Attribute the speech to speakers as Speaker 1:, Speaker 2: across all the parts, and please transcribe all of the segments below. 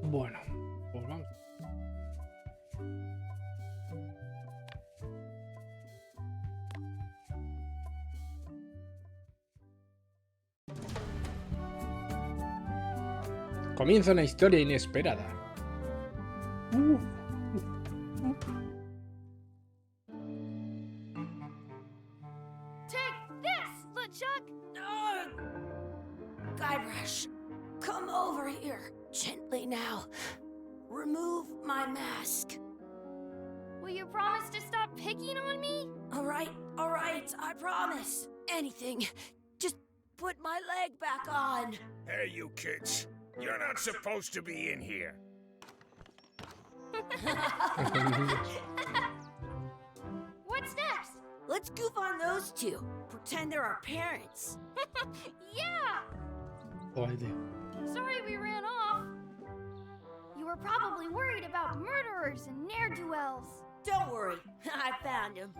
Speaker 1: Bueno, pues vamos. Comienza una historia inesperada.
Speaker 2: Take this, LeChuck! Guybrush, come over here. Gently now. Remove my mask. Will you promise to stop picking on me? All right, I promise. Anything. Just put my leg back on.
Speaker 3: Hey, you kids. You're not supposed to be in here.
Speaker 2: What's next? Let's goof on those two. Pretend they're our parents. Yeah!
Speaker 1: Guay, tío.
Speaker 2: Sorry we ran off. You were probably worried about murderers and ne'er-do-wells. Don't worry, I found him.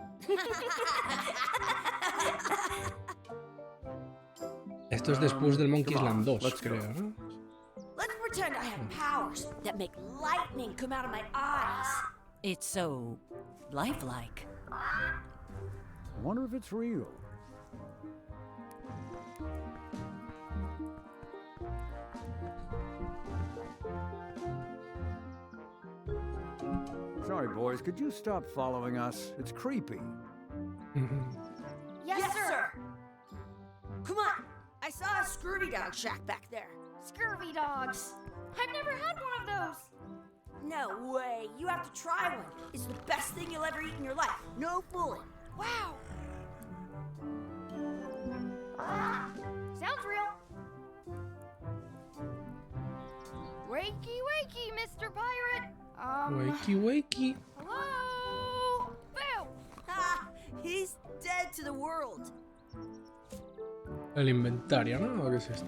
Speaker 1: Esto es después del Monkey
Speaker 4: come on,
Speaker 1: Island 2,
Speaker 4: let's go.
Speaker 1: creo, ¿no?
Speaker 2: Let's pretend I have powers that make lightning come out of my eyes.
Speaker 5: It's so lifelike.
Speaker 4: I wonder if it's real. Sorry, boys, could you stop following us? It's creepy.
Speaker 2: Yes, sir. Come on. I saw a scurvy dog shack back there. Scurvy dogs. I've never had one of those. No way. You have to try one. It's the best thing you'll ever eat in your life. No fooling. Wow. Sounds real. Wakey, wakey, Mr. Pirate.
Speaker 1: Wakey, wakey.
Speaker 2: Hello? Boo! Ah, he's dead to the world.
Speaker 1: El inventario, ¿no? ¿O qué es esto?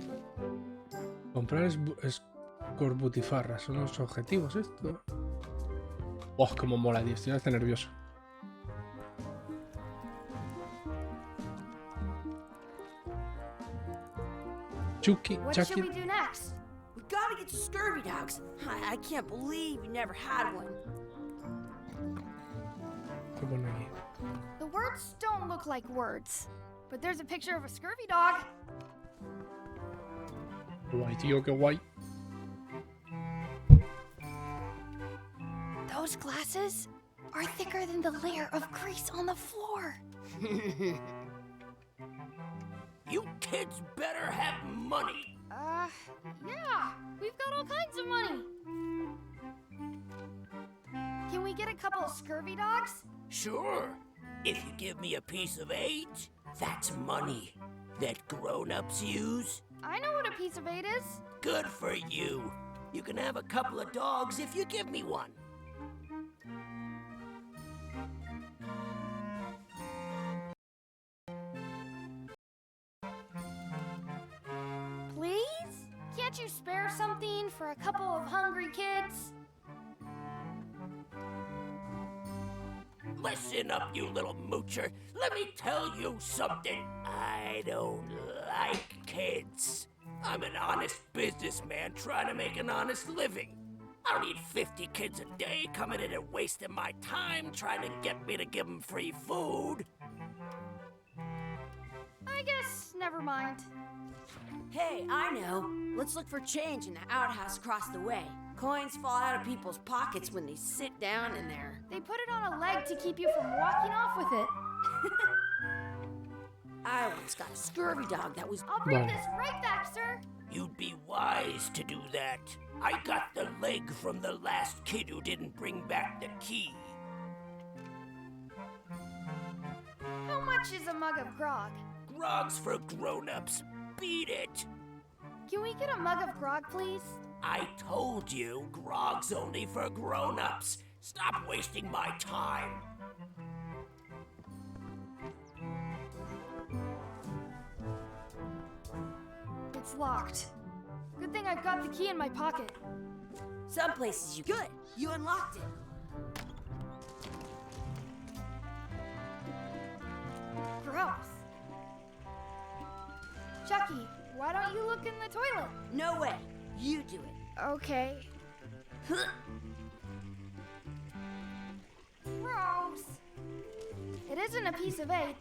Speaker 1: Comprar escorbutifarras. Son los objetivos, esto. Oh, cómo mola, tío. Estoy hasta nervioso. Chucky,
Speaker 2: What
Speaker 1: Chucky.
Speaker 2: should we do next? We gotta get to scurvy dogs. I can't believe you never had one.
Speaker 1: ¿Qué pone aquí?
Speaker 2: The words don't look like words, but there's a picture of a scurvy dog.
Speaker 1: Guay, tío, qué guay.
Speaker 2: Those glasses are thicker than the layer of grease on the floor.
Speaker 3: You kids better have money.
Speaker 2: Yeah, we've got all kinds of money. Can we get a couple of scurvy dogs?
Speaker 3: Sure. If you give me a piece of eight, that's money that grown-ups use.
Speaker 2: I know what a piece of eight is.
Speaker 3: Good for you. You can have a couple of dogs if you give me one.
Speaker 2: Please? Can't you spare something for a couple of hungry kids?
Speaker 3: Listen up, you little moocher. Let me tell you something. I don't like kids. I'm an honest businessman trying to make an honest living. I don't need 50 kids a day coming in and wasting my time trying to get me to give them free food.
Speaker 2: I guess never mind. Hey, I know. Let's look for change in the outhouse across the way. Coins fall out of people's pockets when they sit down in there. They put it on a leg to keep you from walking off with it. I once got a scurvy dog that was... I'll bring
Speaker 1: Vale.
Speaker 2: this right back, sir.
Speaker 3: You'd be wise to do that. I got the leg from the last kid who didn't bring back the key.
Speaker 2: How much is a mug of grog?
Speaker 3: Grog's for grown-ups. Beat it.
Speaker 2: Can we get a mug of grog, please?
Speaker 3: I told you, grog's only for grown-ups. Stop wasting my time.
Speaker 2: It's locked. Good thing I've got the key in my pocket. Some places you could. You unlocked it. Gross. Chucky, why don't you look in the toilet? No way. You do it. Okay. Gross. It isn't a piece of 8,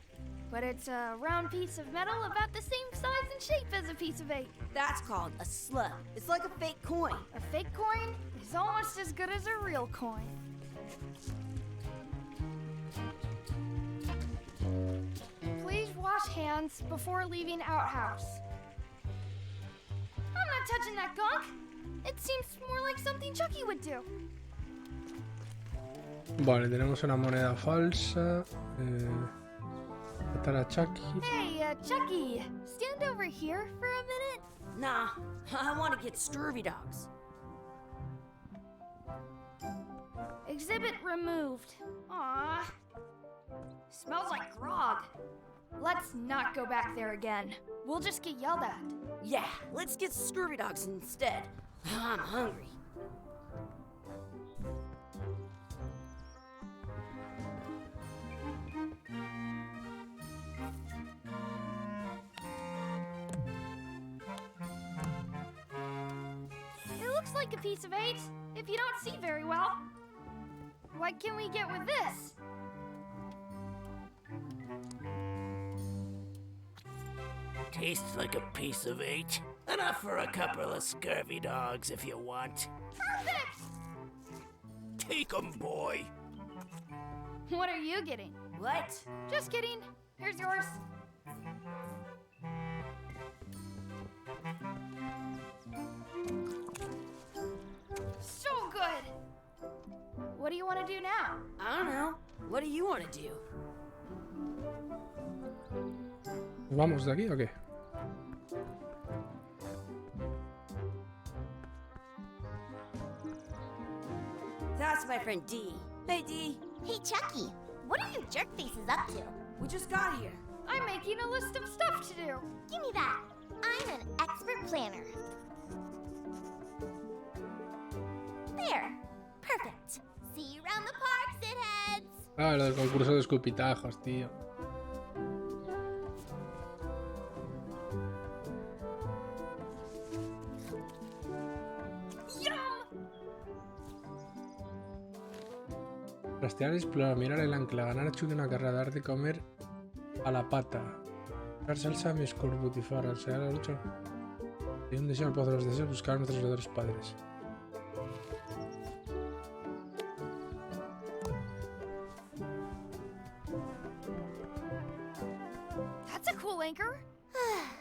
Speaker 2: but it's a round piece of metal about the same size and shape as a piece of 8.
Speaker 6: That's called a slug. It's like a fake coin.
Speaker 2: A fake coin is almost as good as a real coin. Please wash hands before leaving outhouse. I'm not touching that gunk. It seems more like something Chucky would do.
Speaker 1: Vale, tenemos una moneda falsa. Matar a Chucky.
Speaker 2: Hey, Chucky, stand over here for a minute.
Speaker 6: Nah, I want to get scurvy dogs.
Speaker 2: Exhibit removed. Aww. Smells like grog. Let's not go back there again. We'll just get yelled at.
Speaker 6: Yeah, let's get scurvy dogs instead. I'm hungry.
Speaker 2: It looks like a piece of 8, if you don't see very well. What can we get with this?
Speaker 3: Tastes like a piece of 8. Enough for a couple of scurvy dogs if you want.
Speaker 2: Perfect!
Speaker 3: Take 'em, boy.
Speaker 2: What are you getting?
Speaker 6: What?
Speaker 2: Just kidding. Here's yours. So good! What do you want to do now?
Speaker 6: I don't know. What do you want to do?
Speaker 1: ¿Vamos de aquí o qué?
Speaker 6: That's my friend Dee. Hey, Dee.
Speaker 7: Hey, Chucky, what are you jerk faces up to?
Speaker 6: We just got here.
Speaker 2: I'm making a list of stuff to do.
Speaker 7: Give me that. I'm an expert planner. There. Perfect. See you around the park, shitheads.
Speaker 1: Ah, lo del concurso de escupitajos, tío. Rastrear, explorar, mirar el ancla, ganar a Chucky una carrera, dar de comer a la pata. Buscar salsa a mis corbutifaras, sea la lucha. Y un deseo al pozo de los deseos, buscar a nuestros verdaderos padres.
Speaker 2: That's a cool anchor.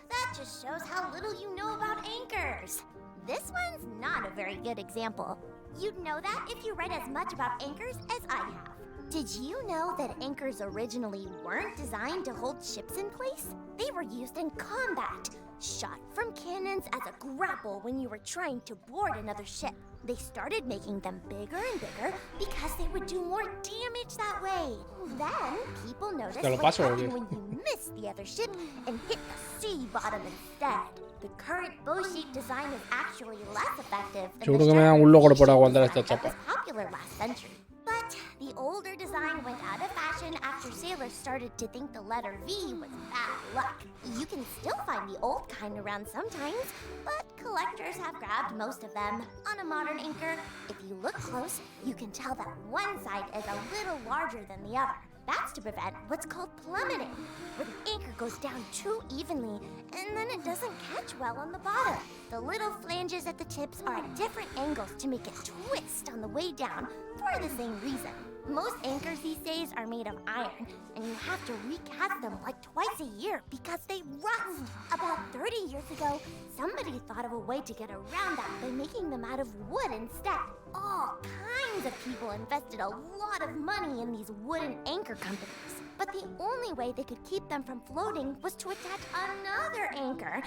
Speaker 7: That just shows how little you know about anchors. This one's not a very good example. You'd know that if you read as much about anchors as I have. Did you know that anchors originally weren't designed to hold ships in place? They were used in combat, shot from cannons as a grapple when you were trying to board another ship. They started making them bigger and bigger because they would do more damage that way. Then people noticed
Speaker 1: Te lo
Speaker 7: what
Speaker 1: paso,
Speaker 7: happened
Speaker 1: oye.
Speaker 7: when you missed the other ship and hit the sea bottom instead. The current bow-shaped design is actually less effective than
Speaker 1: Seguro
Speaker 7: the
Speaker 1: que me dan un
Speaker 7: sharp
Speaker 1: logro por
Speaker 7: V-shaped
Speaker 1: aguantar esta
Speaker 7: design that
Speaker 1: chapa.
Speaker 7: was popular last century. But the older design went out of fashion after sailors started to think the letter V was bad luck. You can still find the old kind around sometimes, but collectors have grabbed most of them. On a modern anchor, if you look close, you can tell that one side is a little larger than the other. That's to prevent what's called plummeting, where the anchor goes down too evenly and then it doesn't catch well on the bottom. The little flanges at the tips are at different angles to make it twist on the way down for the same reason. Most anchors these days are made of iron, and you have to recast them like twice a year because they rust. About 30 years ago, somebody thought of a way to get around that by making them out of wood instead. All kinds of people invested a lot of money in these wooden anchor companies. But the only way they could keep them from floating was to attach another anchor.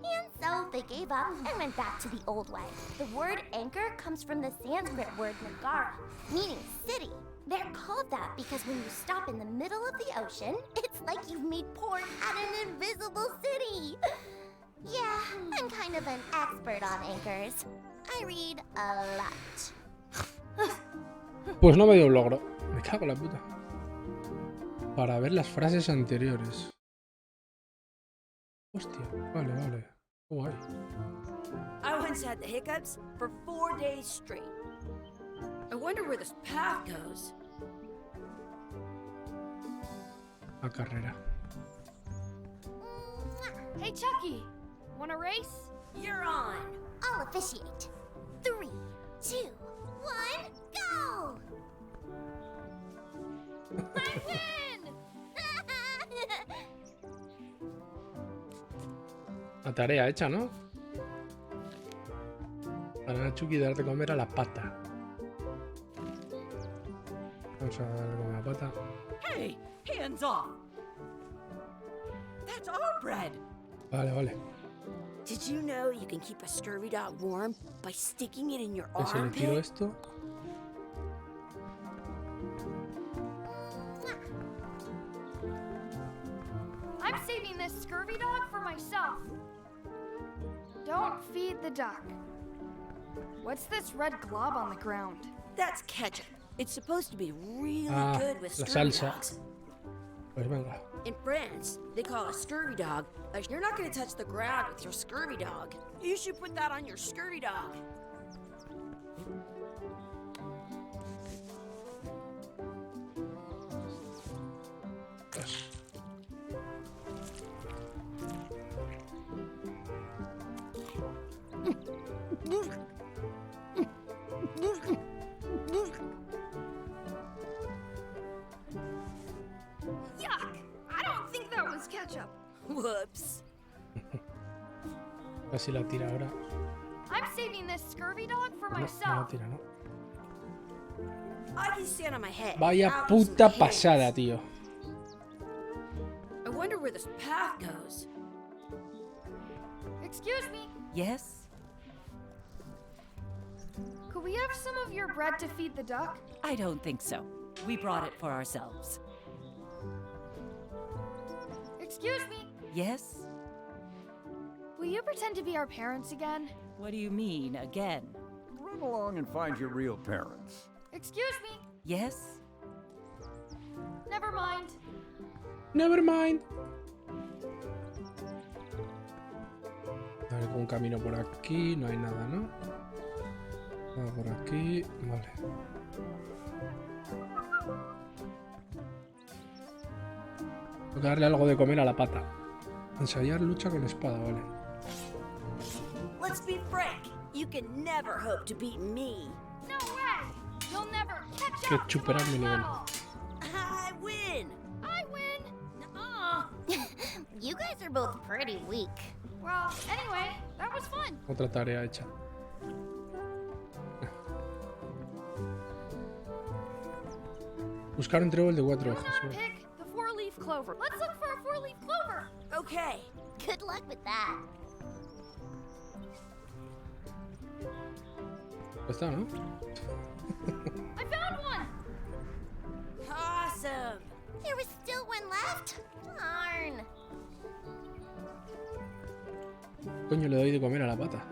Speaker 7: And so they gave up and went back to the old way. The word anchor comes from the Sanskrit word nagara, meaning city. They're called that because when you stop in the middle of the ocean, it's like you've made port at an invisible city. Yeah, I'm kind of an expert on anchors. I read a lot.
Speaker 1: Pues no me dio un logro. Me cago en la puta. Para ver las frases anteriores. Hostia, vale, vale. Guay.
Speaker 6: I once had the hiccups for 4 days straight. I wonder where this path goes.
Speaker 1: A carrera.
Speaker 2: Hey, Chucky. Want a race?
Speaker 6: You're on.
Speaker 7: I'll officiate. 3, 2, 1, go!
Speaker 2: I win!
Speaker 1: La tarea hecha, ¿no? Para a Chucky dar de comer a la pata. Vamos a dar de comer a la pata.
Speaker 5: Hey, hands off! That's our bread!
Speaker 1: Vale, vale.
Speaker 6: Did you know you can keep a scurvy dog warm by sticking it in your
Speaker 1: Que si le tiro
Speaker 6: armpit?
Speaker 1: esto.
Speaker 2: I'm saving this scurvy dog for myself. Don't feed the duck. What's this red glob on the ground?
Speaker 6: That's ketchup. It's supposed to be really
Speaker 1: Ah,
Speaker 6: good with
Speaker 1: la
Speaker 6: scurvy
Speaker 1: salsa.
Speaker 6: dogs.
Speaker 1: Pues venga.
Speaker 6: In France, they call a scurvy dog. You're not going to touch the ground with your scurvy dog. You should put that on your scurvy dog.
Speaker 2: Yuck! I don't think that was ketchup.
Speaker 6: Whoops.
Speaker 1: Casi la tira ahora.
Speaker 2: I'm saving this scurvy dog for
Speaker 1: No, no la
Speaker 2: myself.
Speaker 1: tira, ¿no?
Speaker 6: I can stand on my head.
Speaker 1: Vaya
Speaker 6: Out with some
Speaker 1: puta
Speaker 6: hands.
Speaker 1: pasada, tío.
Speaker 6: I wonder where this path goes.
Speaker 2: Excuse me.
Speaker 5: Yes?
Speaker 2: Could we have some of your bread to feed the duck?
Speaker 5: I don't think so. We brought it for ourselves.
Speaker 2: Excuse me.
Speaker 5: Yes?
Speaker 2: Will you pretend to be our parents again?
Speaker 5: What do you mean, again?
Speaker 4: Run along and find your real parents.
Speaker 2: Excuse me.
Speaker 5: Yes?
Speaker 2: Never mind.
Speaker 1: Never mind. Vale, con un camino por aquí. No hay nada, ¿no? Nada por aquí. Vale. Tengo que darle algo de comer a la pata. Ensayar lucha con espada, vale.
Speaker 6: Let's be frank. You can never hope to beat me.
Speaker 2: No way. You'll never catch
Speaker 1: Que
Speaker 2: up to
Speaker 1: superar
Speaker 2: my
Speaker 1: mi nivel.
Speaker 2: level.
Speaker 6: I win.
Speaker 2: I win.
Speaker 6: Nuh-uh.
Speaker 7: You guys are both pretty weak.
Speaker 2: Well, anyway, that was fun.
Speaker 1: Otra tarea hecha. Buscar un trébol de 4
Speaker 2: Do
Speaker 1: hojas.
Speaker 2: not
Speaker 1: vale.
Speaker 2: pick the four-leaf clover. Let's look for a four-leaf clover.
Speaker 6: Okay.
Speaker 7: Good luck with that.
Speaker 1: Ya está, ¿no?
Speaker 2: I found one.
Speaker 6: Awesome.
Speaker 7: There was still one left? Darn.
Speaker 1: Coño, le doy de comer a la pata.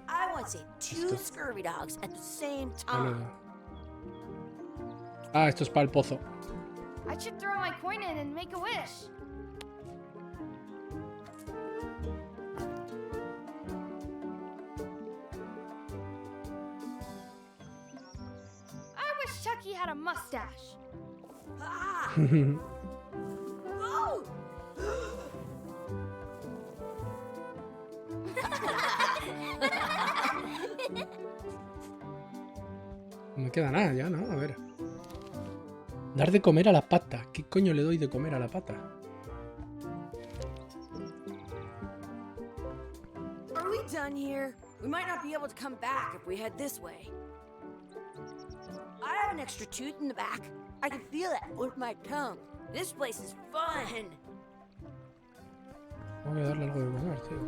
Speaker 6: I want to say 2 scurvy dogs at the same
Speaker 1: Vale.
Speaker 6: time.
Speaker 1: Ah, esto es para el pozo.
Speaker 2: I should throw my coin in and make a wish. I wish Chucky had a mustache.
Speaker 6: Ah! Whoa!
Speaker 1: No me queda nada ya, ¿no? A ver. Dar de comer a la pata. ¿Qué coño le doy de comer a la pata?
Speaker 6: Are we done here? We might not be able to come back if we head this way. I have an extra tooth in the back. I can feel it with my tongue. This place is fun.
Speaker 1: Voy a darle algo de comer, tío.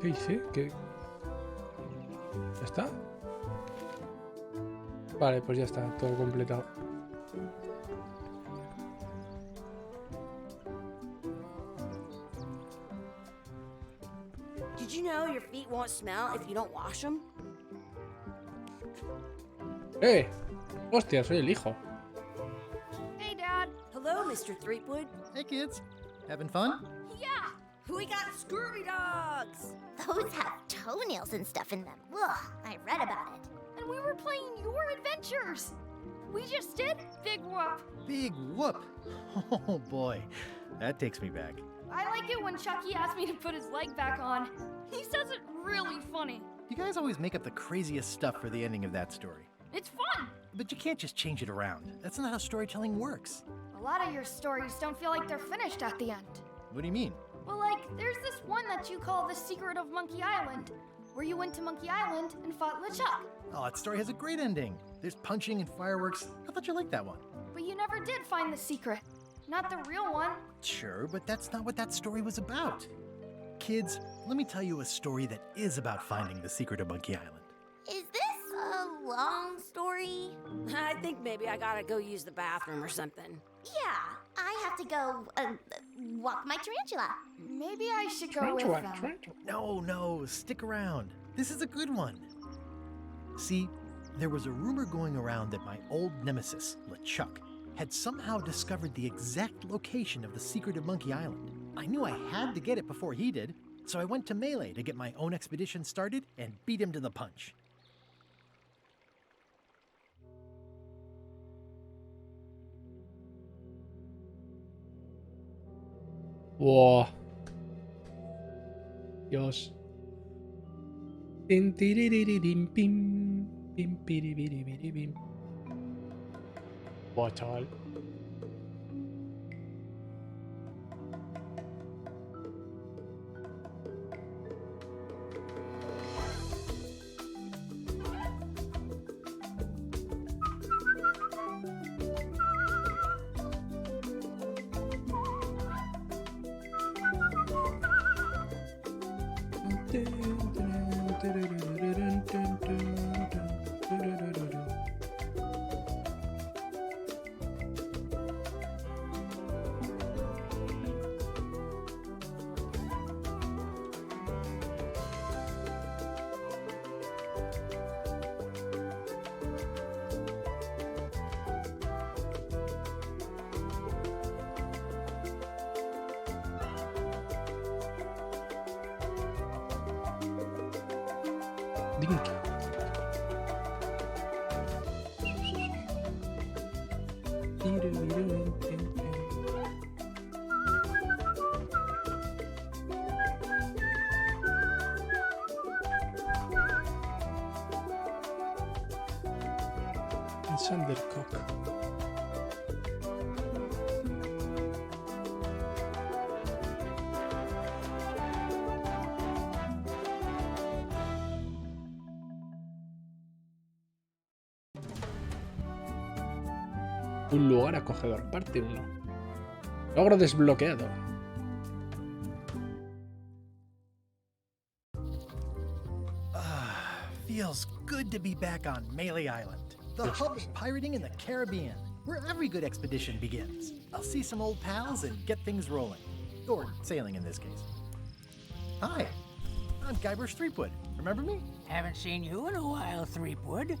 Speaker 1: ¿Qué hice? ¿Qué? ¿Ya está? Vale, pues ya está, todo completado.
Speaker 6: you know your feet won't smell if you don't wash them?
Speaker 1: Hostia, soy el hijo.
Speaker 2: Hey, Dad.
Speaker 6: Hello, Mr. Threepwood.
Speaker 8: Hey kids, having fun?
Speaker 2: Yeah.
Speaker 6: We got Scurvy dogs.
Speaker 7: Those have toenails and stuff in them. Ugh, I read about it.
Speaker 2: And we were playing your adventures. We just did Big Whoop.
Speaker 8: Big whoop! Oh boy, that takes me back.
Speaker 2: I like it when Chucky asks me to put his leg back on. He says it really funny.
Speaker 8: You guys always make up the craziest stuff for the ending of that story.
Speaker 2: It's fun.
Speaker 8: But you can't just change it around. That's not how storytelling works.
Speaker 2: A lot of your stories don't feel like they're finished at the end.
Speaker 8: What do you mean?
Speaker 2: Well, like, there's this one that you call The Secret of Monkey Island, where you went to Monkey Island and fought LeChuck.
Speaker 8: Oh, that story has a great ending. There's punching and fireworks. I thought you liked that one.
Speaker 2: But you never did find the secret. Not the real one.
Speaker 8: Sure, but that's not what that story was about. Kids, let me tell you a story that is about finding the secret of Monkey Island.
Speaker 7: Is this a long story?
Speaker 6: I think maybe I gotta go use the bathroom or something.
Speaker 7: Yeah, I have to go walk my tarantula.
Speaker 2: Maybe I should go with them.
Speaker 8: No, stick around. This is a good one. See, there was a rumor going around that my old nemesis, LeChuck, had somehow discovered the exact location of the secret of Monkey Island. I knew I had to get it before he did, so I went to Mêlée to get my own expedition started and beat him to the punch.
Speaker 1: Wow. Dios. Tin, tiriririm, pim, pim, piribiribiribim. Buah, chaval. Dink. Sandercock. Un lugar acogedor, parte 1. Logro desbloqueado.
Speaker 8: Feels good to be back on Mêlée Island, the hub of pirating in the Caribbean, where every good expedition begins. I'll see some old pals and get things rolling. Or sailing in this case. Hi, I'm Guybrush Threepwood. Remember me?
Speaker 3: Haven't seen you in a while, Threepwood.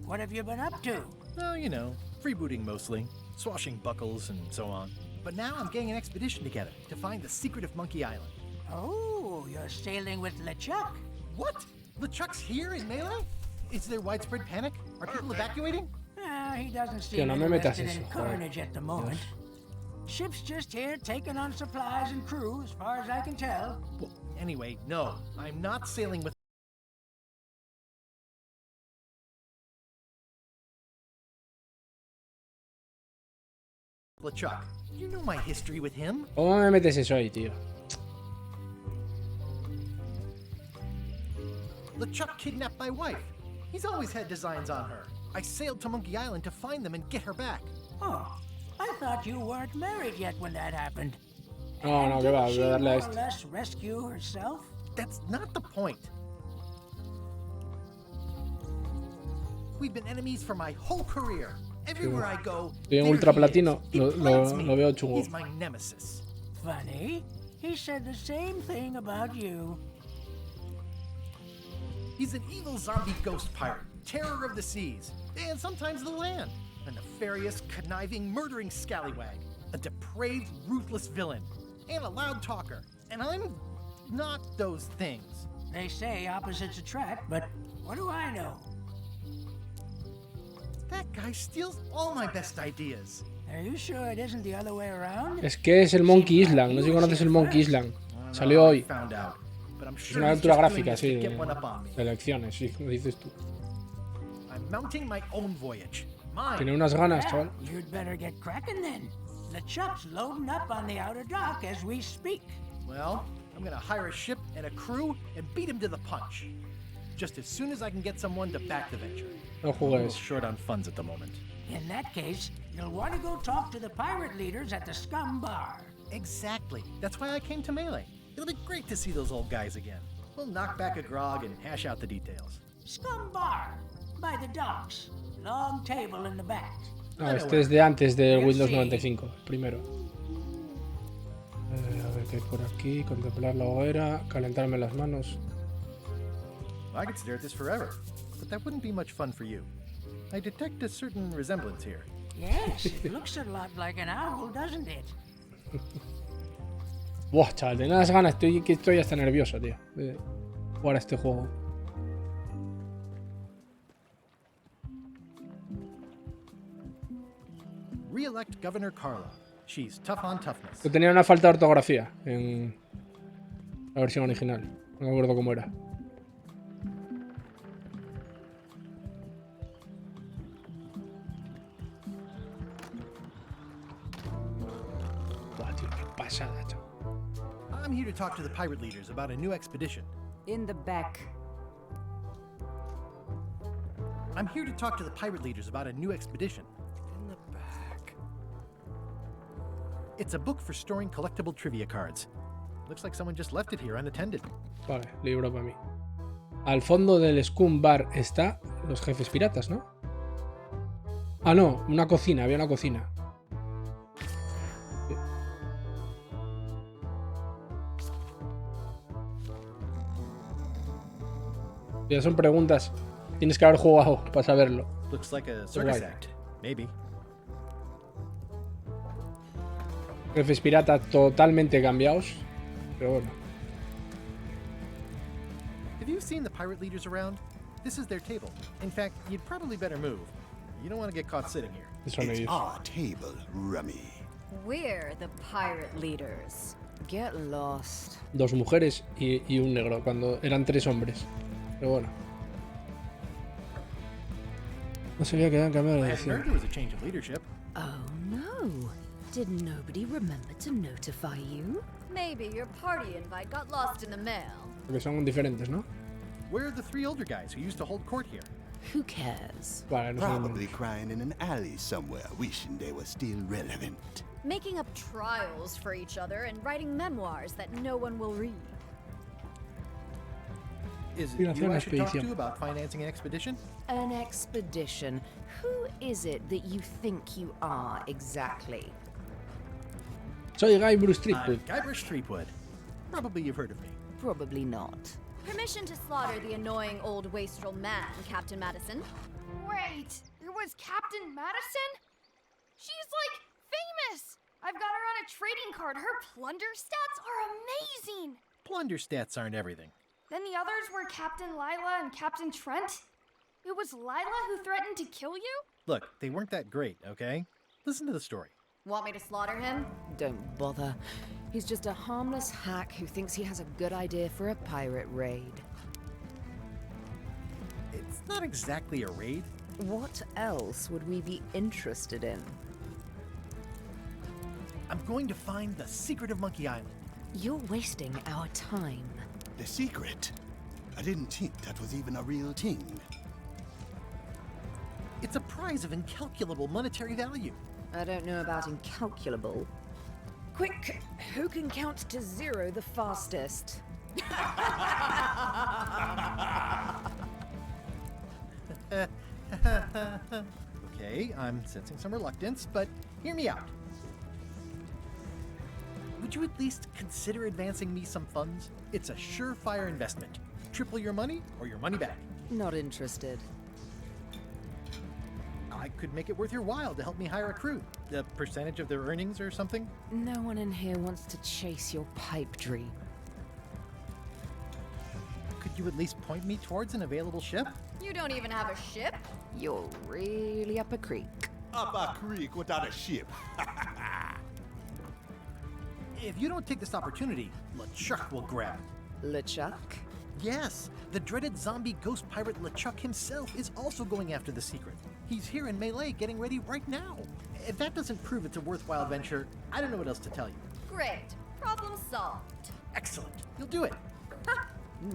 Speaker 3: What have you been up to?
Speaker 8: Oh, you know, freebooting mostly, swashing buckles and so on. But now I'm getting an expedition together to find the secret of Monkey Island.
Speaker 3: Oh, you're sailing with LeChuck.
Speaker 8: What? LeChuck's here in Mêlée? Is there widespread panic? Are people evacuating?
Speaker 3: He doesn't
Speaker 1: Tío,
Speaker 3: seem
Speaker 1: no me metas
Speaker 3: interested
Speaker 1: eso,
Speaker 3: in
Speaker 1: joder.
Speaker 3: carnage at the moment. Ship's just here taking on supplies and crew, as far as I can tell.
Speaker 8: Well, anyway, no, I'm not sailing with LeChuck. You know my history with him.
Speaker 1: ¿Cómo me metes eso ahí, tío?
Speaker 8: LeChuck kidnapped my wife. He's always had designs on her. I sailed to Monkey Island to find them and get her back.
Speaker 3: Oh, I thought you weren't married yet when that happened.
Speaker 1: No, no, que va, voy a darle a
Speaker 3: More or
Speaker 1: este.
Speaker 3: less rescue herself?
Speaker 8: That's not the point. We've been enemies for my whole career. Everywhere I go,
Speaker 1: Estoy en
Speaker 8: there
Speaker 1: ultra
Speaker 8: he
Speaker 1: platino.
Speaker 8: is. He
Speaker 1: Lo
Speaker 8: plants me.
Speaker 1: veo chungo.
Speaker 8: He's my nemesis.
Speaker 3: Funny. He said the same thing about you.
Speaker 8: He's an evil zombie ghost pirate, terror of the seas, and sometimes the land. A nefarious, conniving, murdering scallywag. A depraved, ruthless villain. And a loud talker. And I'm not those things.
Speaker 3: They say opposites attract, but what do I know?
Speaker 8: That guy steals all my best ideas.
Speaker 3: Are you sure it isn't the other way around?
Speaker 1: Es que es el Monkey Island. No sé si conoces el Monkey Island. Salió hoy. Es una aventura gráfica, sí, de elecciones, sí, como dices tú. Tiene unas ganas, chaval.
Speaker 3: You'd better get cracking then. The Chuck's loading up on the outer dock as we speak.
Speaker 8: Well, I'm gonna hire a ship and a crew and beat him to the punch. Just as soon as I can get someone to back the venture.
Speaker 1: No
Speaker 8: I'm a little
Speaker 1: jugues.
Speaker 8: short on funds at the moment.
Speaker 3: In that case, you'll want to go talk to the pirate leaders at the Scum Bar.
Speaker 8: Exactly. That's why I came to Mêlée. It'll be great to see those old guys again. We'll knock back a grog and hash out the details.
Speaker 3: Scum Bar, by the docks. Long table in the back.
Speaker 1: No, este es de antes del Windows 95, el primero. A ver qué hay por aquí. Contemplar la hoguera, calentarme las manos.
Speaker 8: I could stare at this forever, but that wouldn't be much fun for you. I detect a certain resemblance here.
Speaker 3: Yes, it looks a lot like an owl, doesn't it?
Speaker 1: Buah, chaval, tengo unas ganas. Estoy hasta nervioso, tío, de jugar a este juego.
Speaker 8: Re-elect Governor Carla. She's tough on toughness.
Speaker 1: Que tenía una falta de ortografía en la versión original. No me acuerdo cómo era. Buah, tío, qué pasada, chaval.
Speaker 8: I'm here to talk to the pirate leaders about a new expedition.
Speaker 5: In the back.
Speaker 8: I'm here to talk to the pirate leaders about a new expedition.
Speaker 4: In the back.
Speaker 8: It's a book for storing collectible trivia cards. Looks like someone just left it here unattended.
Speaker 1: Vale, libro para mí. Al fondo del Scum Bar está los jefes piratas, ¿no? Ah, no, una cocina, había una cocina. Ya son preguntas. Tienes que haber jugado para saberlo.
Speaker 8: Looks like a circus
Speaker 1: Right.
Speaker 8: act. Maybe.
Speaker 1: Jefes piratas totalmente cambiados. Pero bueno.
Speaker 8: Have you seen the pirate leaders around? This is their table. In fact, you'd probably better move. You don't want to get caught sitting here.
Speaker 1: Eso no
Speaker 9: It's
Speaker 1: es.
Speaker 9: our table, Rummy.
Speaker 5: We're the pirate leaders. Get lost.
Speaker 1: Dos mujeres y un negro, cuando eran tres hombres. Pero bueno. No sabía que habían cambiado de
Speaker 8: I hadn't heard
Speaker 1: dirección.
Speaker 8: there was a change of leadership.
Speaker 10: Oh no. Did nobody remember to notify you?
Speaker 2: Maybe your party invite got lost in the mail.
Speaker 1: Porque son diferentes, ¿no?
Speaker 8: Where are the three older guys who used to hold court here?
Speaker 10: Who cares?
Speaker 1: Vale, no son
Speaker 9: Probably crying in an alley somewhere, wishing they were still relevant.
Speaker 2: Making up trials for each other and writing memoirs that no one will read.
Speaker 8: Is it
Speaker 1: Financiar
Speaker 8: you
Speaker 1: una
Speaker 8: I should talk
Speaker 1: expedición.
Speaker 8: to about financing an expedition?
Speaker 5: An expedition. Who is it that you think you are exactly?
Speaker 1: Soy Guybrush
Speaker 8: I'm
Speaker 1: Threepwood.
Speaker 8: Guybrush Threepwood. Probably you've heard of me.
Speaker 5: Probably not.
Speaker 2: Permission to slaughter the annoying old wastrel man, Captain Madison.
Speaker 11: Wait, it was Captain Madison? She's like famous! I've got her on a trading card. Her plunder stats are amazing!
Speaker 8: Plunder stats aren't everything.
Speaker 11: Then the others were Captain Lila and Captain Trent? It was Lila who threatened to kill you?
Speaker 8: Look, they weren't that great, okay? Listen to the story.
Speaker 2: Want me to slaughter him?
Speaker 5: Don't bother. He's just a harmless hack who thinks he has a good idea for a pirate raid.
Speaker 8: It's not exactly a raid.
Speaker 5: What else would we be interested in?
Speaker 8: I'm going to find the secret of Monkey Island.
Speaker 5: You're wasting our time.
Speaker 9: The secret? I didn't think that was even a real thing.
Speaker 8: It's a prize of incalculable monetary value.
Speaker 5: I don't know about incalculable. Quick, who can count to 0 the fastest?
Speaker 8: Okay, I'm sensing some reluctance, but hear me out. Would you at least consider advancing me some funds? It's a surefire investment. Triple your money or your money back.
Speaker 5: Not interested.
Speaker 8: I could make it worth your while to help me hire a crew. A percentage of their earnings or something?
Speaker 5: No one in here wants to chase your pipe dream.
Speaker 8: Could you at least point me towards an available ship?
Speaker 11: You don't even have a ship?
Speaker 5: You're really up a creek.
Speaker 9: Up a creek without a ship.
Speaker 8: If you don't take this opportunity, LeChuck will grab it.
Speaker 5: LeChuck?
Speaker 8: Yes, the dreaded zombie ghost pirate LeChuck himself is also going after the secret. He's here in Mêlée getting ready right now. If that doesn't prove it's a worthwhile venture, I don't know what else to tell you.
Speaker 11: Great. Problem solved.
Speaker 8: Excellent. You'll do it.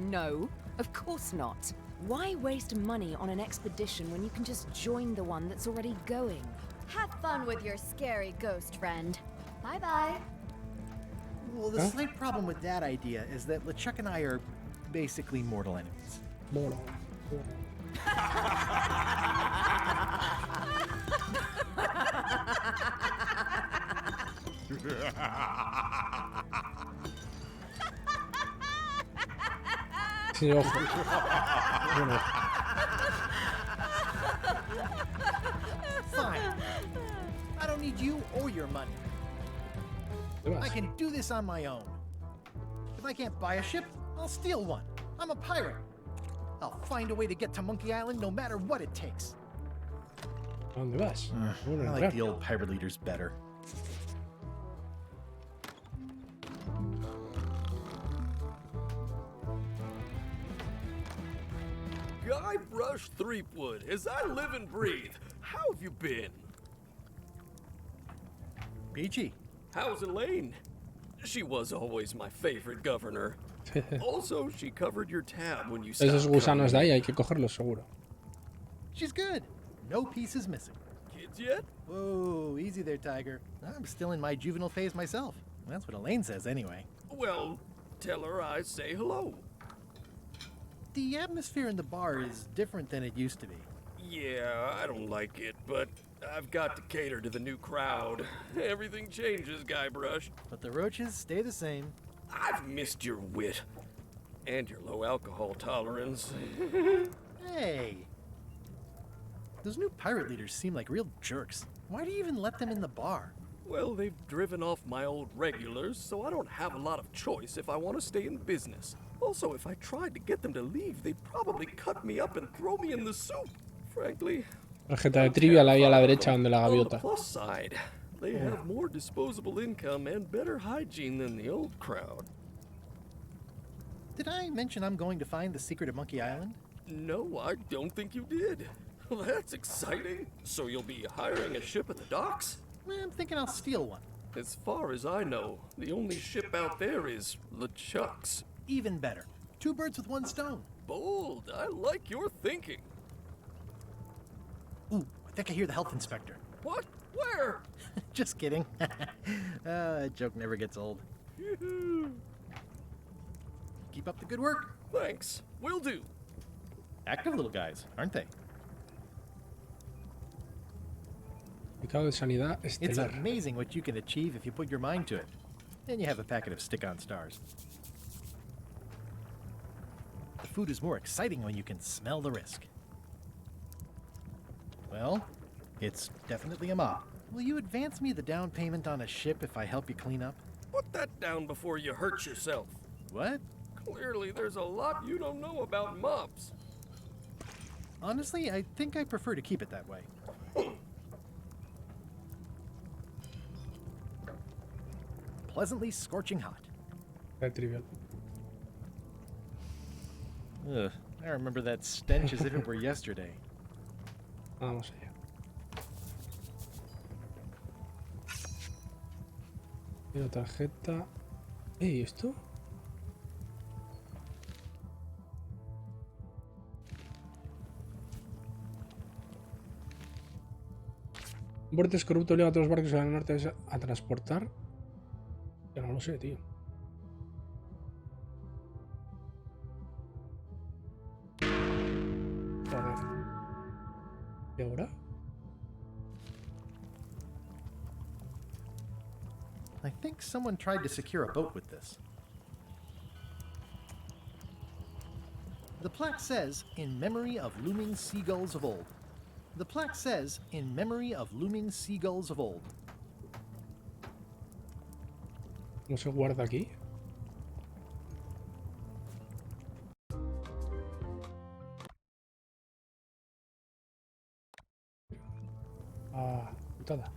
Speaker 5: No, of course not. Why waste money on an expedition when you can just join the one that's already going?
Speaker 11: Have fun with your scary ghost friend. Bye-bye.
Speaker 8: Well, the slight problem with that idea is that LeChuck and I are basically mortal enemies.
Speaker 1: Mono. Sí, ojo. Bueno,
Speaker 8: Fine. I don't need you or your money.
Speaker 1: ¿qué vas?
Speaker 8: I can do this on my own. If I can't buy a ship, I'll steal one. I'm a pirate. I'll find a way to get to Monkey Island no matter what it takes.
Speaker 1: ¿A dónde vas? Bueno,
Speaker 8: I like
Speaker 1: entrar.
Speaker 8: the old pirate leaders better.
Speaker 3: Guybrush Threepwood, as I live and breathe, how have you been?
Speaker 8: Peachy.
Speaker 3: How's Elaine? She was always my favorite governor. Also, she covered your tab when you stopped
Speaker 1: Esos gusanos de
Speaker 3: coming.
Speaker 1: ahí hay que cogerlos seguro.
Speaker 8: She's good. No pieces missing.
Speaker 3: Kids yet?
Speaker 8: Whoa, easy there, Tiger. I'm still in my juvenile phase myself. That's what Elaine says anyway.
Speaker 3: Well, tell her I say hello.
Speaker 8: The atmosphere in the bar is different than it used to be.
Speaker 3: Yeah, I don't like it, but I've got to cater to the new crowd. Everything changes, Guybrush.
Speaker 8: But the roaches stay the same.
Speaker 3: I've missed your wit. And your low alcohol tolerance.
Speaker 8: Hey! Those new pirate leaders seem like real jerks. Why do you even let them in the bar?
Speaker 3: Well, they've driven off my old regulars, so I don't have a lot of choice if I want to stay in business. Also, if I tried to get them to leave, they'd probably cut me up and throw me in the soup. Frankly,
Speaker 1: Tarjeta de trivial ahí a la derecha donde la
Speaker 3: on the
Speaker 1: gaviota.
Speaker 3: plus side, they have more disposable income and better hygiene than the old crowd.
Speaker 8: Did I mention I'm going to find the secret of Monkey Island?
Speaker 3: No, I don't think you did. Well, that's exciting. So you'll be hiring a ship at the docks?
Speaker 8: I'm thinking I'll steal one.
Speaker 3: As far as I know, the only ship out there is LeChuck's.
Speaker 8: Even better. Two birds with one stone.
Speaker 3: Bold. I like your thinking.
Speaker 8: Ooh, I think I hear the health inspector.
Speaker 3: What? Where?
Speaker 8: Just kidding. That joke never gets old. Keep up the good work.
Speaker 3: Thanks. Will do.
Speaker 8: Active little guys, aren't they?
Speaker 1: Certificado de sanidad
Speaker 8: It's
Speaker 1: estelar.
Speaker 8: amazing what you can achieve if you put your mind to it. Then you have a packet of stick-on stars. The food is more exciting when you can smell the risk. Well, it's definitely a mop. Will you advance me the down payment on a ship if I help you clean up?
Speaker 3: Put that down before you hurt yourself.
Speaker 8: What?
Speaker 3: Clearly, there's a lot you don't know about mops.
Speaker 8: Honestly, I think I prefer to keep it that way. Pleasantly scorching hot.
Speaker 1: De trivial.
Speaker 8: Ugh, I remember that stench as if it were yesterday.
Speaker 1: Vamos allá. Y la tarjeta. ¿Y esto? Un vórtice corrupto obliga a todos los barcos al norte a transportar. Pero no lo sé, tío. Joder. ¿Y ahora?
Speaker 8: I think someone tried to secure a boat with this. The plaque says, in memory of looming seagulls of old. The plaque says, in memory of looming seagulls of old.
Speaker 1: ¿No se guarda aquí? Ah, putada.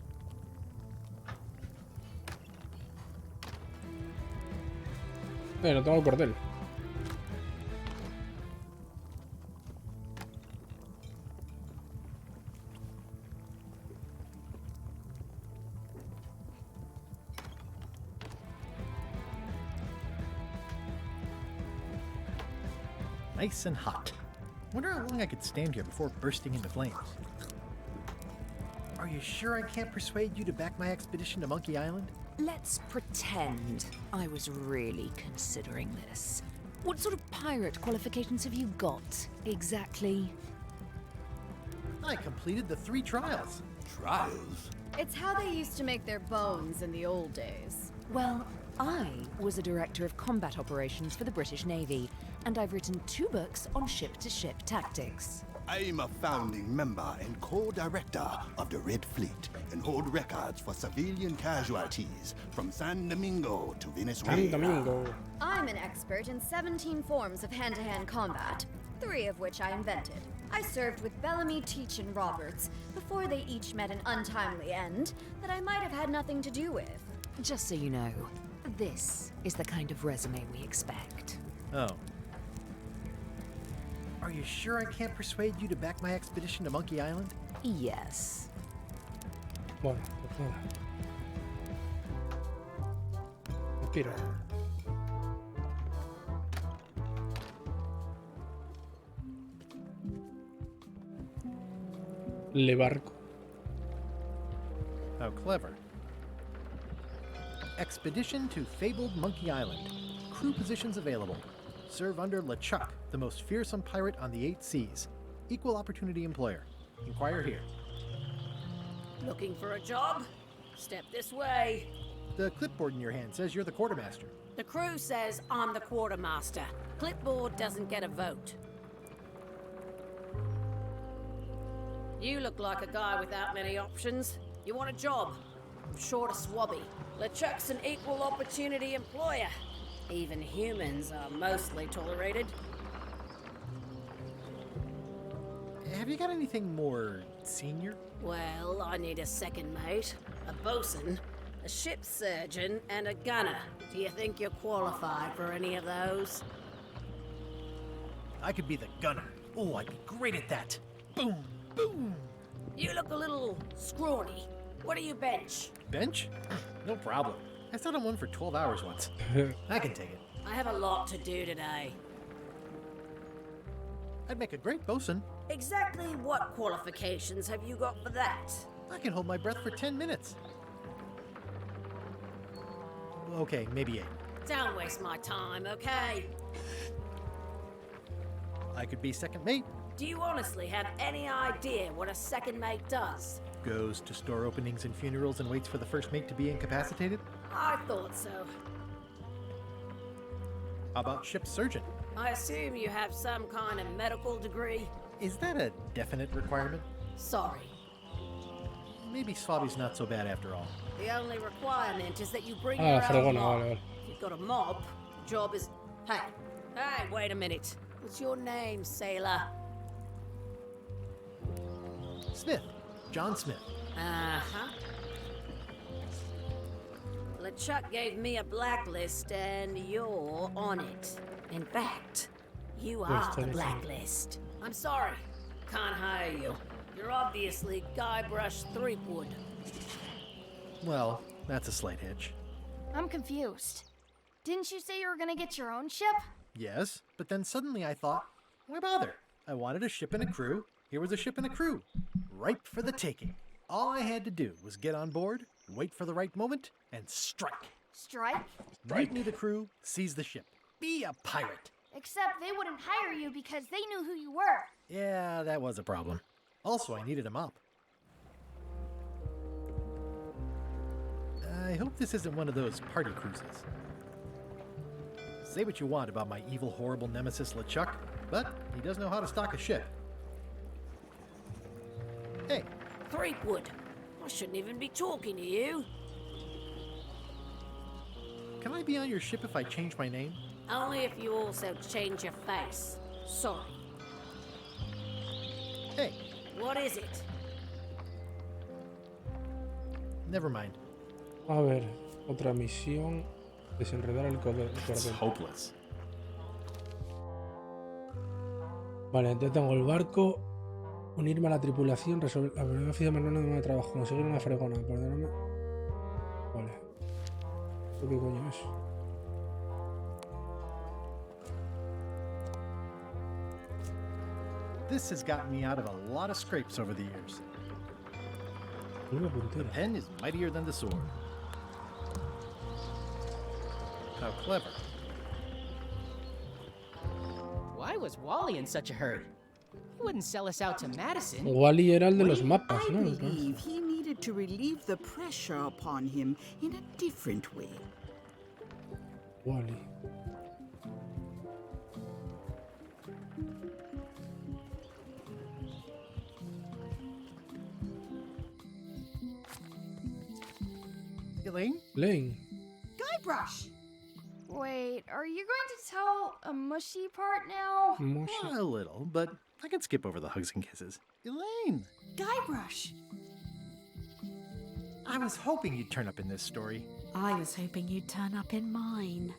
Speaker 1: No tengo el cordel.
Speaker 8: Nice and hot. Wonder how long I could stand here before bursting into flames. Are you sure I can't persuade you to back my expedition to Monkey Island?
Speaker 5: Let's pretend I was really considering this. What sort of pirate qualifications have you got, exactly?
Speaker 8: I completed the 3 trials.
Speaker 9: Trials?
Speaker 11: It's how they used to make their bones in the old days.
Speaker 5: Well, I was a director of combat operations for the British Navy, and I've written 2 books on ship-to-ship tactics.
Speaker 9: I'm a founding member and co-director of the Red Fleet and hold records for civilian casualties from San Domingo to Venezuela.
Speaker 1: San Domingo.
Speaker 11: I'm an expert in 17 forms of hand-to-hand combat, 3 of which I invented. I served with Bellamy, Teach, and Roberts before they each met an untimely end that I might have had nothing to do with.
Speaker 5: Just so you know, this is the kind of resume we expect.
Speaker 8: Oh. Are you sure I can't persuade you to back my expedition to Monkey Island?
Speaker 5: Yes.
Speaker 1: Bueno, pues nada. Me piro. Le barco.
Speaker 8: How clever. Expedition to fabled Monkey Island. Crew positions available. Serve under LeChuck, the most fearsome pirate on the 8 seas. Equal opportunity employer. Inquire here.
Speaker 6: Looking for a job? Step this way.
Speaker 8: The clipboard in your hand says you're the quartermaster.
Speaker 6: The crew says I'm the quartermaster. Clipboard doesn't get a vote. You look like a guy without many options. You want a job? I'm short of swabby. LeChuck's an equal opportunity employer. Even humans are mostly tolerated.
Speaker 8: Have you got anything more senior?
Speaker 6: Well, I need a second mate, a bosun, a ship surgeon, and a gunner. Do you think you're qualified for any of those?
Speaker 8: I could be the gunner. Oh, I'd be great at that. Boom, boom.
Speaker 6: You look a little scrawny. What do you bench?
Speaker 8: Bench? No problem. I sat on one for 12 hours once. I can take it.
Speaker 6: I have a lot to do today.
Speaker 8: I'd make a great bosun.
Speaker 6: Exactly what qualifications have you got for that?
Speaker 8: I can hold my breath for 10 minutes. Okay, maybe 8.
Speaker 6: Don't waste my time, okay?
Speaker 8: I could be second mate.
Speaker 6: Do you honestly have any idea what a second mate does?
Speaker 8: Goes to store openings and funerals and waits for the first mate to be incapacitated.
Speaker 6: I thought so.
Speaker 8: How about ship surgeon?
Speaker 6: I assume you have some kind of medical degree?
Speaker 8: Is that a definite requirement?
Speaker 6: Sorry.
Speaker 8: Maybe Swabby's not so bad after all.
Speaker 6: The only requirement is that you bring
Speaker 1: Ah,
Speaker 6: your
Speaker 1: fregona,
Speaker 6: own mop.
Speaker 1: vale, vale.
Speaker 6: If you've got a mop, the job is... Hey, wait a minute. What's your name, sailor?
Speaker 8: Smith. John Smith.
Speaker 6: Uh-huh. LeChuck gave me a blacklist, and you're on it. In fact, you are the blacklist. I'm sorry. Can't hire you. You're obviously Guybrush Threepwood.
Speaker 8: Well, that's a slight hitch.
Speaker 11: I'm confused. Didn't you say you were gonna get your own ship?
Speaker 8: Yes, but then suddenly I thought, why bother? I wanted a ship and a crew. Here was a ship and a crew. Ripe for the taking. All I had to do was get on board, wait for the right moment, and strike.
Speaker 11: Strike?
Speaker 8: Mutiny the crew, seize the ship. Be a pirate.
Speaker 11: Except they wouldn't hire you because they knew who you were.
Speaker 8: Yeah, that was a problem. Also, I needed a mop. I hope this isn't one of those party cruises. Say what you want about my evil, horrible nemesis LeChuck, but He does know how to stock a ship. Hey,
Speaker 6: Threepwood, I shouldn't even be talking to you.
Speaker 8: can I be on your ship if I change my name?
Speaker 6: Only if you also change your face. Sorry.
Speaker 8: Hey,
Speaker 6: What is it?
Speaker 8: never mind.
Speaker 1: A ver, otra misión. Desenredar el
Speaker 8: It's
Speaker 1: cordel.
Speaker 8: hopeless.
Speaker 1: Vale, entonces tengo el barco. Unirme a la tripulación. Resolver la primera oficina más grande de trabajo. Conseguir una fregona. Perdóname. Vale. ¿Esto qué coño es?
Speaker 8: This has gotten me out of a lot of scrapes over the years.
Speaker 1: Una puntera.
Speaker 8: The pen is mightier than the sword. How clever.
Speaker 12: Why was Wally in such a hurry? He wouldn't sell us out to Madison.
Speaker 1: Wally era el de los mapas,
Speaker 13: I
Speaker 1: ¿no?
Speaker 13: believe he needed to relieve the pressure upon him in a different way.
Speaker 1: Wally.
Speaker 8: Elaine?
Speaker 1: Lane.
Speaker 11: Guybrush! Wait, are you going to tell a mushy part now?
Speaker 8: A little, but I can skip over the hugs and kisses. Elaine!
Speaker 13: Guybrush!
Speaker 8: I was hoping you'd turn up in this story.
Speaker 14: I was hoping you'd turn up in mine.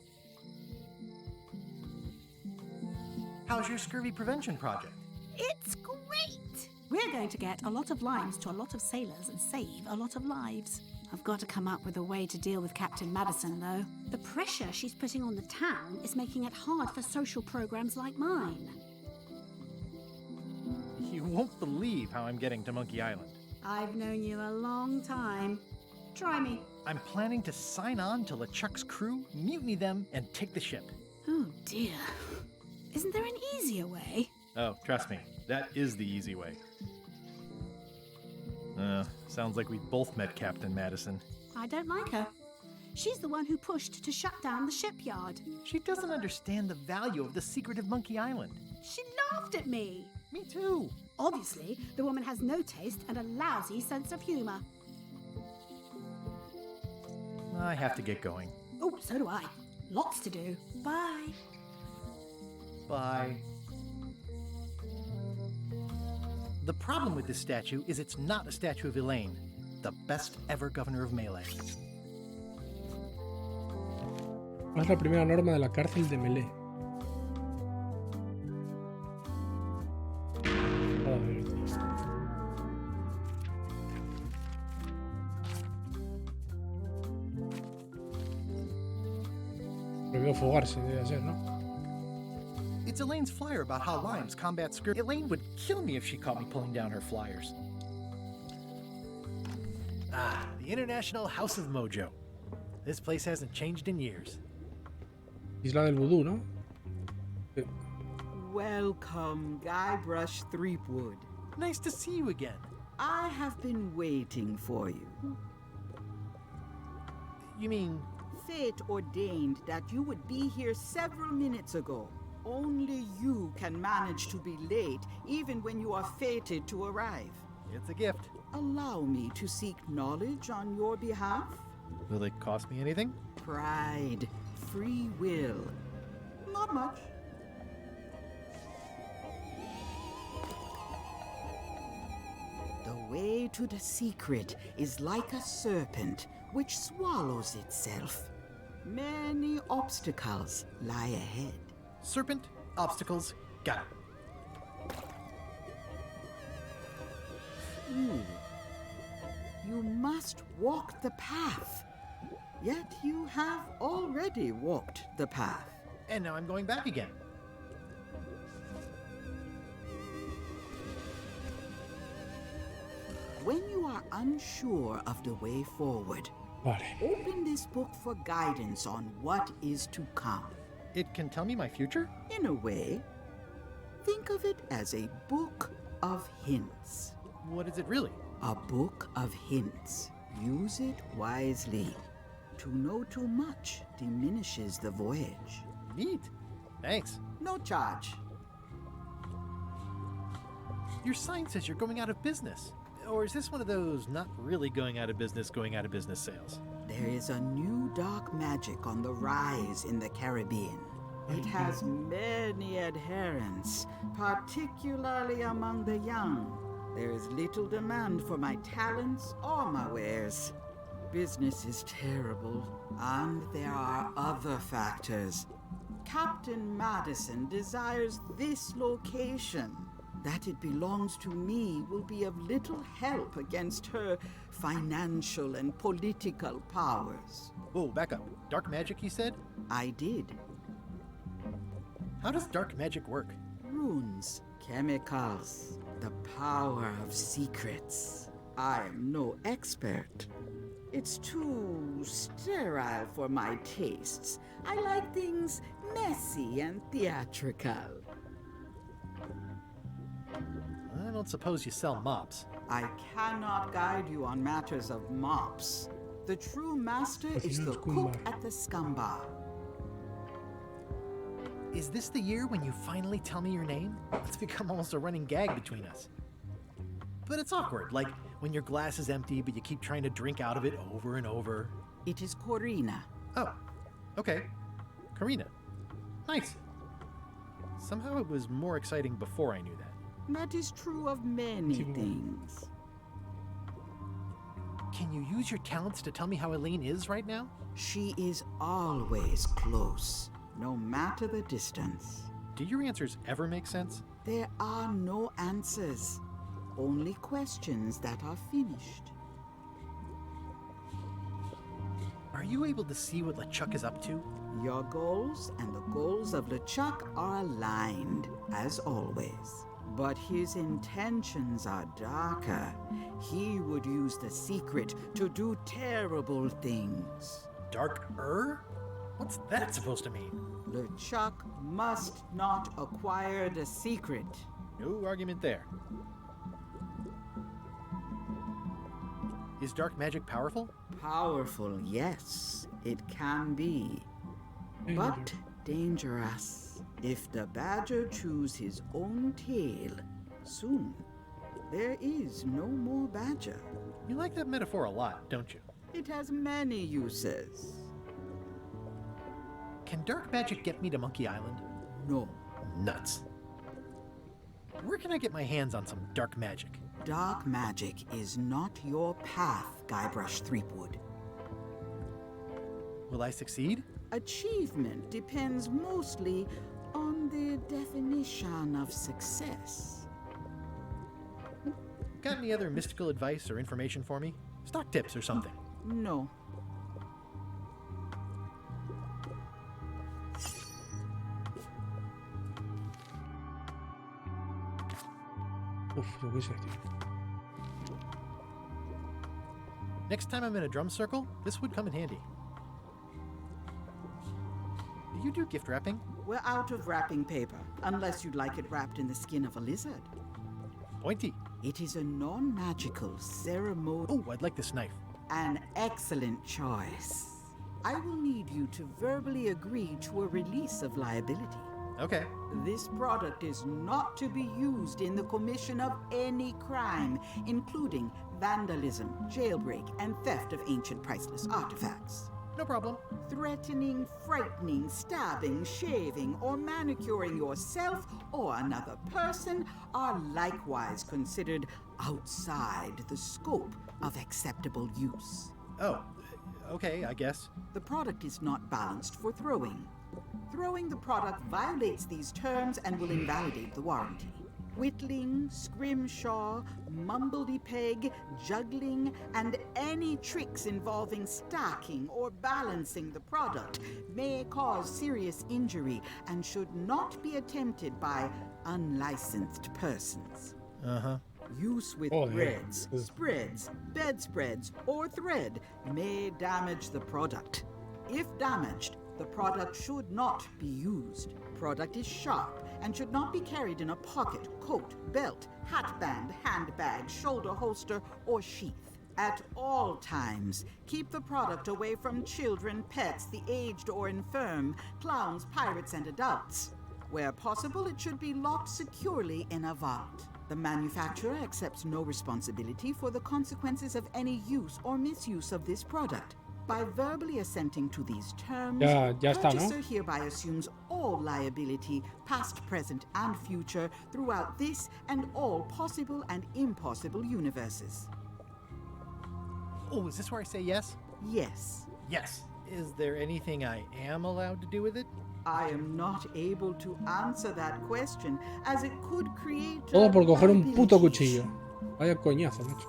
Speaker 8: How's your scurvy prevention project?
Speaker 14: It's great! We're going to get a lot of limes to a lot of sailors and save a lot of lives. I've got to come up with a way to deal with Captain Madison, though. The pressure she's putting on the town is making it hard for social programs like mine.
Speaker 8: You won't believe how I'm getting to Monkey Island.
Speaker 14: I've known you a long time. Try me.
Speaker 8: I'm planning to sign on to LeChuck's crew, mutiny them, and take the ship.
Speaker 14: Oh, dear. Isn't there an easier way?
Speaker 8: Oh, trust me, that is the easy way. Sounds like we both met Captain Madison.
Speaker 14: I don't like her. She's the one who pushed to shut down the shipyard.
Speaker 8: She doesn't understand the value of the secret of Monkey Island.
Speaker 14: She laughed at me.
Speaker 8: Me too.
Speaker 14: Obviously, the woman has no taste and a lousy sense of humor.
Speaker 8: I have to get going.
Speaker 14: Oh, so do I. Lots to do. Bye.
Speaker 8: Bye. The problem with this statue is it's not a statue of Elaine, the best ever governor of Mêlée.
Speaker 1: ¿Cuál es la primera norma de la cárcel de Mêlée? A ver, tío. Prohibido fugarse, debe ser, ¿no?
Speaker 8: It's Elaine's flyer about how limes combat scurvy. Elaine would kill me if she caught me pulling down her flyers. Ah, the International House of Mojo. This place hasn't changed in years.
Speaker 1: Isla del Vudú, ¿no?
Speaker 13: Welcome, Guybrush Threepwood.
Speaker 8: Nice to see you again.
Speaker 13: I have been waiting for you.
Speaker 8: You mean...
Speaker 13: Fate ordained that you would be here several minutes ago. Only you can manage to be late, even when you are fated to arrive.
Speaker 8: It's a gift.
Speaker 13: Allow me to seek knowledge on your behalf.
Speaker 8: Will it cost me anything?
Speaker 13: Pride, free will. Not much. The way to the secret is like a serpent which swallows itself. Many obstacles lie ahead.
Speaker 8: Serpent, obstacles, got it.
Speaker 13: You must walk the path. Yet you have already walked the path.
Speaker 8: And now I'm going back again.
Speaker 13: When you are unsure of the way forward, open this book for guidance on what is to come.
Speaker 8: It can tell me my future?
Speaker 13: In a way. Think of it as a book of hints.
Speaker 8: What is it really?
Speaker 13: A book of hints. Use it wisely. To know too much diminishes the voyage.
Speaker 8: Neat. Thanks.
Speaker 13: No charge.
Speaker 8: Your sign says you're going out of business. Or is this one of those not really going out of business sales?
Speaker 13: There is a new dark magic on the rise in the Caribbean. It has many adherents, particularly among the young. There is little demand for my talents or my wares. Business is terrible, and there are other factors. Captain Madison desires this location. That it belongs to me will be of little help against her financial and political powers.
Speaker 8: Whoa, back up. Dark magic, you said?
Speaker 13: I did.
Speaker 8: How does dark magic work?
Speaker 13: Runes, chemicals, the power of secrets. I am no expert. It's too sterile for my tastes. I like things messy and theatrical.
Speaker 8: I don't suppose you sell mops.
Speaker 13: I cannot guide you on matters of mops. The true master is the cook at the scum bar.
Speaker 8: Is this the year when you finally tell me your name? It's become almost a running gag between us. But it's awkward, like when your glass is empty but you keep trying to drink out of it over and over.
Speaker 13: It is Corina.
Speaker 8: Oh, okay. Corina. Nice. Somehow it was more exciting before I knew that.
Speaker 13: That is true of many things.
Speaker 8: Can you use your talents to tell me how Elaine is right now?
Speaker 13: She is always close, no matter the distance.
Speaker 8: Do your answers ever make sense?
Speaker 13: There are no answers, only questions that are finished.
Speaker 8: Are you able to see what LeChuck is up to?
Speaker 13: Your goals and the goals of LeChuck are aligned, as always. But his intentions are darker. He would use the secret to do terrible things.
Speaker 8: Darker? What's that supposed to mean?
Speaker 13: LeChuck must not acquire the secret.
Speaker 8: No argument there. Is dark magic powerful?
Speaker 13: Powerful, yes, it can be. But dangerous. If the badger chews his own tail, soon there is no more badger.
Speaker 8: You like that metaphor a lot, don't you?
Speaker 13: It has many uses.
Speaker 8: Can dark magic get me to Monkey Island?
Speaker 13: No.
Speaker 8: Nuts. Where can I get my hands on some dark magic?
Speaker 13: Dark magic is not your path, Guybrush Threepwood.
Speaker 8: Will I succeed?
Speaker 13: Achievement depends mostly on the definition of success.
Speaker 8: Got any other mystical advice or information for me? Stock tips or something?
Speaker 13: No.
Speaker 1: Uf, yo qué sé, tío.
Speaker 8: Next time I'm in a drum circle, this would come in handy. Do you do gift wrapping?
Speaker 13: We're out of wrapping paper, unless you'd like it wrapped in the skin of a lizard.
Speaker 8: Pointy.
Speaker 13: It is a non-magical ceremony.
Speaker 8: Oh, I'd like this knife.
Speaker 13: An excellent choice. I will need you to verbally agree to a release of liability.
Speaker 8: Okay.
Speaker 13: This product is not to be used in the commission of any crime, including vandalism, jailbreak, and theft of ancient priceless artifacts.
Speaker 8: No problem.
Speaker 13: Threatening, frightening, stabbing, shaving, or manicuring yourself or another person are likewise considered outside the scope of acceptable use.
Speaker 8: Oh, okay, I guess.
Speaker 13: The product is not balanced for throwing. Throwing the product violates these terms and will invalidate the warranty. Whittling, scrimshaw, mumbledy-peg, juggling, and any tricks involving stacking or balancing the product may cause serious injury and should not be attempted by unlicensed persons.
Speaker 8: Uh-huh.
Speaker 13: Use with breads, spreads, bedspreads, or thread may damage the product. If damaged, the product should not be used. Product is sharp and should not be carried in a pocket, coat, belt, hatband, handbag, shoulder holster, or sheath. At all times, keep the product away from children, pets, the aged or infirm, clowns, pirates, and adults. Where possible, it should be locked securely in a vault. The manufacturer accepts no responsibility for the consequences of any use or misuse of this product. By verbally assenting to these terms,
Speaker 1: Ya está, ¿no?
Speaker 13: purchaser hereby assumes all liability, past, present, and future, throughout this and all possible and impossible universes.
Speaker 8: Oh, is this where I say yes?
Speaker 13: Yes.
Speaker 8: Yes. Is there anything I am allowed to do with it?
Speaker 13: I am not able to answer that question, as it could create
Speaker 1: Todo por coger un puto
Speaker 13: liabilities.
Speaker 1: cuchillo. Vaya coñazo, macho.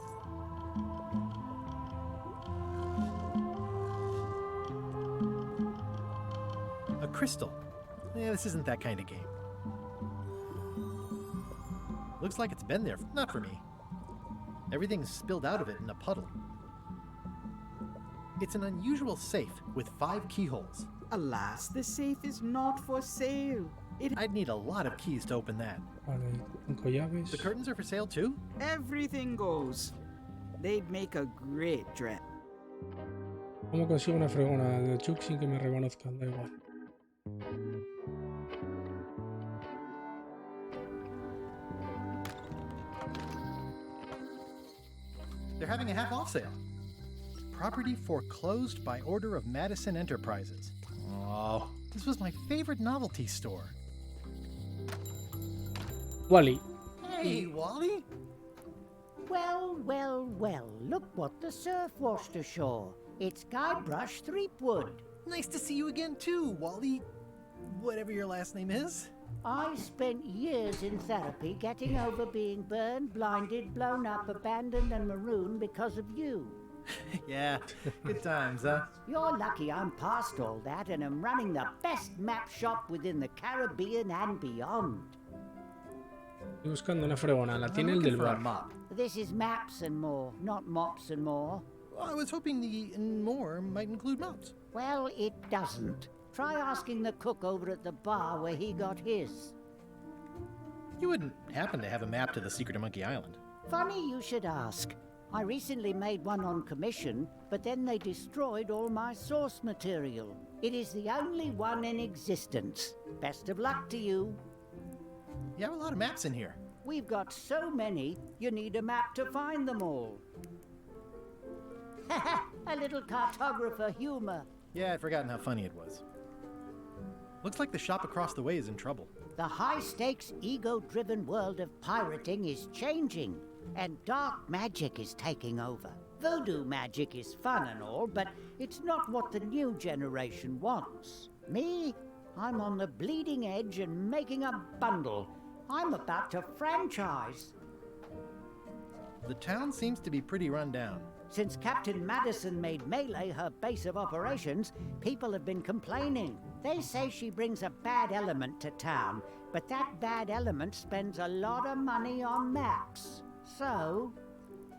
Speaker 8: A crystal. Yeah, this isn't that kind of game. Looks like it's been there. Not for me. Everything's spilled out of it in a puddle. It's an unusual safe with 5 keyholes.
Speaker 13: Alas, the safe is not for sale.
Speaker 8: I'd need a lot of keys to open that.
Speaker 1: Vale, 5 llaves.
Speaker 8: The curtains are for sale too?
Speaker 13: Everything goes. They'd make a great dress.
Speaker 1: ¿Cómo consigo una fregona de Chuck sin que me reconozcan? Da igual.
Speaker 8: They're having a half-off sale. Property foreclosed by order of Madison Enterprises. Oh, this was my favorite novelty store.
Speaker 1: Wally.
Speaker 8: Hey, Wally?
Speaker 15: Well, well, well, look what the surf washed ashore. It's Guybrush Threepwood.
Speaker 8: Nice to see you again too, Wally. Whatever your last name is.
Speaker 15: I spent years in therapy getting over being burned, blinded, blown up, abandoned and marooned because of you.
Speaker 8: Yeah, good times, huh?
Speaker 15: You're lucky I'm past all that and am running the best map shop within the Caribbean and beyond.
Speaker 1: Estoy buscando una fregona. La tiene el del bar.
Speaker 15: This is maps and more, not mops and more.
Speaker 8: Well, I was hoping the and more might include mops.
Speaker 15: Well, it doesn't. Try asking the cook over at the bar where he got his.
Speaker 8: You wouldn't happen to have a map to the secret of Monkey Island.
Speaker 15: Funny you should ask. I recently made one on commission, but then they destroyed all my source material. It is the only one in existence. Best of luck to you.
Speaker 8: You have a lot of maps in here.
Speaker 15: We've got so many, you need a map to find them all. A little cartographer humor.
Speaker 8: Yeah, I'd forgotten how funny it was. Looks like the shop across the way is in trouble.
Speaker 15: The high-stakes, ego-driven world of pirating is changing, and dark magic is taking over. Voodoo magic is fun and all, but it's not what the new generation wants. Me? I'm on the bleeding edge and making a bundle. I'm about to franchise.
Speaker 8: The town seems to be pretty run down.
Speaker 15: Since Captain Madison made Mêlée her base of operations, people have been complaining. They say she brings a bad element to town, but that bad element spends a lot of money on maps. So,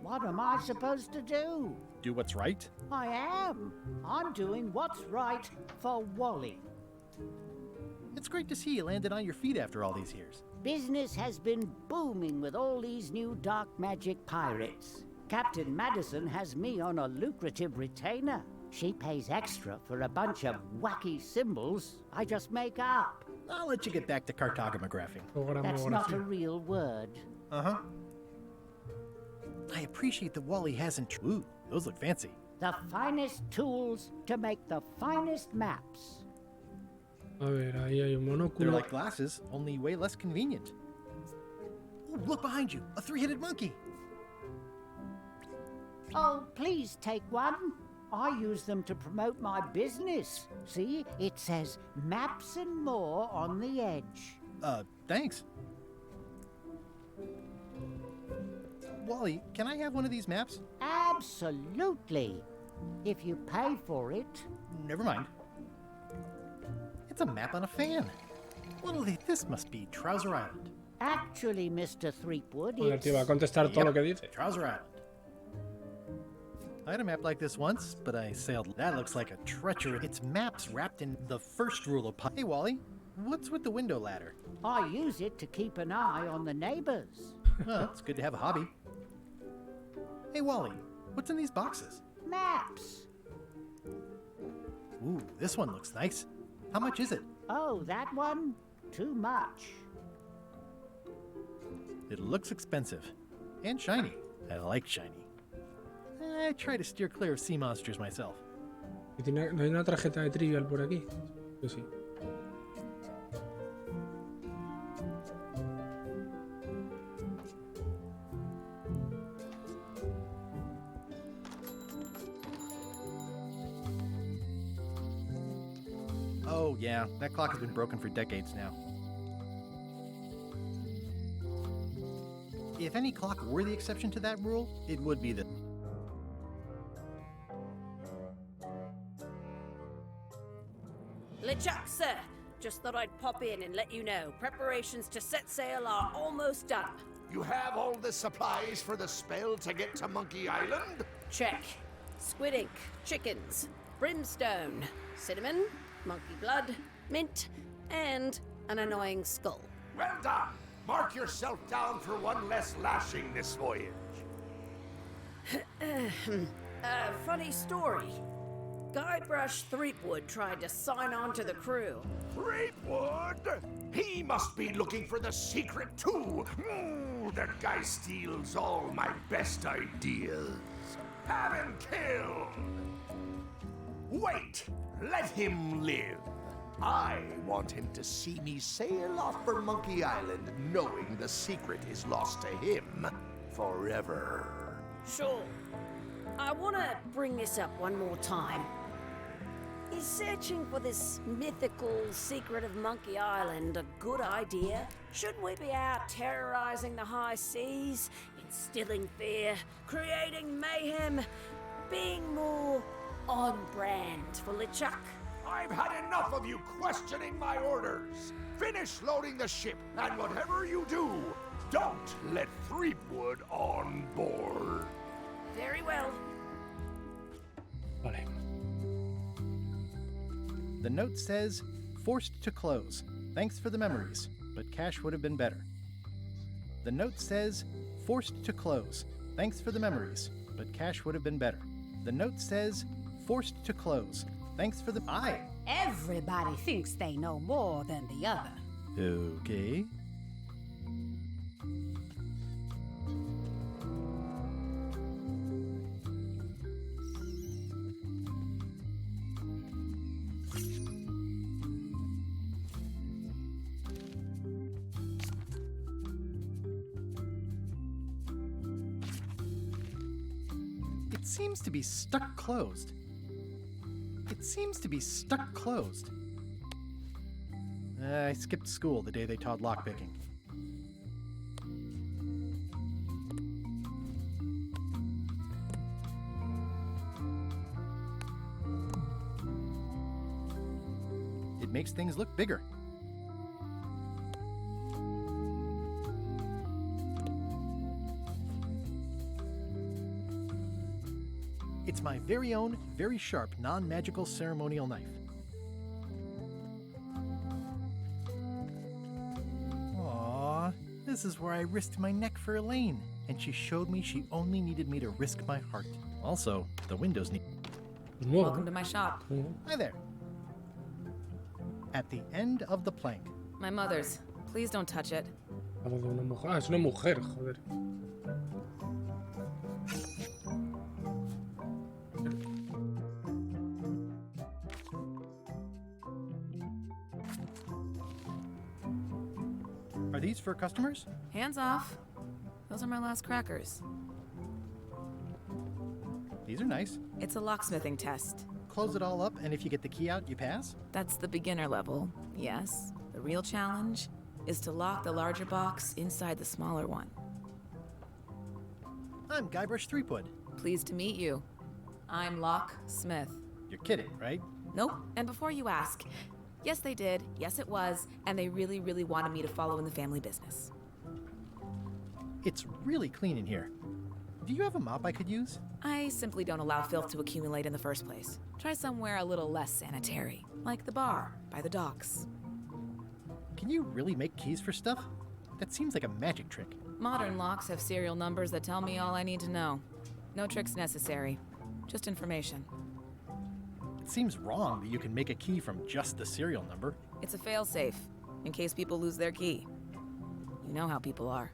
Speaker 15: what am I supposed to do?
Speaker 8: Do what's right?
Speaker 15: I am. I'm doing what's right for Wally.
Speaker 8: It's great to see you landed on your feet after all these years.
Speaker 15: Business has been booming with all these new dark magic pirates. Captain Madison has me on a lucrative retainer. She pays extra for a bunch of wacky symbols I just make up.
Speaker 8: I'll let you get back to cartographing.
Speaker 15: That's not a real word.
Speaker 8: Uh-huh. I appreciate that Wally hasn't... Ooh, those look fancy.
Speaker 15: The finest tools to make the finest maps.
Speaker 1: A ver, ahí hay un monóculo.
Speaker 8: They're like glasses, only way less convenient. Ooh, look behind you, a 3-headed monkey.
Speaker 15: Oh, please take one. I use them to promote my business. See, it says maps and more on the edge.
Speaker 8: Thanks. Wally, can I have one of these maps?
Speaker 15: Absolutely. If you pay for it.
Speaker 8: Never mind. It's a map on a fan. This must be Trouser Island.
Speaker 15: Actually, Mr. Threepwood,
Speaker 1: Joder, tío, va a contestar todo lo que dice.
Speaker 8: Trouser Island. I had a map like this once, but I sailed. That looks like a treachery. It's maps wrapped in the first rule of Hey, Wally, what's with the window ladder?
Speaker 15: I use it to keep an eye on the neighbors.
Speaker 8: Well, it's good to have a hobby. Hey, Wally, what's in these boxes?
Speaker 15: Maps.
Speaker 8: Ooh, this one looks nice. How much is it?
Speaker 15: Oh, that one? Too much.
Speaker 8: It looks expensive. And shiny. I like shiny. I try to steer clear of sea monsters myself.
Speaker 1: ¿No hay una tarjeta de trivial por aquí? Yo sí.
Speaker 8: Oh, yeah, that clock has been broken for decades now. If any clock were the exception to that rule, it would be the...
Speaker 6: LeChuck, sir. Just thought I'd pop in and let you know. Preparations to set sail are almost done.
Speaker 3: You have all the supplies for the spell to get to Monkey Island?
Speaker 6: Check. Squid ink, chickens, brimstone, cinnamon, monkey blood, mint, and an annoying skull.
Speaker 3: Well done! Mark yourself down for one less lashing this voyage.
Speaker 6: Funny story. Guybrush Threepwood tried to sign on to the crew.
Speaker 3: Threepwood? He must be looking for the secret too. That guy steals all my best ideas. Have him killed. Wait, let him live. I want him to see me sail off for Monkey Island knowing the secret is lost to him forever.
Speaker 6: Sure. I want to bring this up one more time. Is searching for this mythical secret of Monkey Island a good idea? Shouldn't we be out terrorizing the high seas, instilling fear, creating mayhem, being more on brand for LeChuck?
Speaker 3: I've had enough of you questioning my orders. Finish loading the ship, and whatever you do, don't let Threepwood on board.
Speaker 6: Very well.
Speaker 1: Vale.
Speaker 8: The note says, forced to close. Thanks for the memories, but cash would have been better. The note says, forced to close. Thanks for the memories, but cash would have been better. The note says, forced to close. Thanks for the...
Speaker 14: Everybody thinks they know more than the other.
Speaker 8: Okay. It seems to be stuck closed. It seems to be stuck closed. I skipped school the day they taught lockpicking. It makes things look bigger. It's my very own, very sharp, non-magical ceremonial knife. Aww, this is where I risked my neck for Elaine, and she showed me she only needed me to risk my heart. Also, the windows need...
Speaker 16: Welcome to my shop.
Speaker 8: Hi there. At the end of the plank.
Speaker 16: My mother's. Please don't touch it.
Speaker 1: Ah, es una mujer, joder.
Speaker 8: Are these for customers?
Speaker 16: Hands off. Those are my last crackers.
Speaker 8: These are nice.
Speaker 16: It's a locksmithing test.
Speaker 8: Close it all up, and if you get the key out, you pass?
Speaker 16: That's the beginner level, yes. The real challenge is to lock the larger box inside the smaller one.
Speaker 8: I'm Guybrush Threepwood.
Speaker 16: Pleased to meet you. I'm Locksmith.
Speaker 8: You're kidding, right?
Speaker 16: Nope. And before you ask, yes they did, yes it was, and they really, really wanted me to follow in the family business.
Speaker 8: It's really clean in here. Do you have a mop I could use?
Speaker 16: I simply don't allow filth to accumulate in the first place. Try somewhere a little less sanitary, like the bar by the docks.
Speaker 8: Can you really make keys for stuff? That seems like a magic trick.
Speaker 16: Modern locks have serial numbers that tell me all I need to know. No tricks necessary, just information.
Speaker 8: It seems wrong that you can make a key from just the serial number.
Speaker 16: It's a failsafe, in case people lose their key. You know how people are.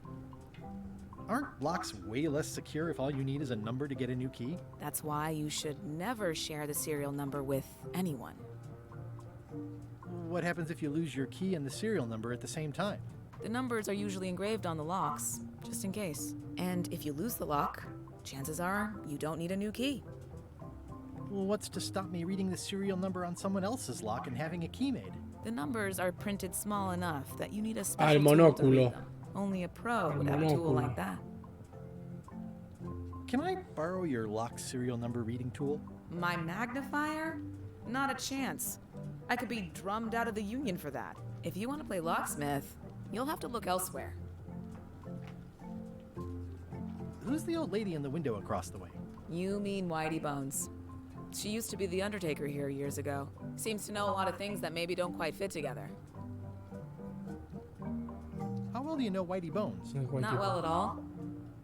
Speaker 8: Aren't locks way less secure if all you need is a number to get a new key?
Speaker 16: That's why you should never share the serial number with anyone.
Speaker 8: What happens if you lose your key and the serial number at the same time?
Speaker 16: The numbers are usually engraved on the locks, just in case. And if you lose the lock, chances are you don't need a new key.
Speaker 8: Well, what's to stop me reading the serial number on someone else's lock and having a key made?
Speaker 16: The numbers are printed small enough that you need a special
Speaker 1: Al
Speaker 16: tool to read
Speaker 1: monóculo.
Speaker 16: them. Only a pro
Speaker 1: Al
Speaker 16: would have a tool
Speaker 1: monóculo.
Speaker 16: like that.
Speaker 8: Can I borrow your lock serial number reading tool?
Speaker 16: My magnifier? Not a chance. I could be drummed out of the union for that. If you want to play locksmith, you'll have to look elsewhere.
Speaker 8: Who's the old lady in the window across the way?
Speaker 16: You mean Whitey Bones. She used to be the Undertaker here years ago. Seems to know a lot of things that maybe don't quite fit together.
Speaker 8: How well do you know Whitey Bones?
Speaker 16: Not well at all.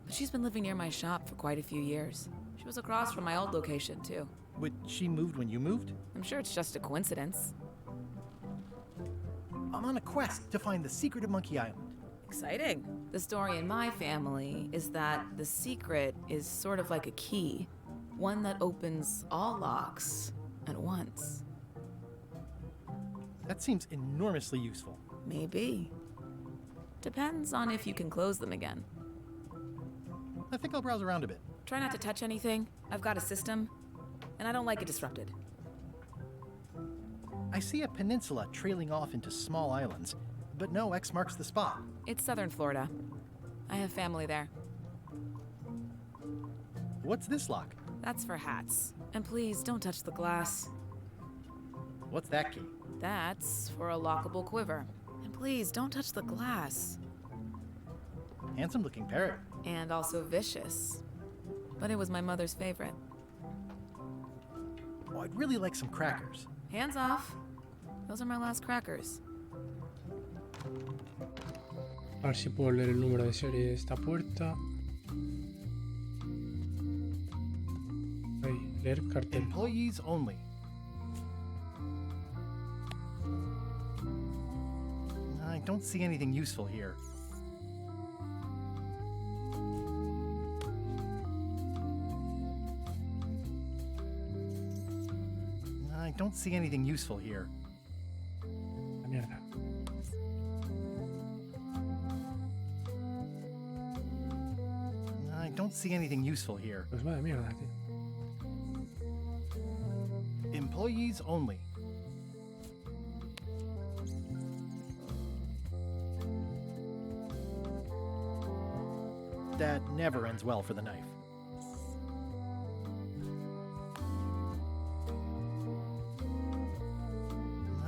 Speaker 16: But she's been living near my shop for quite a few years. She was across from my old location, too.
Speaker 8: But she moved when you moved?
Speaker 16: I'm sure it's just a coincidence.
Speaker 8: I'm on a quest to find the secret of Monkey Island.
Speaker 16: Exciting. The story in my family is that the secret is sort of like a key. One that opens all locks at once.
Speaker 8: That seems enormously useful.
Speaker 16: Maybe. Depends on if you can close them again.
Speaker 8: I think I'll browse around a bit.
Speaker 16: Try not to touch anything. I've got a system, and I don't like it disrupted.
Speaker 8: I see a peninsula trailing off into small islands, but no X marks the spot.
Speaker 16: It's southern Florida. I have family there.
Speaker 8: What's this lock?
Speaker 16: That's for hats. And please, don't touch the glass.
Speaker 8: What's that key?
Speaker 16: That's for a lockable quiver. And please, don't touch the glass.
Speaker 8: Handsome-looking parrot.
Speaker 16: And also vicious. But it was my mother's favorite.
Speaker 8: Oh, I'd really like some crackers.
Speaker 16: Hands off. Those are my last crackers.
Speaker 1: A ver si puedo leer el número de serie de esta puerta. Ahí, leer cartel.
Speaker 8: Employees only. I don't see anything useful here. I don't see anything useful here.
Speaker 1: La mierda.
Speaker 8: I don't see anything useful here.
Speaker 1: Pues va de mierda, tío.
Speaker 8: Employees only. That never ends well for the knife.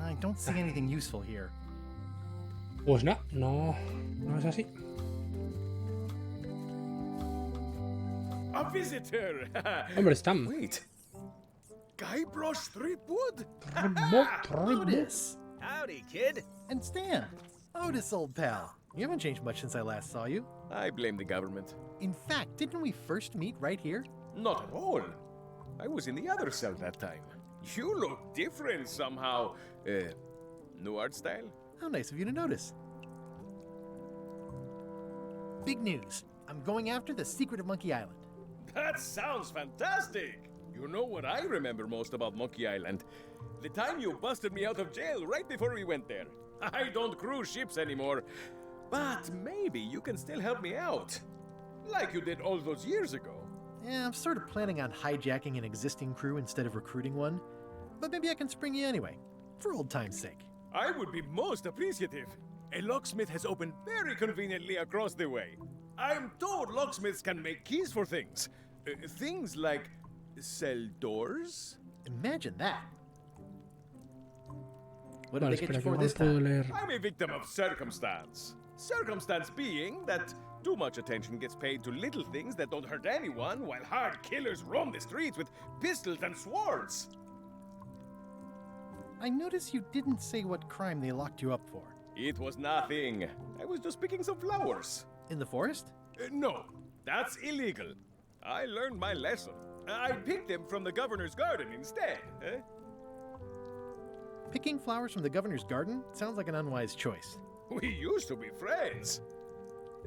Speaker 8: I don't see anything useful here.
Speaker 1: Pues nada, no es así.
Speaker 3: A visitor!
Speaker 1: Hombre, están.
Speaker 3: Wait. Guybrush Threepwood?
Speaker 8: Otis!
Speaker 3: Howdy, kid.
Speaker 8: And Stan. Otis, old pal. You haven't changed much since I last saw you.
Speaker 3: I blame the government.
Speaker 8: In fact, didn't we first meet right here?
Speaker 3: Not at all. I was in the other cell that time. You look different somehow. New art style?
Speaker 8: How nice of you to notice. Big news. I'm going after the secret of Monkey Island.
Speaker 3: That sounds fantastic! You know what I remember most about Monkey Island? The time you busted me out of jail right before we went there. I don't cruise ships anymore, but maybe you can still help me out. Like you did all those years ago.
Speaker 8: Yeah, I'm sort of planning on hijacking an existing crew instead of recruiting one. But maybe I can spring you anyway, for old time's sake.
Speaker 3: I would be most appreciative. A locksmith has opened very conveniently across the way. I'm told locksmiths can make keys for things. Things like cell doors?
Speaker 8: Imagine that. What
Speaker 1: Vale,
Speaker 8: did they get
Speaker 1: espera,
Speaker 8: you
Speaker 1: que
Speaker 8: for
Speaker 1: no
Speaker 8: this
Speaker 1: puedo
Speaker 8: time?
Speaker 1: leer.
Speaker 3: I'm a victim of circumstance. Circumstance being that too much attention gets paid to little things that don't hurt anyone, while hard killers roam the streets with pistols and swords.
Speaker 8: I notice you didn't say what crime they locked you up for.
Speaker 3: It was nothing. I was just picking some flowers.
Speaker 8: In the forest?
Speaker 3: No, that's illegal. I learned my lesson. I picked them from the governor's garden instead.
Speaker 8: Picking flowers from the governor's garden sounds like an unwise choice.
Speaker 3: We used to be friends.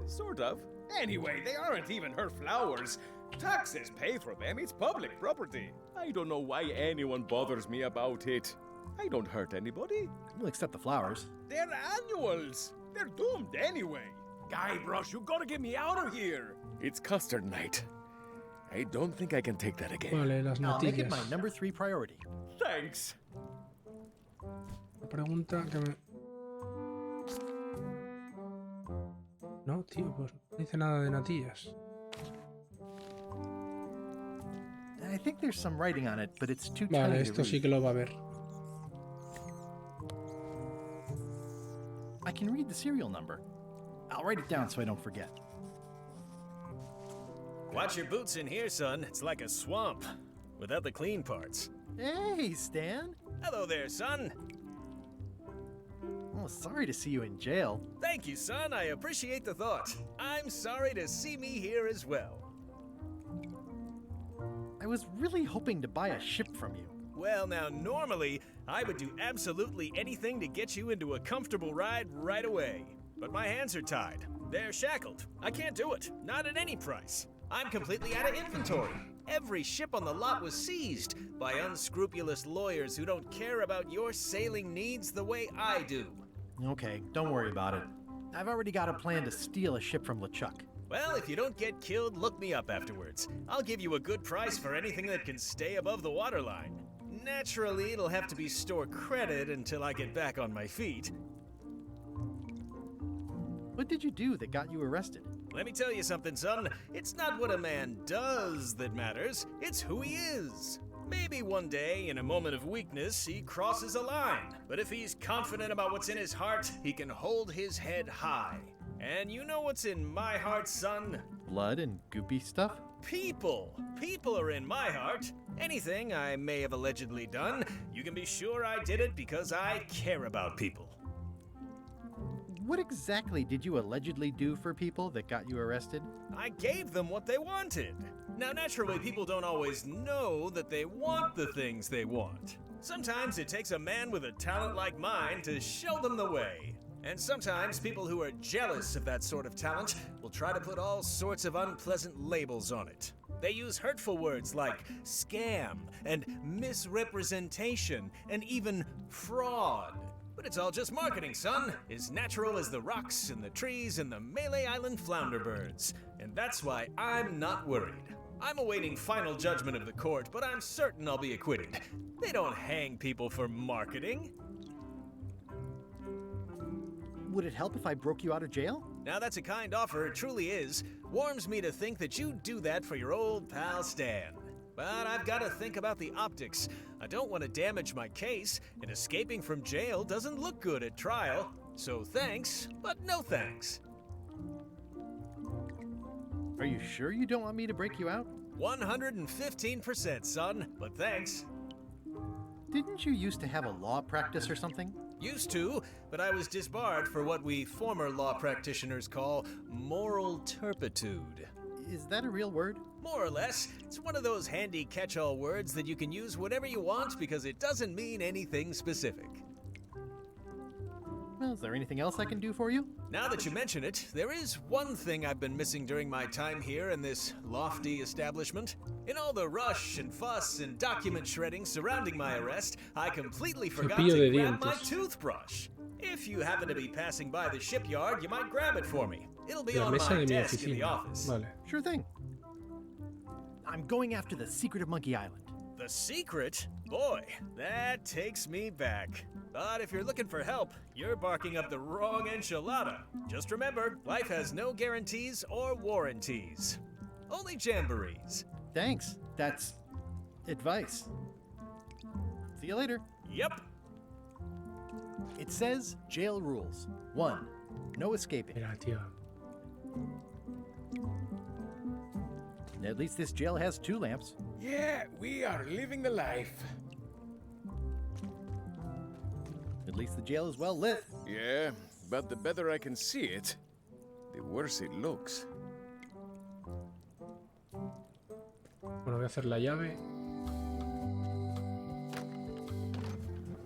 Speaker 3: Sort of.
Speaker 17: Anyway, they aren't even her flowers. Taxes pay for them. It's public property. I don't know why anyone bothers me about it. I don't hurt anybody.
Speaker 8: We'll accept the flowers.
Speaker 17: They're annuals. They're doomed anyway. Guybrush, you gotta get me out of here. It's custard night. I don't think I can take that again.
Speaker 1: Vale, las
Speaker 8: I'll make it
Speaker 1: noticias.
Speaker 8: my number 3 priority.
Speaker 17: Thanks.
Speaker 1: La pregunta que me... No, tío, pues no dice nada de natillas.
Speaker 8: I think there's some writing on it, but it's too
Speaker 1: Vale,
Speaker 8: tiny to
Speaker 1: esto sí
Speaker 8: read.
Speaker 1: que lo va a ver.
Speaker 8: I can read the serial number. I'll write it down so I don't forget.
Speaker 18: Watch your boots in here, son. It's like a swamp. Without the clean parts.
Speaker 8: Hey, Stan.
Speaker 18: Hello there, son.
Speaker 8: Oh, sorry to see you in jail.
Speaker 18: Thank you, son. I appreciate the thought. I'm sorry to see me here as well.
Speaker 8: I was really hoping to buy a ship from you.
Speaker 18: Well, now, normally, I would do absolutely anything to get you into a comfortable ride right away. But my hands are tied. They're shackled. I can't do it. Not at any price. I'm completely out of inventory. Every ship on the lot was seized by unscrupulous lawyers who don't care about your sailing needs the way I do.
Speaker 8: Okay, don't worry about it. I've already got a plan to steal a ship from LeChuck.
Speaker 18: Well, if you don't get killed, look me up afterwards. I'll give you a good price for anything that can stay above the waterline. Naturally, it'll have to be store credit until I get back on my feet.
Speaker 8: What did you do that got you arrested?
Speaker 18: Let me tell you something, son. It's not what a man does that matters, it's who he is. Maybe one day, in a moment of weakness, he crosses a line. But if he's confident about what's in his heart, he can hold his head high. And you know what's in my heart, son?
Speaker 8: Blood and goopy stuff?
Speaker 18: People. People are in my heart. Anything I may have allegedly done, you can be sure I did it because I care about people.
Speaker 8: What exactly did you allegedly do for people that got you arrested?
Speaker 18: I gave them what they wanted. Now, naturally, people don't always know that they want the things they want. Sometimes it takes a man with a talent like mine to show them the way. And sometimes people who are jealous of that sort of talent will try to put all sorts of unpleasant labels on it. They use hurtful words like scam and misrepresentation and even fraud. But it's all just marketing, son. As natural as the rocks and the trees and the Mêlée Island flounder birds. And that's why I'm not worried. I'm awaiting final judgment of the court, but I'm certain I'll be acquitted. They don't hang people for marketing.
Speaker 8: Would it help if I broke you out of jail?
Speaker 18: Now that's a kind offer, it truly is. Warms me to think that you'd do that for your old pal Stan. But I've got to think about the optics. I don't want to damage my case, and escaping from jail doesn't look good at trial. So thanks, but no thanks.
Speaker 8: Are you sure you don't want me to break you out?
Speaker 18: 115%, son, but thanks.
Speaker 8: Didn't you used to have a law practice or something?
Speaker 18: Used to, but I was disbarred for what we former law practitioners call moral turpitude.
Speaker 8: Is that a real word?
Speaker 18: More or less. It's one of those handy catch-all words that you can use whenever you want because it doesn't mean anything specific.
Speaker 8: Well, is there anything else I can do for you?
Speaker 18: Now that you mention it, there is one thing I've been missing during my time here in this lofty establishment. In all the rush and fuss and document shredding surrounding my arrest, I completely forgot to grab my toothbrush. If you happen to be passing by the shipyard, you might grab it for me. It'll be on my desk in the office.
Speaker 1: Vale.
Speaker 8: Sure thing. I'm going after the secret of Monkey Island.
Speaker 18: The secret? Boy, that takes me back. But if you're looking for help, you're barking up the wrong enchilada. Just remember, life has no guarantees or warranties. Only jamborees.
Speaker 8: Thanks. That's advice. See you later.
Speaker 18: Yep.
Speaker 8: It says jail rules. 1. No escaping.
Speaker 1: Mira, tío.
Speaker 8: At least this jail has 2 lamps.
Speaker 17: Yeah, we are living the life.
Speaker 8: At least the jail is well lit.
Speaker 17: Yeah, but the better I can see it, the worse it looks.
Speaker 1: Bueno, voy a hacer la llave.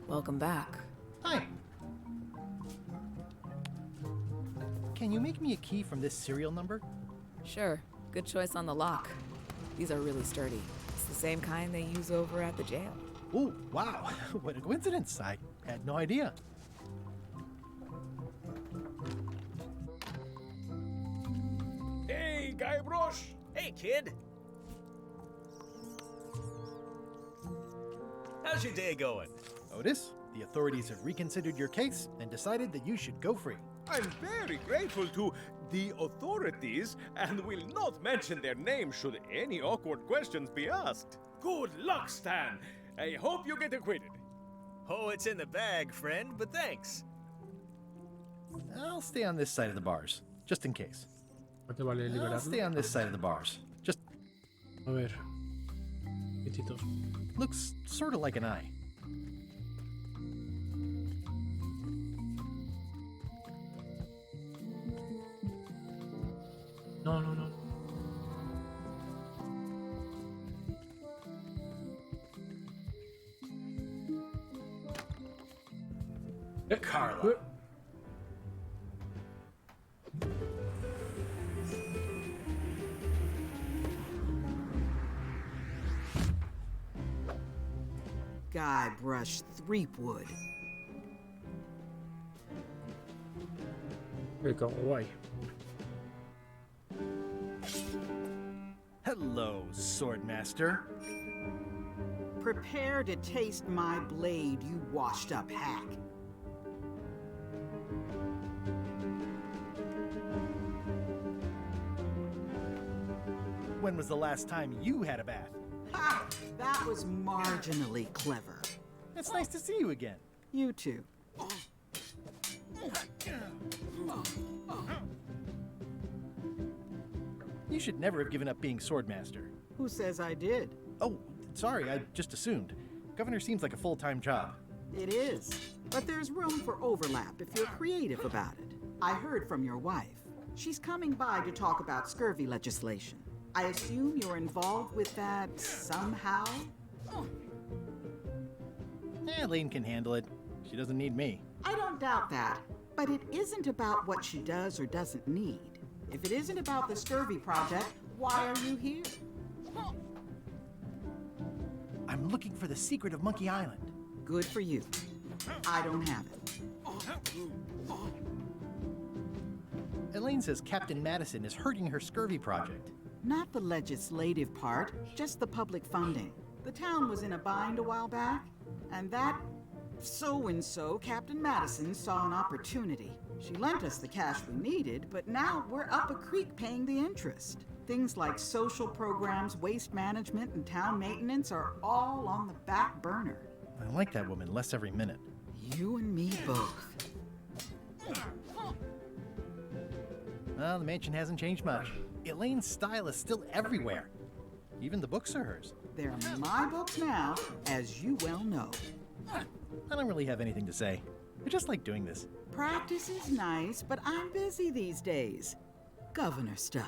Speaker 16: Welcome back.
Speaker 8: Hi. Can you make me a key from this serial number?
Speaker 16: Sure, good choice on the lock. These are really sturdy. It's the same kind they use over at the jail.
Speaker 8: Ooh, wow. What a coincidence. I had no idea.
Speaker 18: Hey, Guybrush! Hey, kid! How's your day going?
Speaker 8: Otis, the authorities have reconsidered your case and decided that you should go free.
Speaker 17: I'm very grateful to the authorities and will not mention their name should any awkward questions be asked. Good luck, Stan. I hope you get acquitted.
Speaker 18: Oh, it's in the bag, friend, but thanks.
Speaker 8: I'll stay on this side of the bars, just in case.
Speaker 1: ¿Cuánto vale
Speaker 8: I'll
Speaker 1: liberarlo?
Speaker 8: stay on this side of the bars, just...
Speaker 1: A ver. Pichitos.
Speaker 8: Looks sort of like an eye.
Speaker 1: No, no, no.
Speaker 8: Carla.
Speaker 13: Guybrush Threepwood.
Speaker 1: Qué guay.
Speaker 8: Hello, Swordmaster.
Speaker 13: Prepare to taste my blade, you washed-up hack.
Speaker 8: When was the last time you had a bath?
Speaker 13: Ha! That was marginally clever.
Speaker 8: It's nice to see you again.
Speaker 13: You too.
Speaker 8: You should never have given up being Swordmaster.
Speaker 13: Who says I did?
Speaker 8: Oh, sorry, I just assumed. Governor seems like a full-time job.
Speaker 13: It is, but there's room for overlap if you're creative about it. I heard from your wife. She's coming by to talk about scurvy legislation. I assume you're involved with that somehow?
Speaker 8: Elaine can handle it. She doesn't need me.
Speaker 13: I don't doubt that, but it isn't about what she does or doesn't need. If it isn't about the scurvy project, why are you here?
Speaker 8: I'm looking for the secret of Monkey Island.
Speaker 13: Good for you. I don't have it.
Speaker 8: Elaine says Captain Madison is hurting her scurvy project.
Speaker 13: Not the legislative part, just the public funding. The town was in a bind a while back, and that so-and-so, Captain Madison, saw an opportunity. She lent us the cash we needed, but now we're up a creek paying the interest. Things like social programs, waste management, and town maintenance are all on the back burner.
Speaker 8: I like that woman less every minute.
Speaker 13: You and me both.
Speaker 8: Well, the mansion hasn't changed much. Elaine's style is still everywhere. Even the books are hers.
Speaker 13: They're my books now, as you well know.
Speaker 8: I don't really have anything to say. I just like doing this.
Speaker 13: Practice is nice, but I'm busy these days. Governor stuff.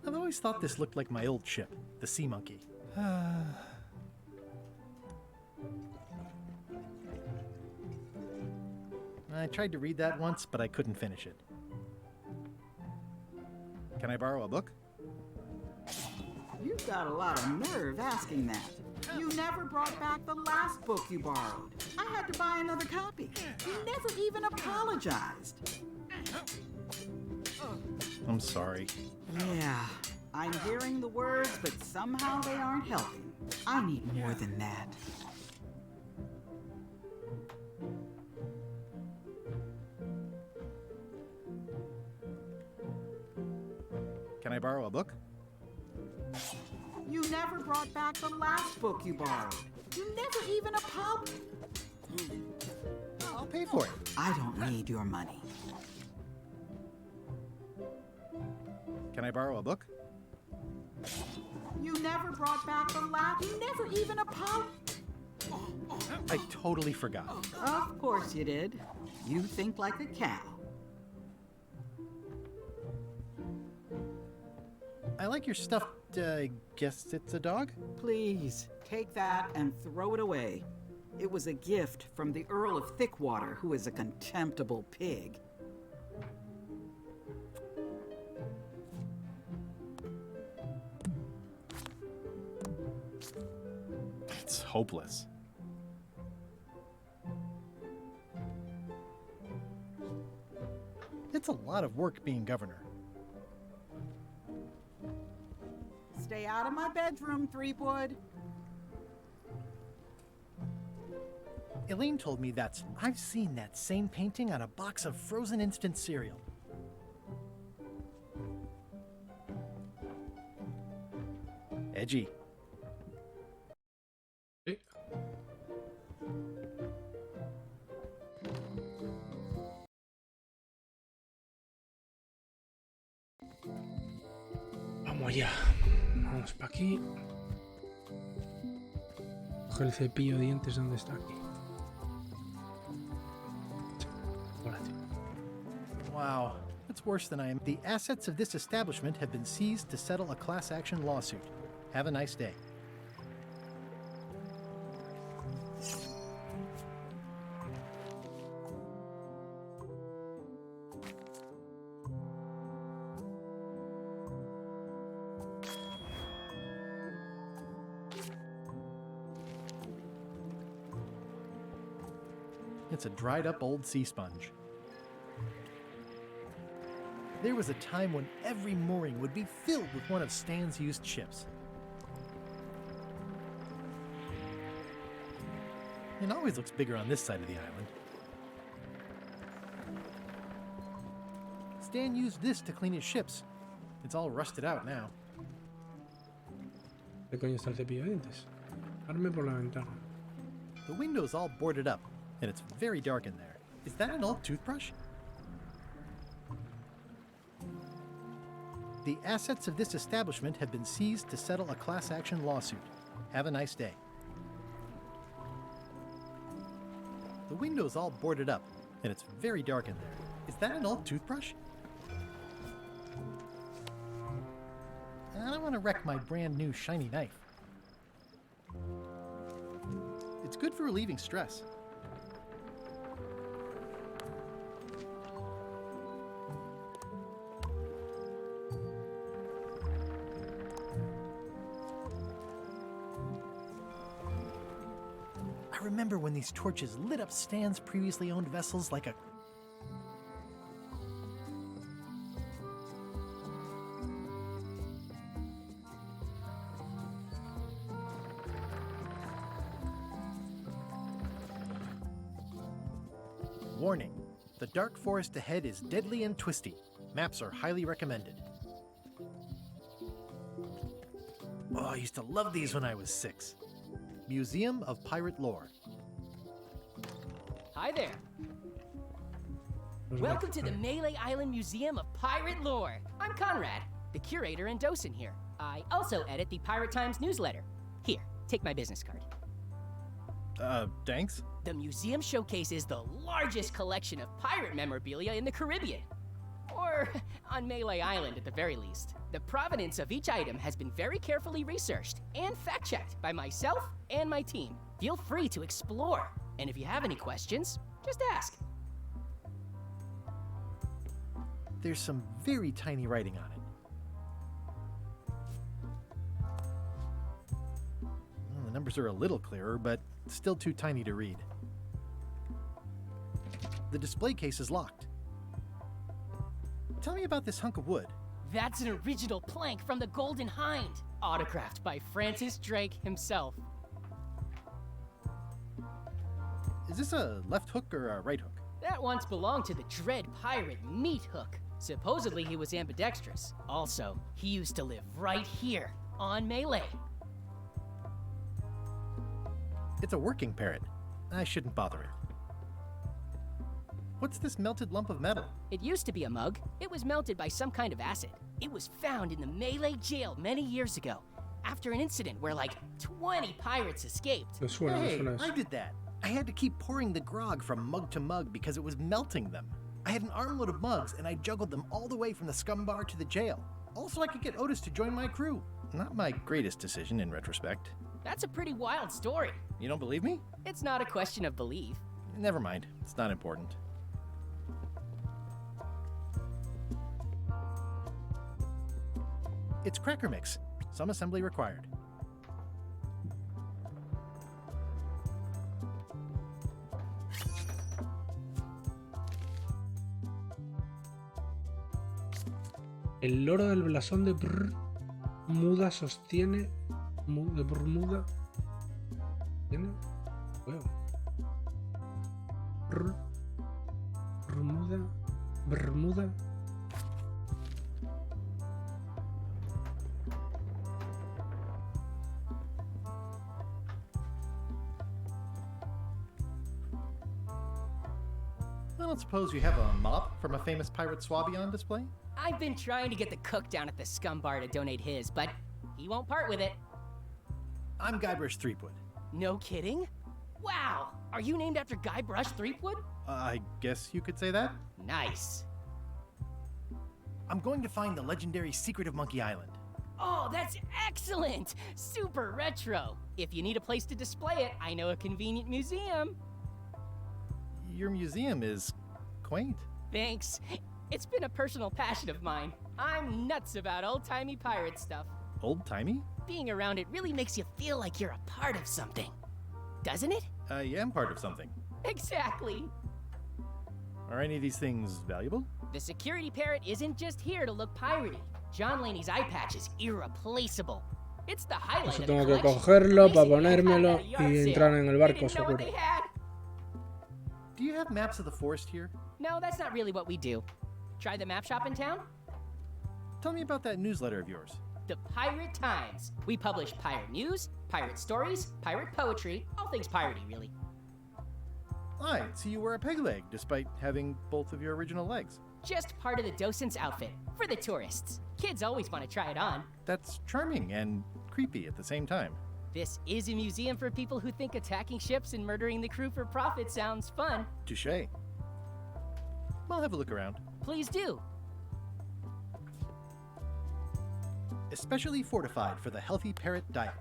Speaker 8: I've always thought this looked like my old ship, the Sea Monkey. I tried to read that once, but I couldn't finish it. Can I borrow a book?
Speaker 13: You've got a lot of nerve asking that. You never brought back the last book you borrowed. I had to buy another copy. You never even apologized.
Speaker 8: I'm sorry.
Speaker 13: Yeah, I'm hearing the words, but somehow they aren't helping. I need more than that.
Speaker 8: Can I borrow a book?
Speaker 13: You never brought back the last book you borrowed. You never even apologized.
Speaker 8: I'll pay for it.
Speaker 13: I don't need your money.
Speaker 8: Can I borrow a book?
Speaker 13: You never brought back the last. You never even apologized.
Speaker 8: I totally forgot.
Speaker 13: Of course you did. You think like a cow.
Speaker 8: I like your stuff guess it's a dog?
Speaker 13: Please, take that and throw it away. It was a gift from the Earl of Thickwater, who is a contemptible pig.
Speaker 8: It's hopeless. It's a lot of work being governor.
Speaker 13: Stay out of my bedroom, Threepwood.
Speaker 8: Elaine told me I've seen that same painting on a box of frozen instant cereal. Edgy.
Speaker 1: Sí. Vamos allá. Vamos para aquí. Coge el cepillo de dientes. ¿Dónde está aquí?
Speaker 8: Wow, it's worse than I am. The assets of this establishment have been seized to settle a class action lawsuit. Have a nice day. It's a dried up old sea sponge. There was a time when every mooring would be filled with one of Stan's used ships. It always looks bigger on this side of the island. Stan used this to clean his ships. It's all rusted out now.
Speaker 1: ¿Qué coño está el cepillo de dientes? Arme por la ventana.
Speaker 8: The window's all boarded up, and it's very dark in there. Is that an old toothbrush? The assets of this establishment have been seized to settle a class action lawsuit. Have a nice day. The window's all boarded up, and it's very dark in there. Is that an old toothbrush? I don't want to wreck my brand new shiny knife. It's good for relieving stress. I remember when these torches lit up Stan's previously owned vessels like a... Warning, the dark forest ahead is deadly and twisty. Maps are highly recommended. Oh, I used to love these when I was 6. Museum of Pirate Lore.
Speaker 12: Hi there. Welcome to the Mêlée Island Museum of Pirate Lore. I'm Conrad, the curator and docent here. I also edit the Pirate Times newsletter. Here, take my business card.
Speaker 8: Thanks?
Speaker 12: The museum showcases the largest collection of pirate memorabilia in the Caribbean. Or on Mêlée Island at the very least. The provenance of each item has been very carefully researched and fact-checked by myself and my team. Feel free to explore. And if you have any questions, just ask.
Speaker 8: There's some very tiny writing on it. Well, the numbers are a little clearer, but still too tiny to read. The display case is locked. Tell me about this hunk of wood.
Speaker 12: That's an original plank from the Golden Hind, autographed by Francis Drake himself.
Speaker 8: Is this a left hook or a right hook?
Speaker 12: That once belonged to the Dread pirate Meat Hook. Supposedly he was ambidextrous. Also, he used to live right here, on Mêlée.
Speaker 8: It's a working parrot. I shouldn't bother it. What's this melted lump of metal?
Speaker 12: It used to be a mug. It was melted by some kind of acid. It was found in the Mêlée jail many years ago, after an incident where like 20 pirates escaped.
Speaker 8: Hey, I did that. I had to keep pouring the grog from mug to mug because it was melting them. I had an armload of mugs and I juggled them all the way from the scum bar to the jail. Also, I could get Otis to join my crew. Not my greatest decision in retrospect.
Speaker 12: That's a pretty wild story.
Speaker 8: You don't believe me?
Speaker 12: It's not a question of belief.
Speaker 8: Never mind. It's not important. It's cracker mix. Some assembly required.
Speaker 1: El loro del blasón de Bermuda sostiene... de Bermuda... ¿Tiene? Huevo. Bermuda...
Speaker 8: I don't suppose you have a mop from a famous pirate swabby on display?
Speaker 12: I've been trying to get the cook down at the Scum Bar to donate his, but he won't part with it.
Speaker 8: I'm Guybrush Threepwood.
Speaker 12: No kidding? Wow! Are you named after Guybrush Threepwood?
Speaker 8: I guess you could say that.
Speaker 12: Nice.
Speaker 8: I'm going to find the legendary secret of Monkey Island.
Speaker 12: Oh, that's excellent! Super retro. If you need a place to display it, I know a convenient museum.
Speaker 8: Your museum is quaint.
Speaker 12: Thanks. It's been a personal passion of mine. I'm nuts about old-timey pirate stuff.
Speaker 8: Old-timey?
Speaker 12: Being around it really makes you feel like you're a part of something. Doesn't it?
Speaker 8: I am part of something.
Speaker 12: Exactly.
Speaker 8: Are any of these things valuable?
Speaker 12: The security parrot isn't just here to look piratey. John Laney's eye patch is irreplaceable. It's the highlight
Speaker 1: Eso
Speaker 12: of the
Speaker 1: tengo que
Speaker 12: collection.
Speaker 1: cogerlo para ponérmelo y entrar en el barco, seguro.
Speaker 8: Do you have maps of the forest here?
Speaker 12: No, that's not really what we do. Try the map shop in town?
Speaker 8: Tell me about that newsletter of yours.
Speaker 12: The Pirate Times. We publish pirate news, pirate stories, pirate poetry, all things piratey, really.
Speaker 8: I see you wear a peg leg, despite having both of your original legs.
Speaker 12: Just part of the docent's outfit, for the tourists. Kids always want to try it on.
Speaker 8: That's charming and creepy at the same time.
Speaker 12: This is a museum for people who think attacking ships and murdering the crew for profit sounds fun.
Speaker 8: Touché. I'll have a look around.
Speaker 12: Please do.
Speaker 8: Especially fortified for the healthy parrot diet.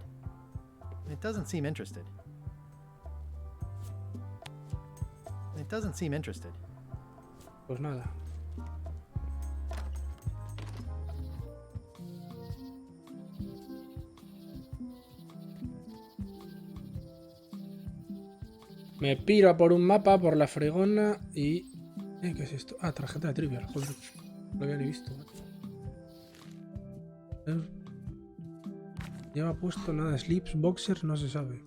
Speaker 8: It doesn't seem interested. It doesn't seem interested.
Speaker 1: Pues nada. Me piro a por un mapa, por la fregona y... ¿Qué es esto? Ah, tarjeta de Trivial, joder. No lo había ni visto. Lleva puesto nada, slips, boxers, no se sabe.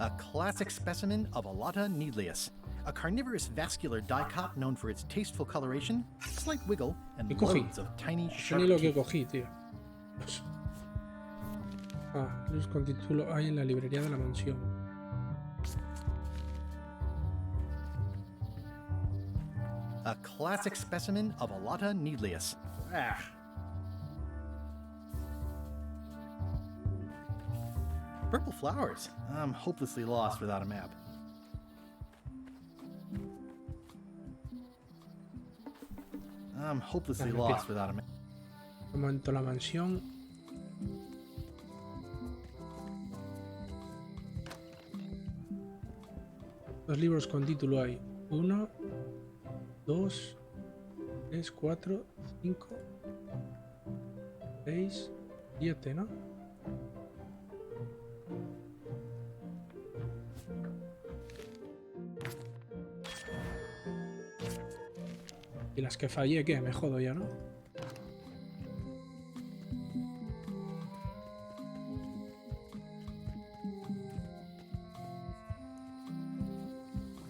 Speaker 8: A classic specimen of Alata needleus, a carnivorous vascular dicot known for its tasteful coloration, slight wiggle, and loads of tiny sharp
Speaker 1: Ni lo que
Speaker 8: teeth.
Speaker 1: cogí, tío. Ah, luz con título hay en la librería de la mansión.
Speaker 8: A classic specimen of Alata needleus. Ah. Purple flowers. I'm hopelessly lost without a map. I'm hopelessly lost without a map.
Speaker 1: Un momento, la mansión. Los libros con título hay 1, 2, 3, 4, 5, 6, 7, ¿no? Y las que fallé, ¿qué? Me jodo ya, ¿no?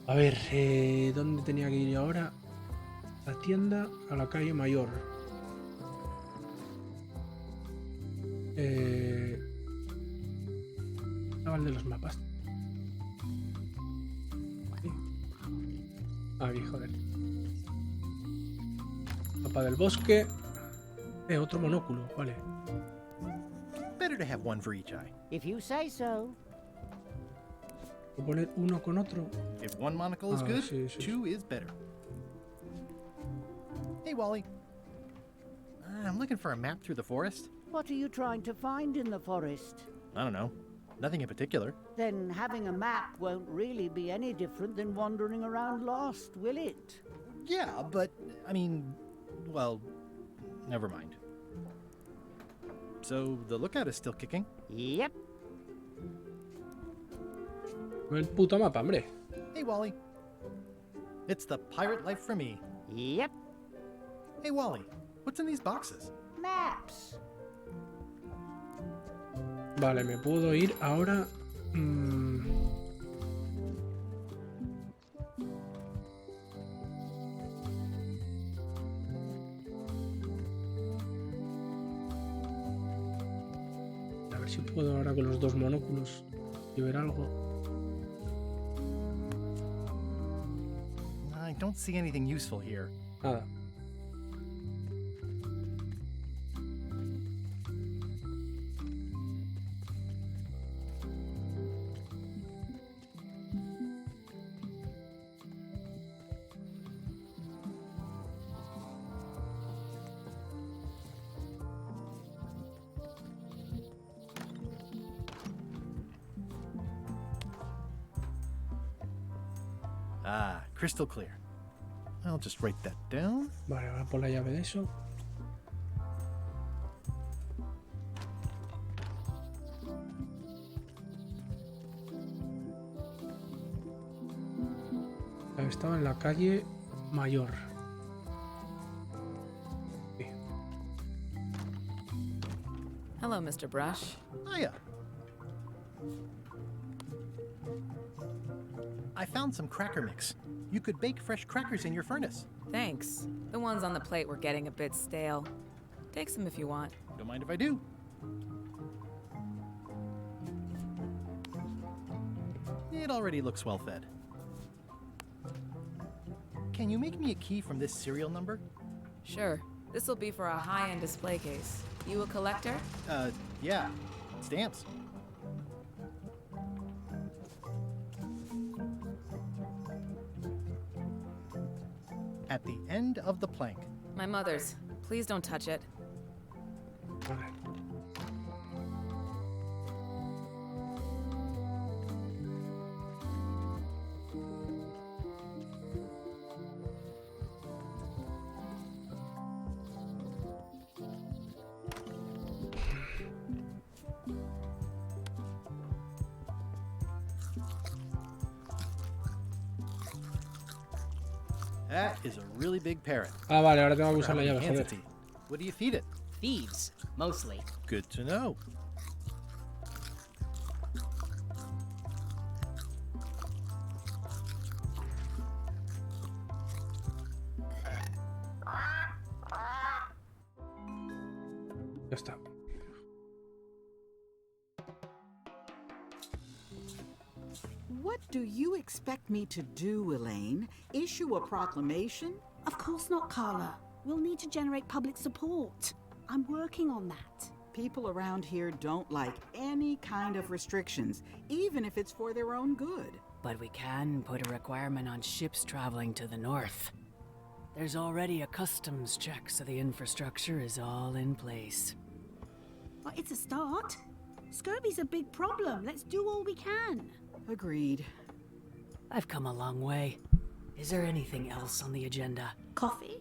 Speaker 1: A ver, ¿dónde tenía que ir ahora? La tienda, a la calle Mayor. Estaba el de los mapas. Sí. Aquí, joder. Mapa del bosque. Otro monóculo, vale.
Speaker 8: better to have one for each eye.
Speaker 15: If you say so.
Speaker 1: Voy a poner uno con otro.
Speaker 8: If one monocle is good, two is better. Hey, Wally. I'm looking for a map through the forest.
Speaker 15: What are you trying to find in the forest?
Speaker 8: I don't know. Nothing in particular.
Speaker 15: Then having a map won't really be any different than wandering around lost, will it?
Speaker 8: Yeah, but, I mean, well, never mind. So, the lookout is still kicking?
Speaker 15: Yep.
Speaker 1: El puto mapa, hombre.
Speaker 8: Hey, Wally. It's the pirate life for me.
Speaker 15: Yep.
Speaker 8: Hey, Wally. What's in these boxes?
Speaker 15: Maps.
Speaker 1: Vale, me puedo ir ahora. A ver si puedo ahora con los dos monóculos y ver algo.
Speaker 8: I don't see anything useful here.
Speaker 1: Nada.
Speaker 8: Ah, crystal clear. I'll just write that down.
Speaker 1: Vale, ahora por la llave de eso. Estaba en la calle Mayor. Sí.
Speaker 16: Hello, Mr. Brush.
Speaker 8: Hiya. I found some cracker mix. You could bake fresh crackers in your furnace.
Speaker 16: Thanks. The ones on the plate were getting a bit stale. Take some if you want.
Speaker 8: Don't mind if I do. It already looks well fed. Can you make me a key from this serial number?
Speaker 16: Sure. This will be for a high-end display case. You a collector?
Speaker 8: Yeah. Stamps. At the end of the plank.
Speaker 16: My mother's. Please don't touch it.
Speaker 1: Vale.
Speaker 8: That is a really big parrot.
Speaker 1: Ah, vale, ahora tengo que usar la llave,
Speaker 8: Hands
Speaker 1: joder.
Speaker 8: it to you. What do you feed it?
Speaker 12: Thieves, mostly.
Speaker 8: Good to know.
Speaker 1: Ya está.
Speaker 13: What do you expect me to do, Elaine? Issue a proclamation?
Speaker 14: Of course not, Carla. We'll need to generate public support. I'm working on that.
Speaker 13: People around here don't like any kind of restrictions, even if it's for their own good.
Speaker 19: But we can put a requirement on ships traveling to the north. There's already a customs check, so the infrastructure is all in place.
Speaker 14: Well, it's a start. Scurvy's a big problem. Let's do all we can.
Speaker 13: Agreed.
Speaker 19: I've come a long way. Is there anything else on the agenda?
Speaker 14: Coffee?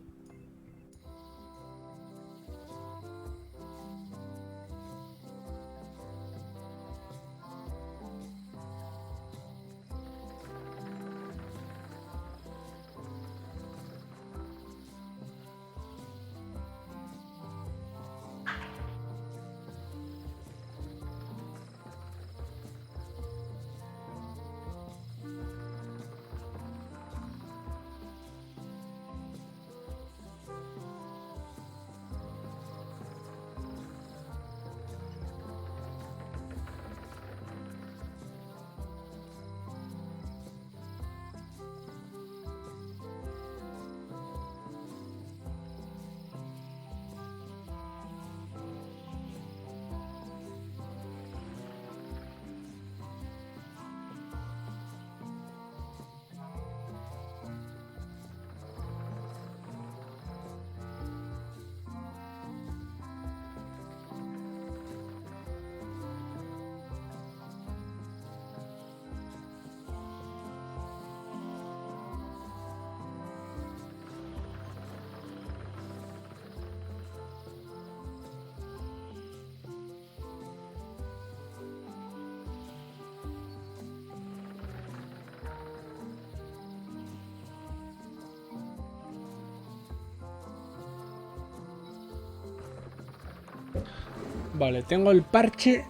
Speaker 1: Vale, tengo el parche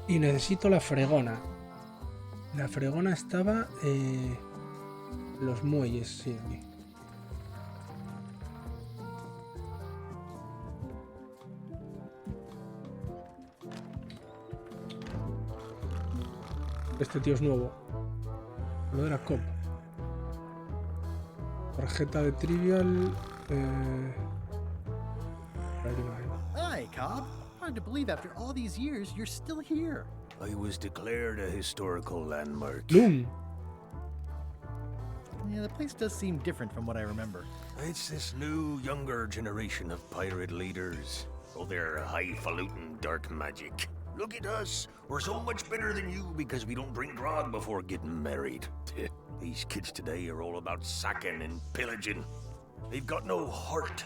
Speaker 1: y necesito la fregona. La fregona estaba... los muelles, sí, aquí. Este tío es nuevo. Lo de la COP. Tarjeta de trivial.
Speaker 8: Hi, Cobb. Hard to believe after all these years you're still here.
Speaker 3: I was declared a historical landmark.
Speaker 1: Loom.
Speaker 8: Yeah, the place does seem different from what I remember.
Speaker 3: It's this new, younger generation of pirate leaders. Oh, they're highfalutin dark magic. Look at us. We're so much better than you because we don't drink grog before getting married. These kids today are all about sacking and pillaging. They've got no heart.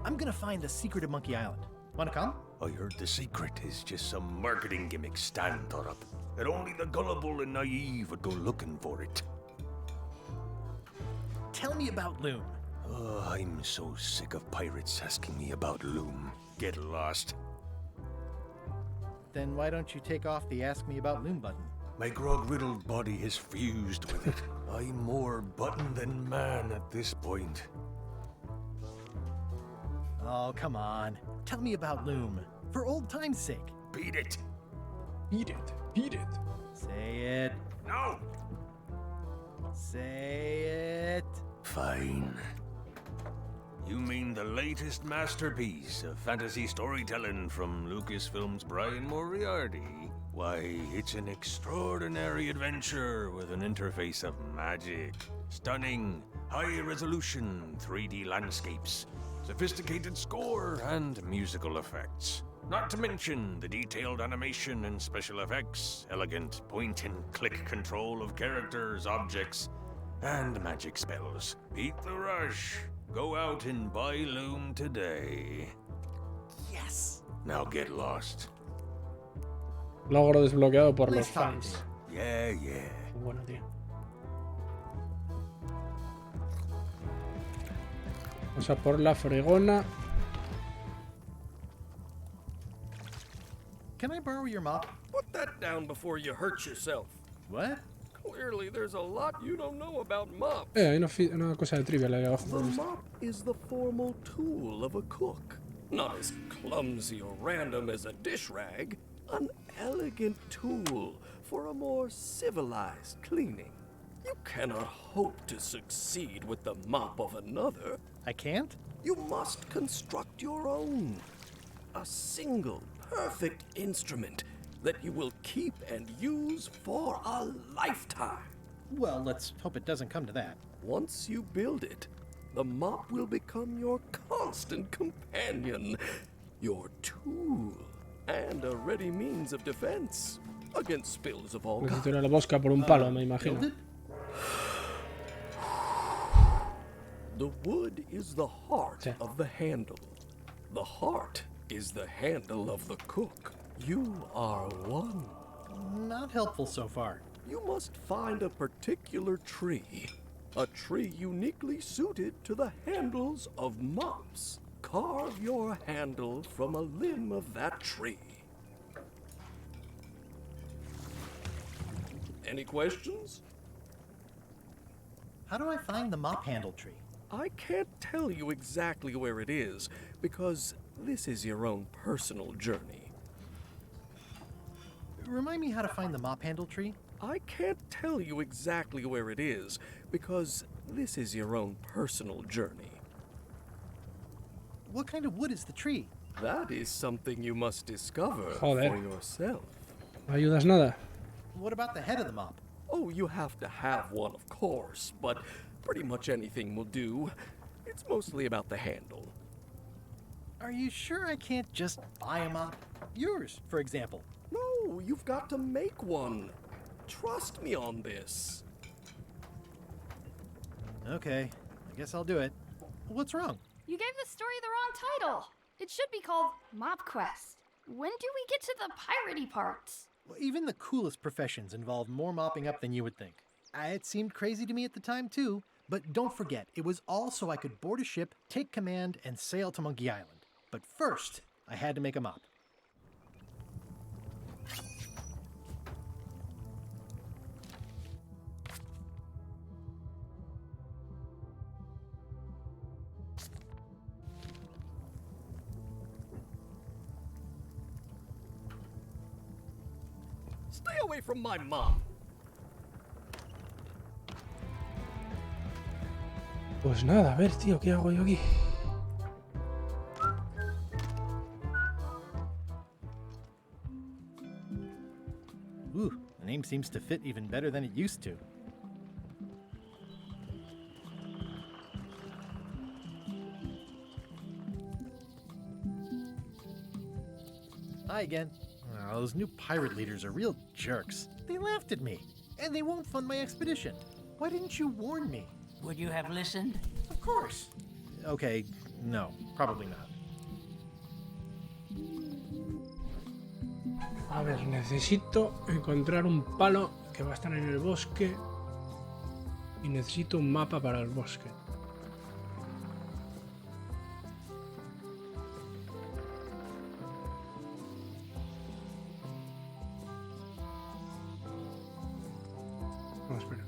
Speaker 8: I'm gonna find the secret of Monkey Island. Wanna come?
Speaker 3: I heard the secret is just some marketing gimmick Stan thought up. That only the gullible and naive would go looking for it.
Speaker 8: Tell me about Loom.
Speaker 3: Oh, I'm so sick of pirates asking me about Loom. Get lost.
Speaker 8: Then why don't you take off the Ask Me About Loom button?
Speaker 3: My grog-riddled body has fused with it. I'm more button than man at this point.
Speaker 8: Oh, come on. Tell me about Loom. For old time's sake.
Speaker 3: Beat it.
Speaker 1: Beat it. Beat it.
Speaker 8: Say it.
Speaker 3: No.
Speaker 8: Say it.
Speaker 3: Fine. You mean the latest masterpiece of fantasy storytelling from Lucasfilm's Brian Moriarty? Why, it's an extraordinary adventure with an interface of magic. Stunning, high-resolution 3D landscapes, sophisticated score, and musical effects. Not to mention the detailed animation and special effects, elegant point-and-click control of characters, objects, and magic spells. Beat the rush. Go out and buy Loom today.
Speaker 8: Yes.
Speaker 3: Now get lost.
Speaker 1: Logro desbloqueado por los fans.
Speaker 3: Yeah, yeah.
Speaker 1: Bueno, tío. Vamos a por la fregona.
Speaker 8: Can I borrow your mop?
Speaker 17: Put that down before you hurt yourself.
Speaker 8: What?
Speaker 17: Clearly, there's a lot you don't know about mops.
Speaker 1: Hay una cosa de trivia ahí abajo.
Speaker 17: The mop is the formal tool of a cook. Not as clumsy or random as a dish rag. An elegant tool for a more civilized cleaning. You cannot hope to succeed with the mop of another.
Speaker 8: I can't?
Speaker 17: You must construct your own. A single, perfect instrument that you will keep and use for a lifetime.
Speaker 8: Well, let's hope it doesn't come to that.
Speaker 17: Once you build it, the mop will become your constant companion, your tool, and a ready means of defense against spills of all kinds.
Speaker 1: Necesito la bosca por un palo, me imagino.
Speaker 17: The wood is the heart of the handle. The heart is the handle of the cook. You are one.
Speaker 8: Not helpful so far.
Speaker 17: You must find a particular tree. A tree uniquely suited to the handles of mops. Carve your handle from a limb of that tree. Any questions?
Speaker 8: How do I find the mop handle tree?
Speaker 17: I can't tell you exactly where it is, because this is your own personal journey.
Speaker 8: Remind me how to find the mop handle tree?
Speaker 17: I can't tell you exactly where it is, because this is your own personal journey.
Speaker 8: What kind of wood is the tree?
Speaker 17: That is something you must discover
Speaker 1: Joder.
Speaker 17: for yourself.
Speaker 1: No ayudas nada.
Speaker 8: What about the head of the mop?
Speaker 17: Oh, you have to have one, of course, but pretty much anything will do. It's mostly about the handle.
Speaker 8: Are you sure I can't just buy a mop? Yours, for example.
Speaker 17: No, you've got to make one. Trust me on this.
Speaker 8: Okay, I guess I'll do it. What's wrong?
Speaker 2: You gave the story the wrong title. It should be called Mop Quest. When do we get to the piratey parts?
Speaker 8: Well, even the coolest professions involve more mopping up than you would think. It seemed crazy to me at the time, too. But don't forget, it was all so I could board a ship, take command, and sail to Monkey Island. But first, I had to make a mop.
Speaker 17: Stay away from my mom.
Speaker 1: Pues nada, a ver, tío, ¿qué hago yo aquí?
Speaker 8: Ooh, the name seems to fit even better than it used to. Hi again. Oh, those new pirate leaders are real jerks. They laughed at me, and they won't fund my expedition. Why didn't you warn me?
Speaker 19: Would you have listened?
Speaker 8: Of course. Okay, no, probably not.
Speaker 1: A ver, necesito encontrar un palo que va a estar en el bosque y necesito un mapa para el bosque. No, espera.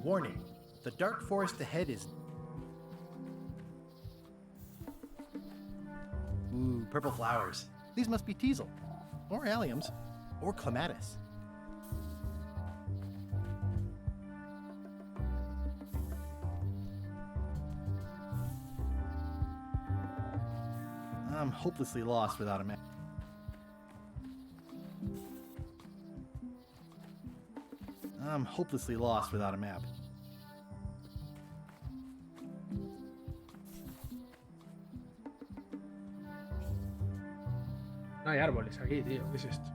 Speaker 8: Warning. The dark forest ahead is... Ooh, purple flowers. These must be teasel, or alliums, or clematis. I'm hopelessly lost without a map. I'm hopelessly lost without a map.
Speaker 1: No hay árboles aquí, tío. ¿Qué es esto?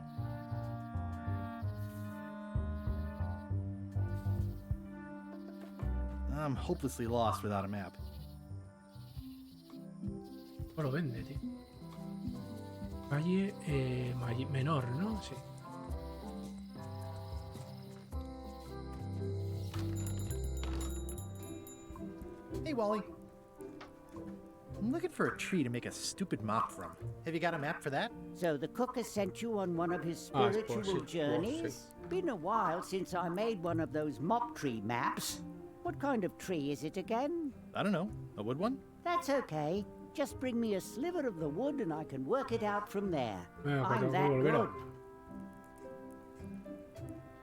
Speaker 8: I'm hopelessly lost without a map.
Speaker 1: ¿Cómo lo vende, tío? Calle menor, ¿no? Sí.
Speaker 8: Hey, Wally. I'm looking for a tree to make a stupid mop from. Have you got a map for that?
Speaker 15: So the cook has sent you on one of his spiritual journeys? Been a while since I made one of those mop tree maps. What kind of tree is it again?
Speaker 8: I don't know. A wood one?
Speaker 15: That's okay. Just bring me a sliver of the wood and I can work it out from there.
Speaker 1: Venga,
Speaker 15: I'm that good.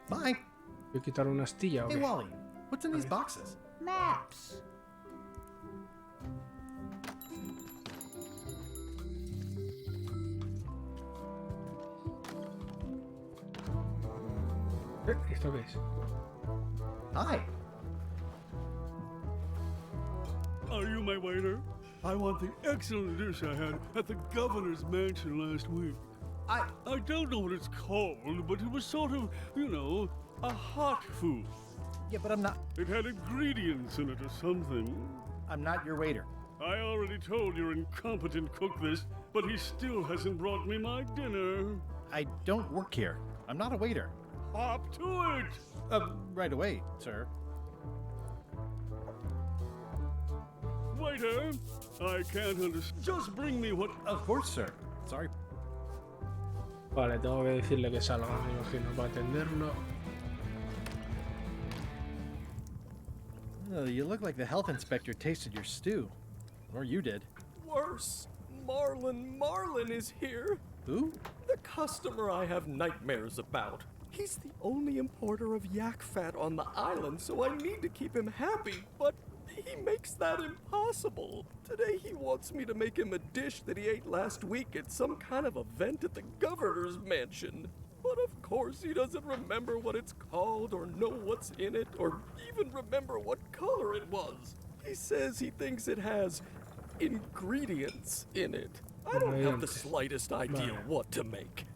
Speaker 8: Bye.
Speaker 1: Voy a quitar una astilla, ¿o
Speaker 8: Hey,
Speaker 1: qué?
Speaker 8: Wally. What's in these boxes?
Speaker 15: Maps.
Speaker 1: ¿Esto qué es?
Speaker 8: Hi.
Speaker 20: Are you my waiter? I want the excellent dish I had at the governor's mansion last week. I don't know what it's called, but it was sort of, you know, a hot food.
Speaker 8: Yeah, but I'm not...
Speaker 20: It had ingredients in it or something.
Speaker 8: I'm not your waiter.
Speaker 20: I already told your incompetent cook this, but he still hasn't brought me my dinner.
Speaker 8: I don't work here. I'm not a waiter.
Speaker 20: Hop to it!
Speaker 8: Right away, sir.
Speaker 20: Waiter, I can't understand. Just bring me what...
Speaker 8: Of course, sir. Sorry.
Speaker 1: Vale, tengo que decirle que salga, me imagino, para atenderlo.
Speaker 8: You look like the health inspector tasted your stew. Or you did.
Speaker 17: Worse. Marlin is here.
Speaker 8: Who?
Speaker 17: The customer I have nightmares about. He's the only importer of yak fat on the island, so I need to keep him happy, but he makes that impossible. Today he wants me to make him a dish that he ate last week at some kind of event at the governor's mansion. But of course he doesn't remember what it's called or know what's in it or even remember what color it was. He says he thinks it has ingredients in it. I don't have the slightest idea what to make.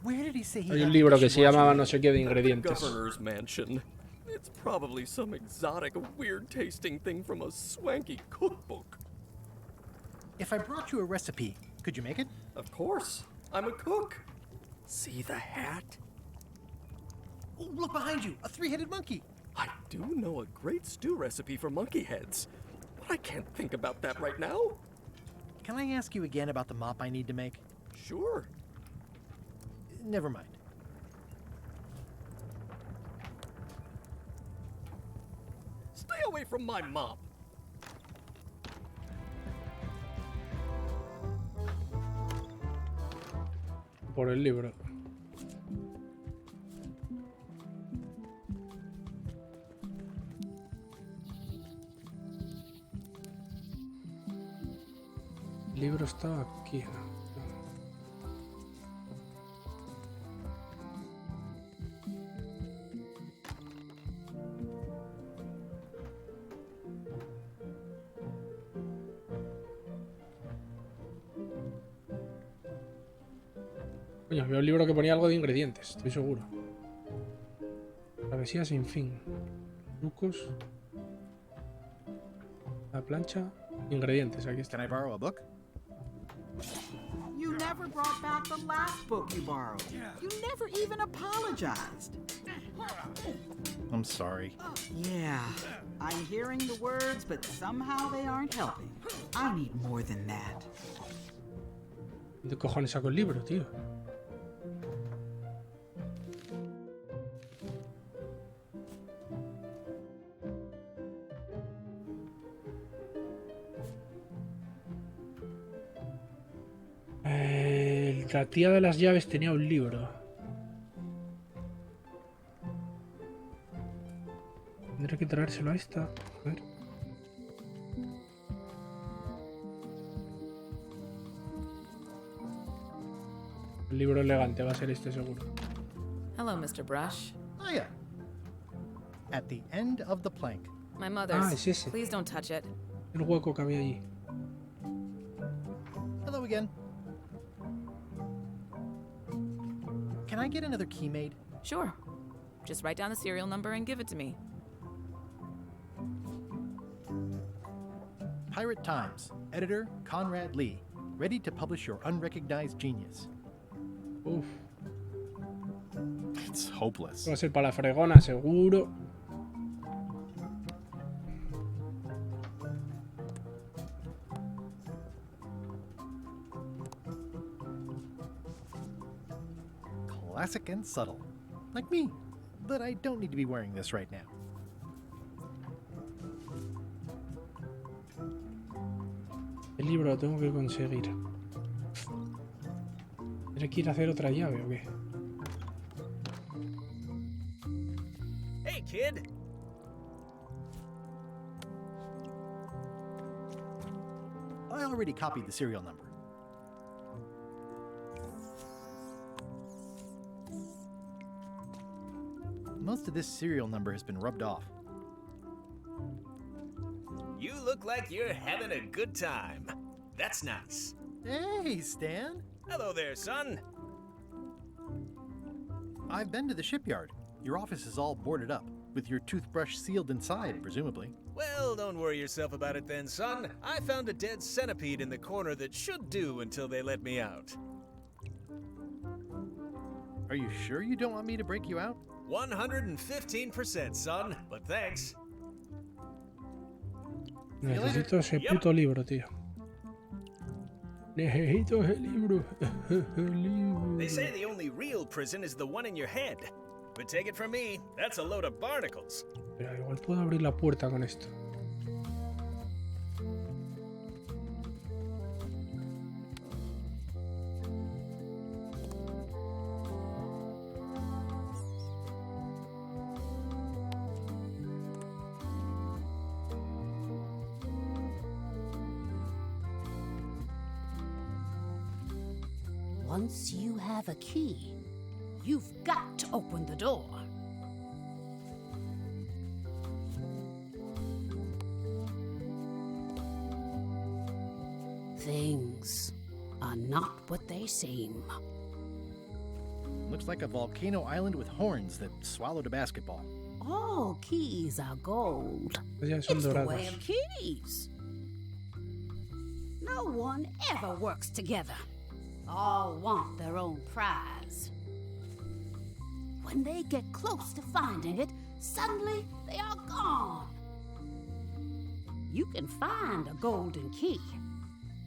Speaker 8: Where did he say he
Speaker 1: Hay un libro que se llamaba no sé qué de ingredientes.
Speaker 17: Governor's mansion. It's probably some exotic, weird-tasting thing from a swanky cookbook.
Speaker 8: If I brought you a recipe, could you make it?
Speaker 17: Of course. I'm a cook. See the hat?
Speaker 8: Oh, look behind you! A three-headed monkey!
Speaker 17: I do know a great stew recipe for monkey heads, but I can't think about that right now.
Speaker 8: Can I ask you again about the mop I need to make?
Speaker 17: Sure.
Speaker 8: Never mind.
Speaker 17: Stay away from my mop.
Speaker 1: Por el libro. El libro está aquí. Coño, veo un libro que ponía algo de ingredientes, estoy seguro. Travesía sin fin. Trucos. La plancha. Ingredientes, aquí está.
Speaker 8: Can I borrow a book?
Speaker 13: You never brought back the last book you borrowed. You never even apologized.
Speaker 8: I'm sorry.
Speaker 13: Yeah, I'm hearing the words, but somehow they aren't helping. I need more than that.
Speaker 1: ¿Dónde cojones saco el libro, tío? La tía de las llaves tenía un libro. Tendré que traérselo a esta. A ver. El libro elegante va a ser este seguro.
Speaker 16: Hello, Mr. Brush.
Speaker 8: Oh, yeah. At the end of the plank.
Speaker 16: My mother's.
Speaker 1: Es ese.
Speaker 16: Please don't touch it.
Speaker 1: El hueco que había allí.
Speaker 8: Hello again. Can I get another key made?
Speaker 16: Sure. Just write down the serial number and give it to me.
Speaker 8: Pirate Times. Editor Conrad Lee. Ready to publish your unrecognized genius.
Speaker 1: Uf.
Speaker 8: It's hopeless.
Speaker 1: Va a ser para la fregona, seguro.
Speaker 8: Classic and subtle. Like me. But I don't need to be wearing this right now.
Speaker 1: El libro lo tengo que conseguir. ¿Tendré que ir a hacer otra llave o qué?
Speaker 18: Hey, kid!
Speaker 8: I already copied the serial number. Most of this serial number has been rubbed off.
Speaker 18: You look like you're having a good time. That's nice.
Speaker 8: Hey, Stan.
Speaker 18: Hello there, son.
Speaker 8: I've been to the shipyard. Your office is all boarded up, with your toothbrush sealed inside, presumably.
Speaker 18: Well, don't worry yourself about it then, son. I found a dead centipede in the corner that should do until they let me out.
Speaker 8: Are you sure you don't want me to break you out?
Speaker 18: 115%, son, but thanks.
Speaker 1: Necesito ese puto libro, tío. Necesito ese libro.
Speaker 18: They say the only real prison is the one in your head. But take it from me, that's a load of barnacles.
Speaker 1: Pero igual puedo abrir la puerta con esto.
Speaker 10: Once you have a key, you've got to open the door. Things are not what they seem.
Speaker 8: Looks like a volcano island with horns that swallowed a basketball.
Speaker 10: All keys are gold.
Speaker 1: Ya son
Speaker 10: It's the
Speaker 1: dorados.
Speaker 10: way of keys. No one ever works together. All want their own prize.
Speaker 14: when they get close to finding it, suddenly they are gone. You can find a golden key,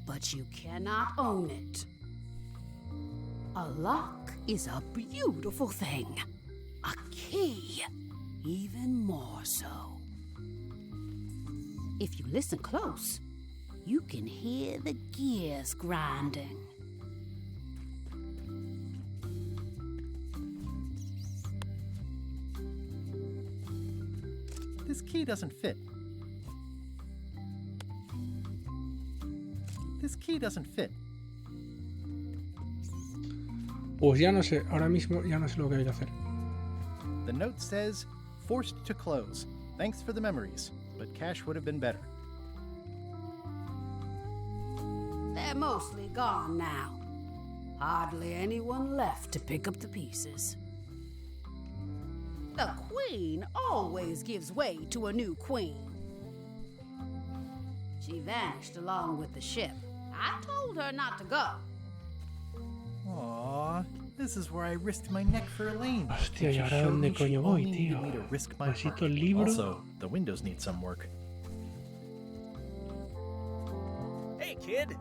Speaker 14: but you cannot own it. A lock is a beautiful thing. A key, even more so. If you listen close, you can hear the gears grinding.
Speaker 8: This key doesn't fit. This key doesn't fit.
Speaker 1: Pues ya no sé, ahora mismo ya no sé lo que hay que hacer.
Speaker 8: The note says, forced to close. Thanks for the memories, but cash would have been better.
Speaker 14: They're mostly gone now. Hardly anyone left to pick up the pieces. The queen always gives way to a new queen. She vanished along with the ship. I told her not to go.
Speaker 8: Aww, this is where I risked my neck for Elaine.
Speaker 1: Hostia, ¿y ahora dónde coño voy, tío? Necesito el libro.
Speaker 8: Also, the windows need some work.
Speaker 18: Hey, kid!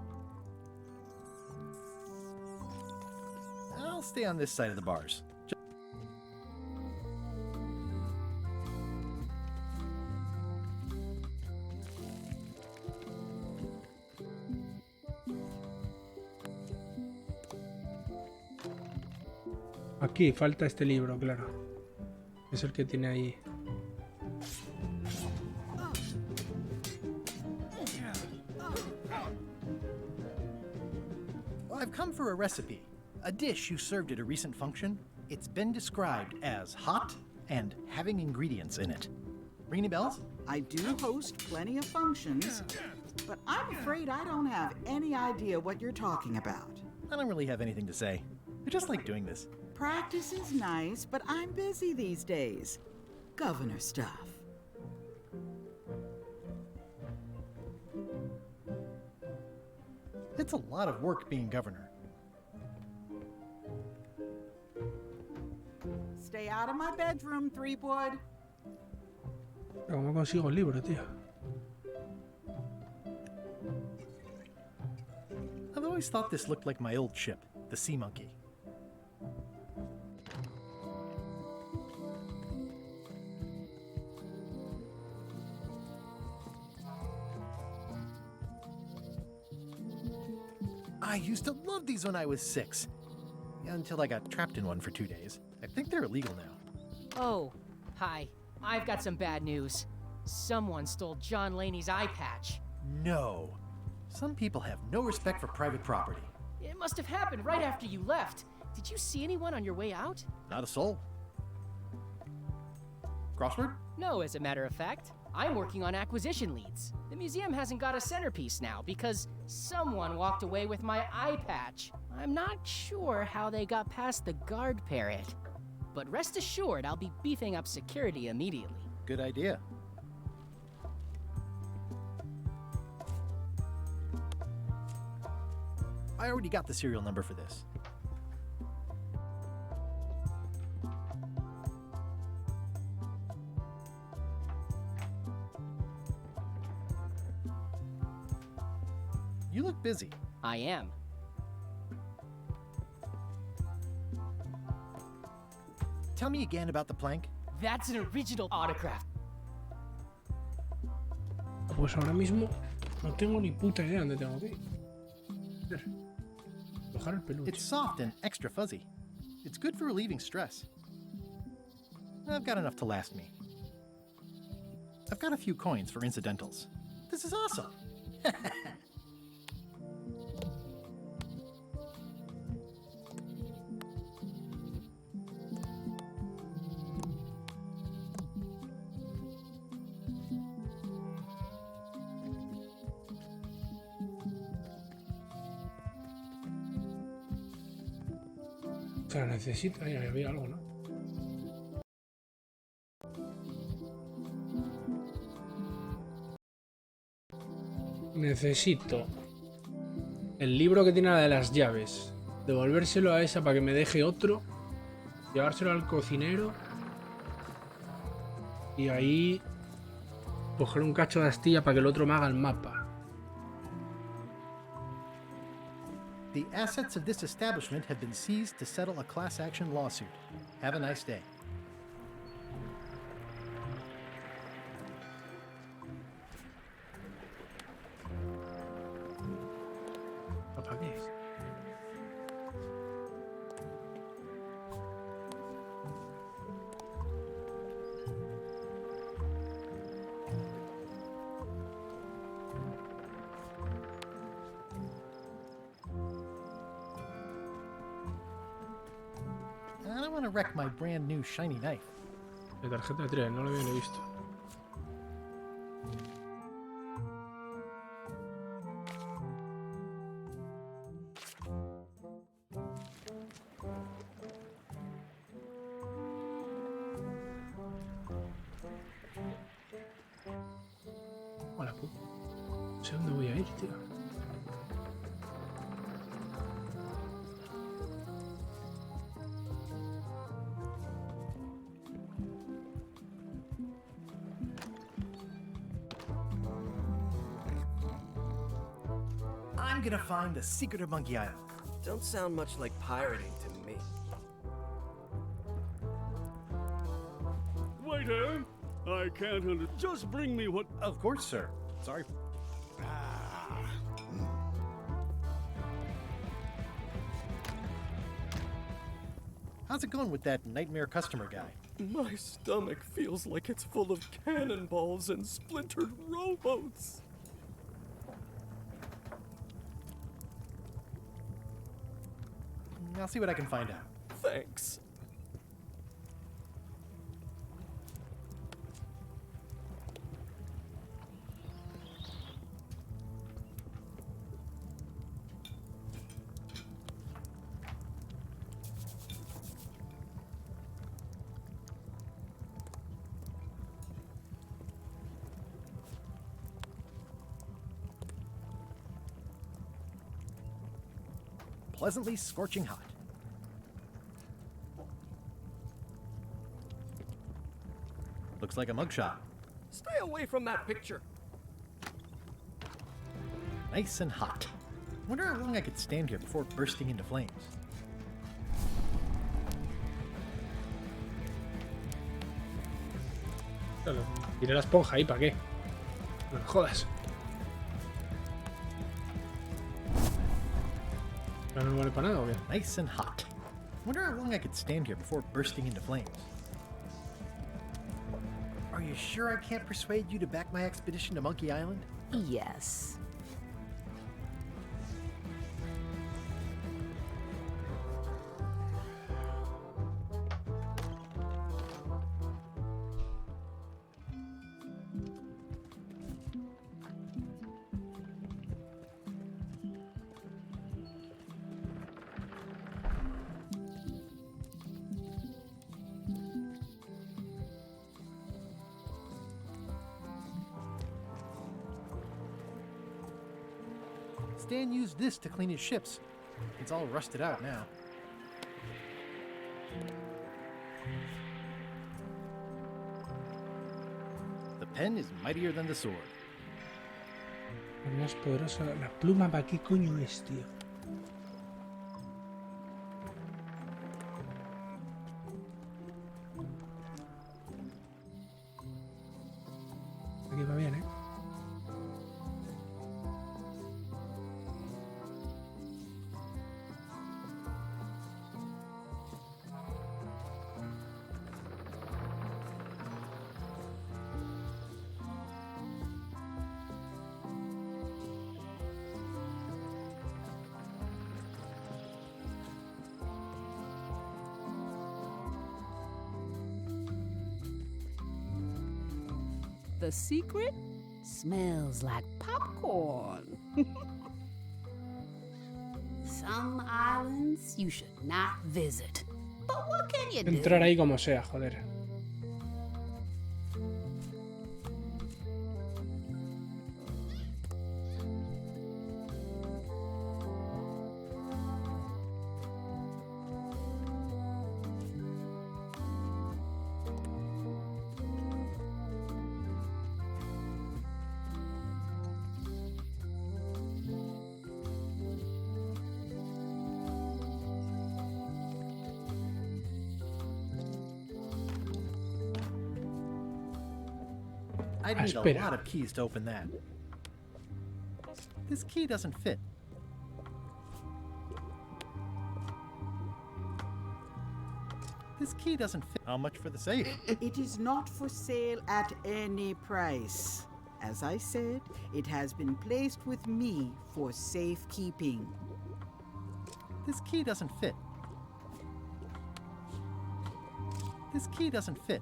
Speaker 8: I'll stay on this side of the bars.
Speaker 1: Aquí falta este libro, claro. Es el que tiene ahí.
Speaker 8: Well, I've come for a recipe. A dish you served at a recent function. It's been described as hot and having ingredients in it. Ring any bells?
Speaker 13: I do host plenty of functions, but I'm afraid I don't have any idea what you're talking about.
Speaker 8: I don't really have anything to say. I just like doing this.
Speaker 13: Practice is nice, but I'm busy these days. Governor stuff.
Speaker 8: It's a lot of work being governor.
Speaker 13: Stay out of my bedroom, Threepwood.
Speaker 1: ¿Cómo consigo el libro, tío?
Speaker 8: I've always thought this looked like my old ship, the Sea Monkey. I used to love these when I was 6. Until I got trapped in one for 2 days. I think they're illegal now.
Speaker 12: Oh, hi. I've got some bad news. Someone stole John Laney's eye patch.
Speaker 8: No. Some people have no respect for private property.
Speaker 12: It must have happened right after you left. Did you see anyone on your way out?
Speaker 8: Not a soul. Crossword?
Speaker 12: No, as a matter of fact. I'm working on acquisition leads. The museum hasn't got a centerpiece now because someone walked away with my eye patch. I'm not sure how they got past the guard parrot. But rest assured, I'll be beefing up security immediately.
Speaker 8: Good idea. I already got the serial number for this. You look busy.
Speaker 12: I am.
Speaker 8: Tell me again about the plank.
Speaker 12: That's an original autograph.
Speaker 1: Pues ahora mismo no tengo ni puta idea dónde tengo que ir. Coger el peluche.
Speaker 8: It's soft and extra fuzzy. It's good for relieving stress. I've got enough to last me. I've got a few coins for incidentals. This is awesome.
Speaker 1: O sea, necesito... Ahí había algo, ¿no? Necesito el libro que tiene la de las llaves. Devolvérselo a esa para que me deje otro. Llevárselo al cocinero. Y ahí... coger un cacho de astilla para que el otro me haga el mapa.
Speaker 8: The assets of this establishment have been seized to settle a class action lawsuit. Have a nice day.
Speaker 1: ¿Para qué es?
Speaker 8: I don't want to wreck my brand new shiny knife.
Speaker 1: La tarjeta de tren, no lo había ni visto. Hola, puta. No sé dónde voy a ir, tío.
Speaker 8: I'm gonna find the secret of Monkey Island.
Speaker 17: Don't sound much like pirating to me.
Speaker 20: Waiter, I can't just bring me what...
Speaker 8: Of course, sir. Sorry. How's it going with that nightmare customer guy?
Speaker 17: My stomach feels like it's full of cannonballs and splintered rowboats.
Speaker 8: I'll see what I can find out.
Speaker 17: Thanks.
Speaker 8: Pleasantly scorching hot. Looks like a mugshot.
Speaker 17: Stay away from that picture.
Speaker 8: Nice and hot. Wonder how long I could stand here before bursting into flames.
Speaker 1: Tiré la esponja ahí, ¿para qué? No me jodas. ¿No vale para nada o qué?
Speaker 8: Nice and hot. Wonder how long I could stand here before bursting into flames. Are you sure I can't persuade you to back my expedition to Monkey Island?
Speaker 10: Yes.
Speaker 8: Stan used this to clean his ships. It's all rusted out now. The pen is mightier than the sword.
Speaker 1: La más poderosa. La pluma, ¿para qué coño es, tío? Aquí va bien, ¿eh?
Speaker 10: The secret smells like popcorn. Some islands you should not visit. But what can you do?
Speaker 1: Entrar ahí como sea, joder.
Speaker 8: I'd need a
Speaker 1: Espera.
Speaker 8: lot of keys to open that. This key doesn't fit. This key doesn't fit. How much for the safe?
Speaker 13: It is not for sale at any price. As I said, it has been placed with me for safekeeping.
Speaker 8: This key doesn't fit. This key doesn't fit.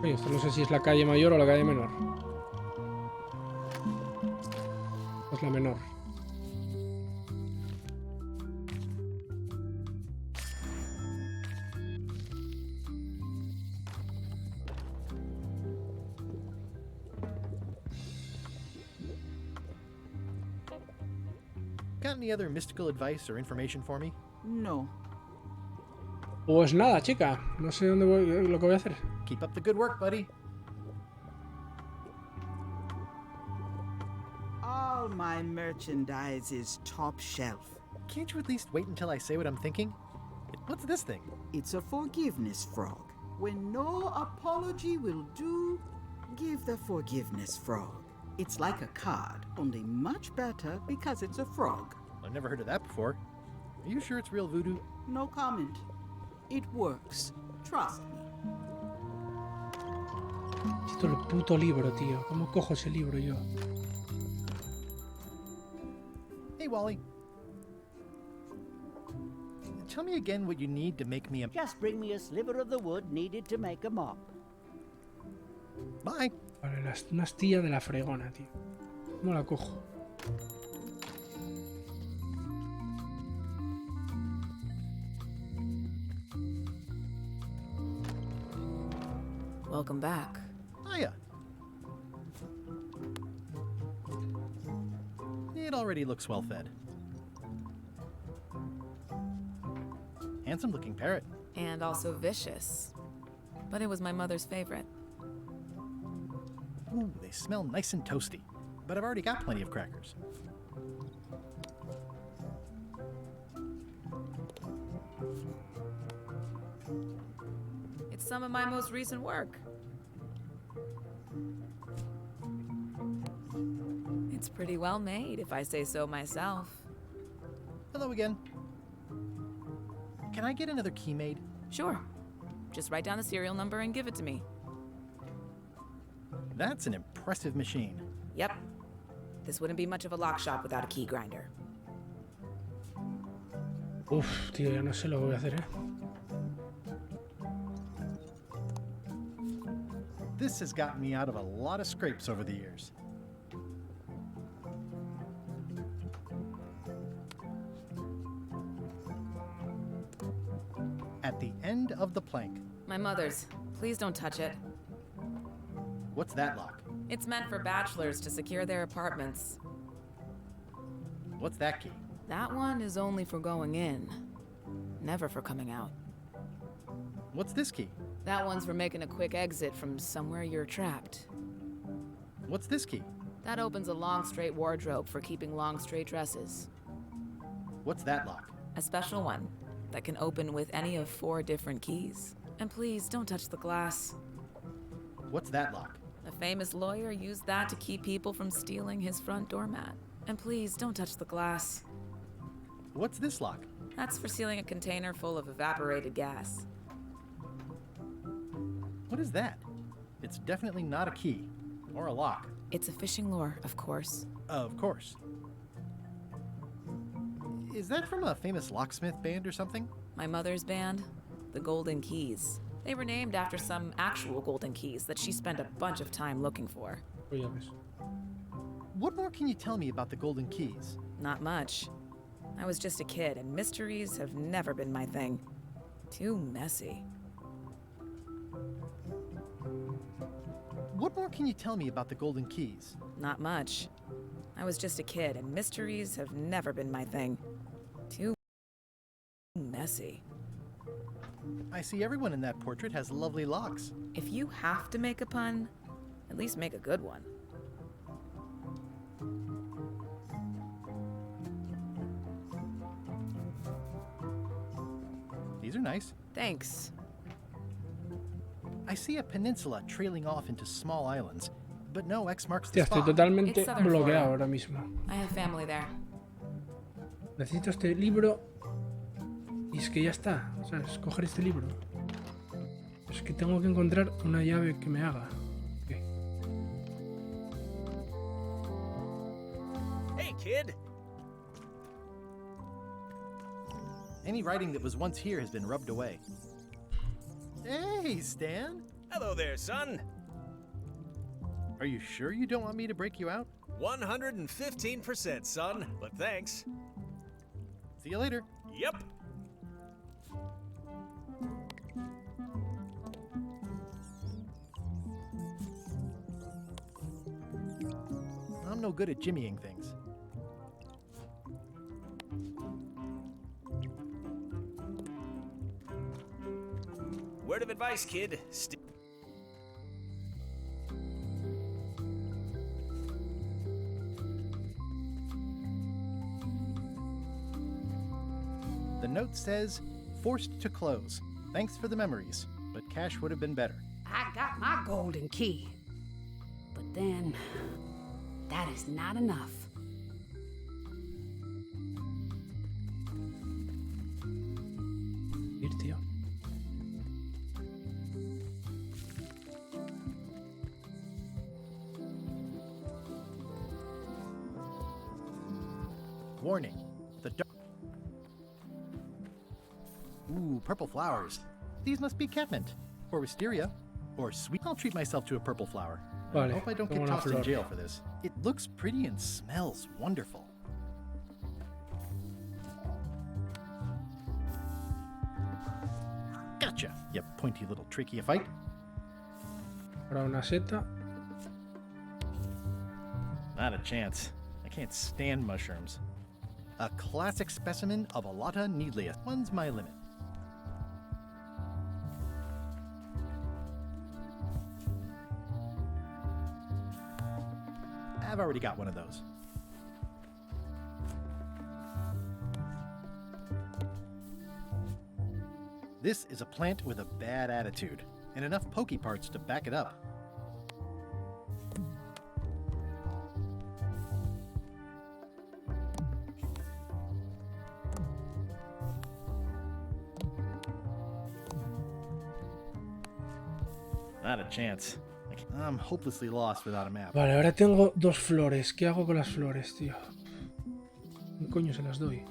Speaker 1: Oye, esto no sé si es la calle mayor o la calle menor. Es la menor.
Speaker 8: Got any other mystical advice or information for me?
Speaker 13: No.
Speaker 1: Pues nada, chica. No sé dónde voy, lo que voy a hacer.
Speaker 8: Keep up the good work, buddy.
Speaker 13: All my merchandise is top shelf.
Speaker 8: Can't you at least wait until I say what I'm thinking? What's this thing?
Speaker 13: It's a forgiveness frog. When no apology will do, give the forgiveness frog. It's like a card, only much better because it's a frog.
Speaker 8: I've never heard of that before. Are you sure it's real voodoo?
Speaker 13: No comment. It works. Trust me.
Speaker 1: Necesito el puto libro, tío. ¿Cómo cojo ese libro yo?
Speaker 8: Hey, Wally. Tell me again what you need to make me a...
Speaker 15: Just bring me a sliver of the wood needed to make a mop.
Speaker 8: Bye.
Speaker 1: Vale, una astilla de la fregona, tío. ¿Cómo la cojo?
Speaker 16: Welcome back.
Speaker 8: Hiya. It already looks well fed. Handsome looking parrot.
Speaker 16: And also vicious. But it was my mother's favorite.
Speaker 8: Ooh, they smell nice and toasty. But I've already got plenty of crackers.
Speaker 16: It's some of my most recent work. It's pretty well made, if I say so myself.
Speaker 8: Hello again. Can I get another key made?
Speaker 16: Sure. Just write down the serial number and give it to me.
Speaker 8: That's an impressive machine.
Speaker 16: Yep. This wouldn't be much of a lock shop without a key grinder.
Speaker 1: Uf, tío, ya no sé lo que voy a hacer, ¿eh?
Speaker 8: This has gotten me out of a lot of scrapes over the years. At the end of the plank.
Speaker 16: My mother's. Please don't touch it.
Speaker 8: What's that lock?
Speaker 16: It's meant for bachelors to secure their apartments.
Speaker 8: What's that key?
Speaker 16: That one is only for going in. Never for coming out.
Speaker 8: What's this key?
Speaker 16: That one's for making a quick exit from somewhere you're trapped.
Speaker 8: What's this key?
Speaker 16: That opens a long straight wardrobe for keeping long straight dresses.
Speaker 8: What's that lock?
Speaker 16: A special one that can open with any of 4 different keys. And please don't touch the glass.
Speaker 8: What's that lock?
Speaker 16: A famous lawyer used that to keep people from stealing his front doormat. And please don't touch the glass.
Speaker 8: What's this lock?
Speaker 16: That's for sealing a container full of evaporated gas.
Speaker 8: What is that? It's definitely not a key. Or a lock.
Speaker 16: It's a fishing lure, of course.
Speaker 8: Of course. Is that from a famous locksmith band or something?
Speaker 16: My mother's band, the Golden Keys. They were named after some actual golden keys that she spent a bunch of time looking for.
Speaker 8: What more can you tell me about the Golden Keys?
Speaker 16: Not much. I was just a kid, and mysteries have never been my thing. Too messy.
Speaker 8: What more can you tell me about the Golden Keys?
Speaker 16: Not much. I was just a kid, and mysteries have never been my thing. Too messy.
Speaker 8: I see everyone in that portrait has lovely locks.
Speaker 16: If you have to make a pun, at least make a good one.
Speaker 8: These are nice.
Speaker 16: Thanks.
Speaker 8: I see a peninsula trailing off into small islands, but no X marks
Speaker 1: Hostia,
Speaker 8: the
Speaker 1: estoy
Speaker 8: spot.
Speaker 1: totalmente bloqueado ahora mismo.
Speaker 16: I have family there.
Speaker 1: Necesito este libro. Y es que ya está. O sea, escoger este libro. Es que tengo que encontrar una llave que me haga. ¿Qué?
Speaker 18: Hey, kid!
Speaker 8: Any writing that was once here has been rubbed away. Hey, Stan!
Speaker 18: Hello there, son.
Speaker 8: Are you sure you don't want me to break you out?
Speaker 18: 115%, son, but thanks.
Speaker 8: See you later.
Speaker 18: Yep.
Speaker 8: I'm no good at jimmying things.
Speaker 18: Word of advice, kid.
Speaker 8: The note says, forced to close. Thanks for the memories, but cash would have been better.
Speaker 10: I got my golden key. But then, that is not enough.
Speaker 1: Ir, tío.
Speaker 8: Warning. The dark... Ooh, purple flowers. These must be catmint. Or wisteria. Or sweet. I'll treat myself to a purple flower.
Speaker 1: Vale,
Speaker 8: I hope I don't
Speaker 1: como
Speaker 8: get
Speaker 1: una
Speaker 8: tossed in
Speaker 1: flor.
Speaker 8: jail for this. It looks pretty and smells wonderful. Gotcha, you pointy little trichiophyte.
Speaker 1: Ahora una seta.
Speaker 8: Not a chance. I can't stand mushrooms. A classic specimen of Alata needlius. One's my limit. I've already got one of those. This is a plant with a bad attitude, and enough pokey parts to back it up. Not a chance. I'm hopelessly lost without a map.
Speaker 1: Vale, ahora tengo dos flores. ¿Qué hago con las flores, tío? ¿Qué coño se las doy?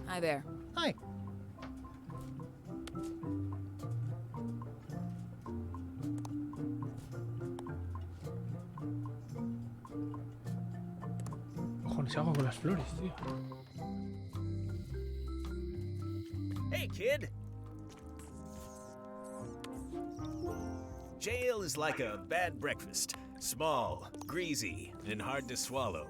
Speaker 16: Hi there.
Speaker 8: Hi.
Speaker 1: Cojones, ¿qué hago con las flores, tío?
Speaker 18: Hey, kid! Jail is like a bad breakfast. Small, greasy, and hard to swallow.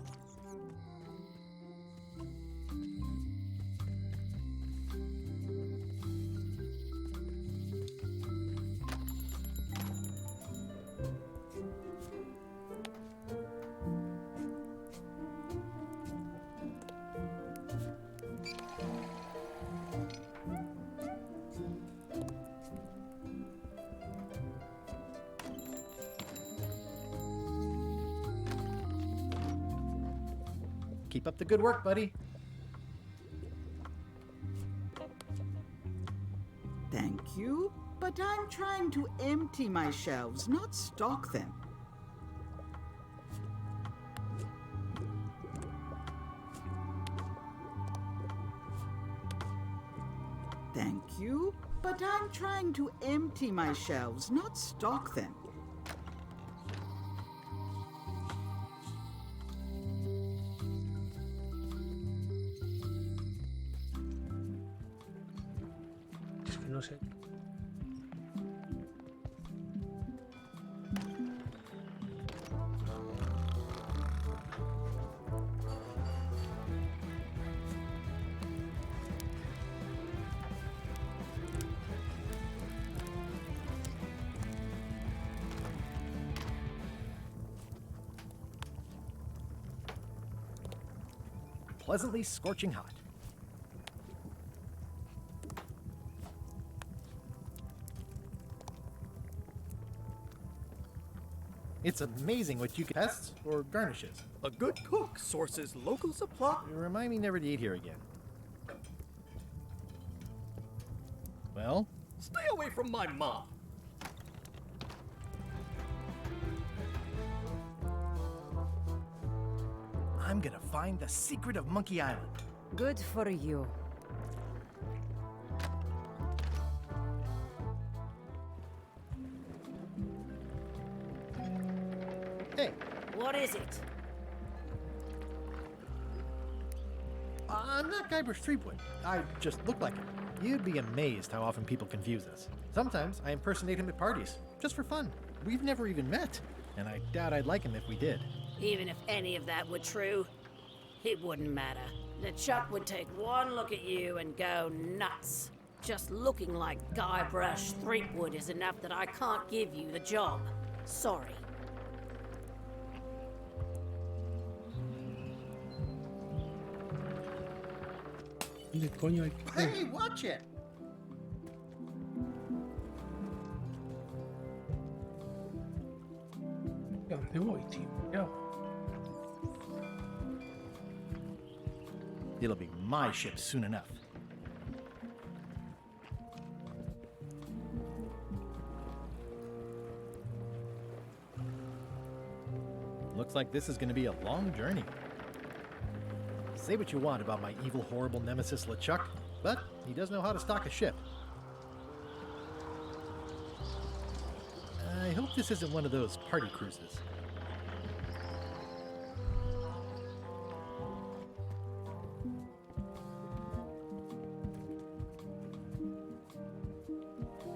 Speaker 8: Keep up the good work, buddy.
Speaker 13: Thank you, but I'm trying to empty my shelves, not stock them. Thank you, but I'm trying to empty my shelves, not stock them.
Speaker 1: Es que no sé.
Speaker 8: pleasantly scorching hot. It's amazing what you can pests or garnishes.
Speaker 17: A good cook sources local supply.
Speaker 8: Remind me never to eat here again. Well?
Speaker 17: Stay away from my mom.
Speaker 8: I'm gonna find the secret of Monkey Island.
Speaker 21: Good for you.
Speaker 8: Hey.
Speaker 6: What is it?
Speaker 8: I'm not Guybrush Threepwood. I just look like him. You'd be amazed how often people confuse us. Sometimes I impersonate him at parties, just for fun. We've never even met, and I doubt I'd like him if we did.
Speaker 6: Even if any of that were true, it wouldn't matter. LeChuck would take one look at you and go nuts. Just looking like Guybrush Threepwood is enough that I can't give you the job. Sorry.
Speaker 1: ¿Dónde coño hay?
Speaker 8: Hey, watch it!
Speaker 1: ¿Dónde voy, tío? ¿Qué hago?
Speaker 8: It'll be my ship soon enough. Looks like this is going to be a long journey. Say what you want about my evil, horrible nemesis LeChuck, but he does know how to stock a ship. I hope this isn't one of those party cruises.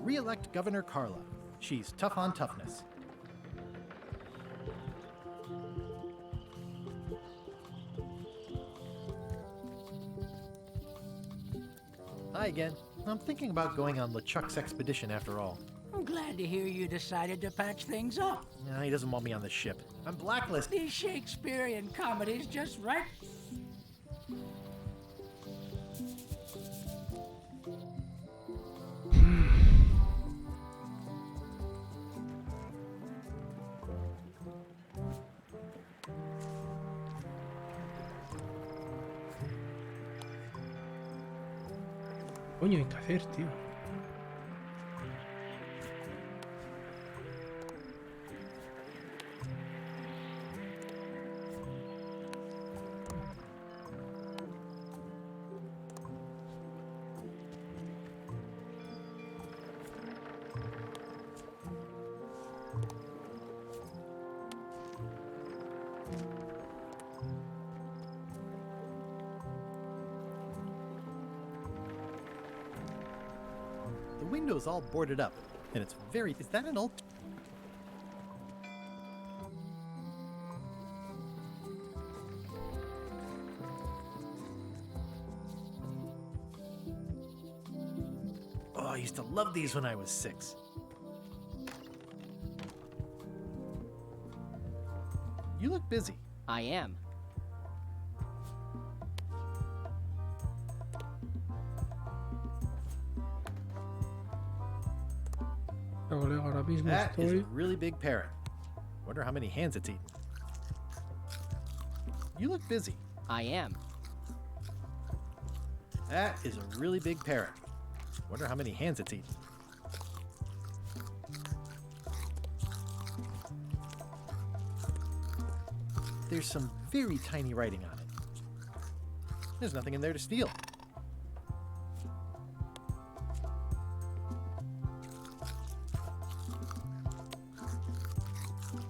Speaker 8: Re-elect Governor Carla. She's tough on toughness. Hi again. I'm thinking about going on LeChuck's expedition after all.
Speaker 22: I'm glad to hear you decided to patch things up.
Speaker 8: Nah, he doesn't want me on the ship. I'm blacklisted.
Speaker 22: These Shakespearean comedies just right.
Speaker 1: Coño hay que hacer, tío.
Speaker 8: The window's all boarded up, and it's very... Is that an old... Oh, I used to love these when I was 6. You look busy.
Speaker 12: I am.
Speaker 1: Ahora mismo
Speaker 8: That is a
Speaker 1: estoy...
Speaker 8: really big parrot. Wonder how many hands it's eaten. You look busy.
Speaker 12: I am.
Speaker 8: That is a really big parrot. Wonder how many hands it's eaten. There's some very tiny writing on it. There's nothing in there to steal.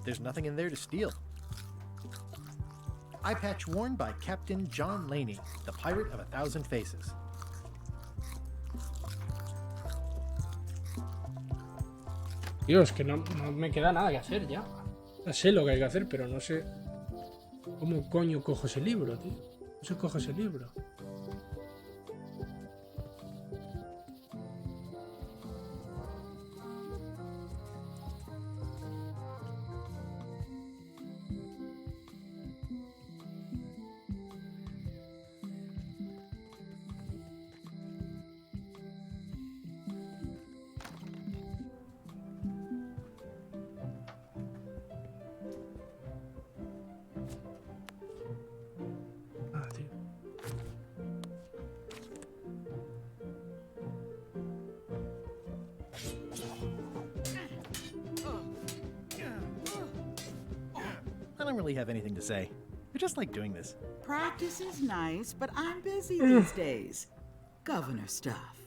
Speaker 8: There's nothing in there to steal. Eye patch worn by Captain John Laney, the pirate of 1,000 faces.
Speaker 1: Tío, es que no me queda nada que hacer ya. Ya sé lo que hay que hacer, pero no sé cómo coño cojo ese libro, tío. No sé cojo ese libro.
Speaker 8: don't really have anything to say. I just like doing this.
Speaker 13: Practice is nice, but I'm busy these days. Governor stuff.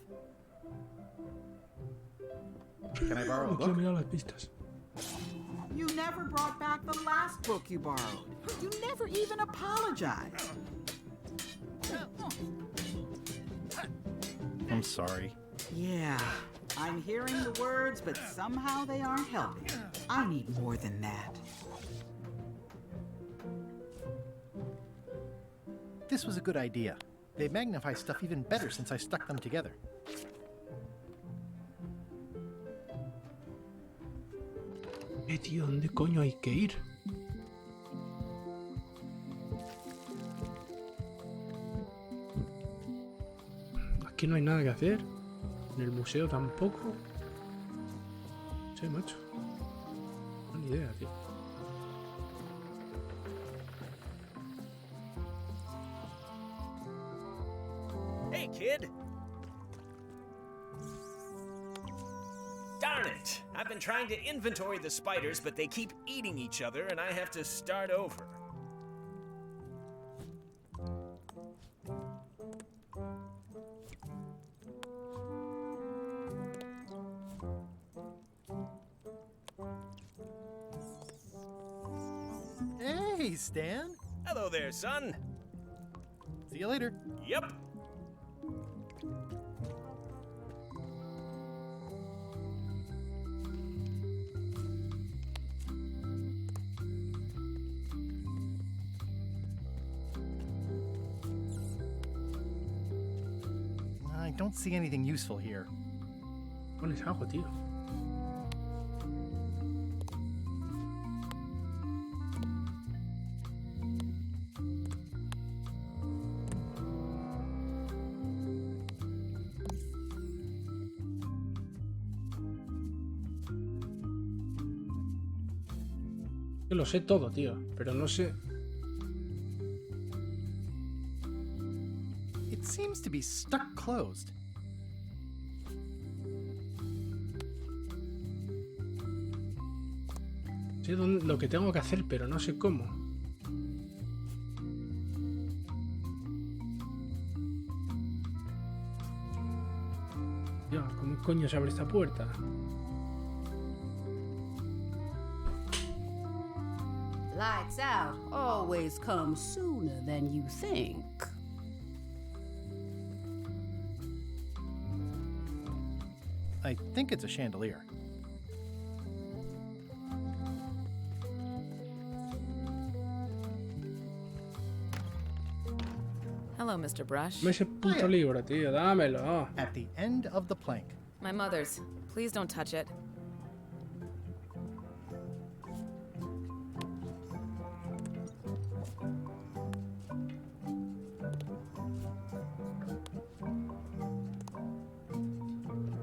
Speaker 8: Can I borrow a
Speaker 1: Quiero
Speaker 8: book?
Speaker 1: mirar las pistas.
Speaker 13: You never brought back the last book you borrowed. You never even apologized.
Speaker 8: I'm sorry.
Speaker 13: Yeah, I'm hearing the words, but somehow they aren't helping. I need more than that.
Speaker 8: This was a good idea. They magnify stuff even better since I stuck them together.
Speaker 1: Tío, ¿dónde coño hay que ir? Aquí no hay nada que hacer. En el museo tampoco. No sé, macho. No, ni idea, tío.
Speaker 18: Hey, kid! Darn it! I've been trying to inventory the spiders, but they keep eating each other, and I have to start over.
Speaker 8: Hey, Stan!
Speaker 18: Hello there, son.
Speaker 8: See you later.
Speaker 18: Yep.
Speaker 8: I don't see anything useful here.
Speaker 1: Pones algo, tío. Yo lo sé todo, tío, pero no sé.
Speaker 8: It seems to be stuck closed.
Speaker 1: Sé lo que tengo que hacer, pero no sé cómo. Tío, ¿cómo coño se abre esta puerta?
Speaker 10: Lights out always come sooner than you think.
Speaker 8: I think it's a chandelier.
Speaker 16: Hello, Mr. Brush.
Speaker 1: Dame ese puto libro, tío, dámelo.
Speaker 8: At the end of the plank.
Speaker 16: My mother's. Please don't touch it.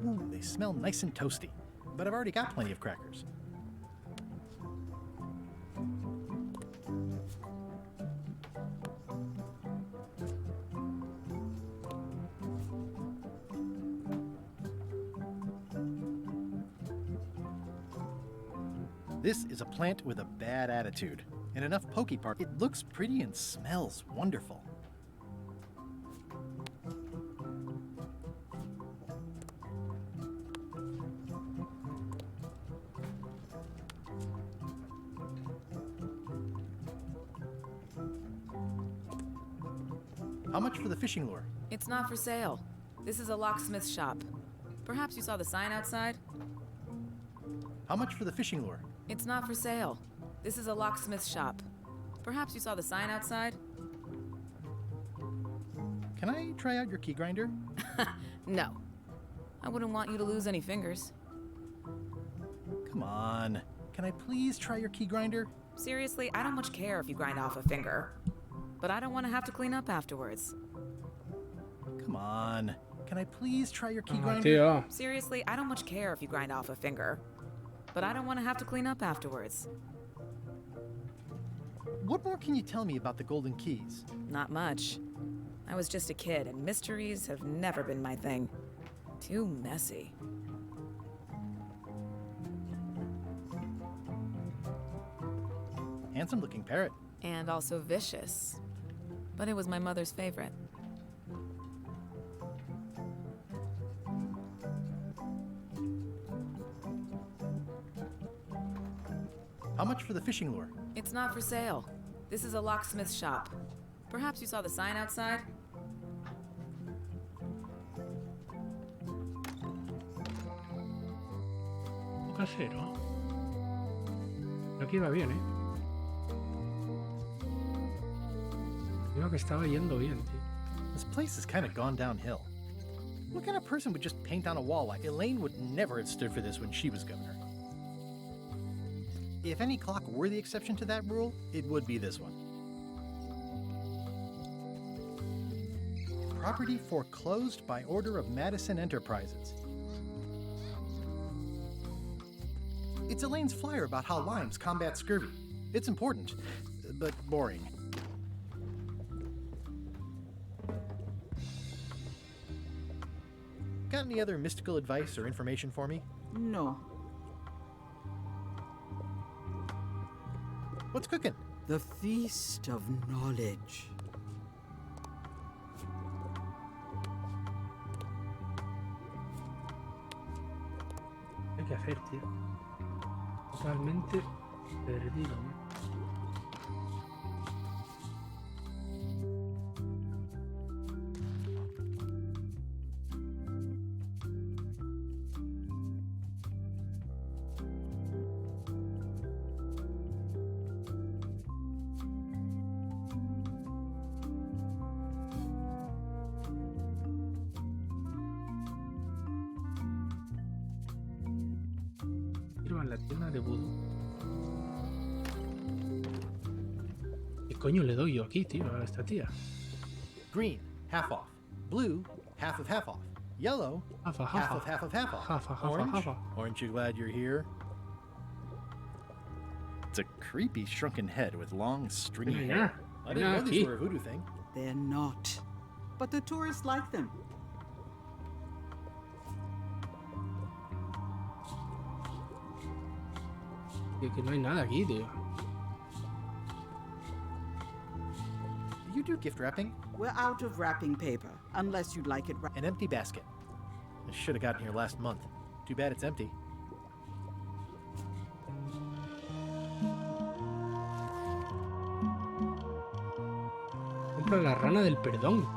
Speaker 8: Ooh, they smell nice and toasty. But I've already got plenty of crackers. This is a plant with a bad attitude. And enough pokey part, it looks pretty and smells wonderful. How much for the fishing lure?
Speaker 16: It's not for sale. This is a locksmith shop. Perhaps you saw the sign outside?
Speaker 8: How much for the fishing lure?
Speaker 16: It's not for sale. This is a locksmith shop. Perhaps you saw the sign outside?
Speaker 8: Can I try out your key grinder?
Speaker 16: No. I wouldn't want you to lose any fingers.
Speaker 8: Come on. Can I please try your key grinder?
Speaker 16: Seriously, I don't much care if you grind off a finger. But I don't want to have to clean up afterwards.
Speaker 8: Come on. Can I please try your key
Speaker 1: Ah,
Speaker 8: grinder?
Speaker 1: tío.
Speaker 16: Seriously, I don't much care if you grind off a finger. But I don't want to have to clean up afterwards.
Speaker 8: What more can you tell me about the golden keys?
Speaker 16: Not much. I was just a kid, and mysteries have never been my thing. Too messy.
Speaker 8: Handsome-looking parrot.
Speaker 16: And also vicious. But it was my mother's favorite.
Speaker 8: How much for the fishing lure?
Speaker 16: It's not for sale. This is a locksmith shop. Perhaps you saw the sign outside?
Speaker 1: Casero. Aquí va bien, ¿eh? Creo que estaba yendo bien, tío.
Speaker 8: This place has kind of gone downhill. What kind of person would just paint on a wall like Elaine would never have stood for this when she was governor? If any clock were the exception to that rule, it would be this one. Property foreclosed by order of Madison Enterprises. It's Elaine's flyer about how limes combat scurvy. It's important, but boring. Got any other mystical advice or information for me?
Speaker 13: No.
Speaker 8: What's cooking?
Speaker 13: The Feast of Knowledge.
Speaker 1: ¿Qué hay que hacer, tío? Totalmente perdido, ¿no? En la tienda de vudú. ¿Qué coño le doy yo aquí, tío, a esta tía?
Speaker 8: Green, half off. Blue, half of half off. Yellow, half of half of half off. Orange, aren't you glad you're here? It's a creepy shrunken head with long stringy hair. I didn't know these were a voodoo thing.
Speaker 13: They're not. But the tourists like them.
Speaker 1: Que no hay nada aquí, tío.
Speaker 8: Do you do gift wrapping?
Speaker 13: We're out of wrapping paper, unless you'd like it wrapped.
Speaker 8: An empty basket. I should have gotten here last month. Too bad it's empty.
Speaker 1: Compra la rana del perdón.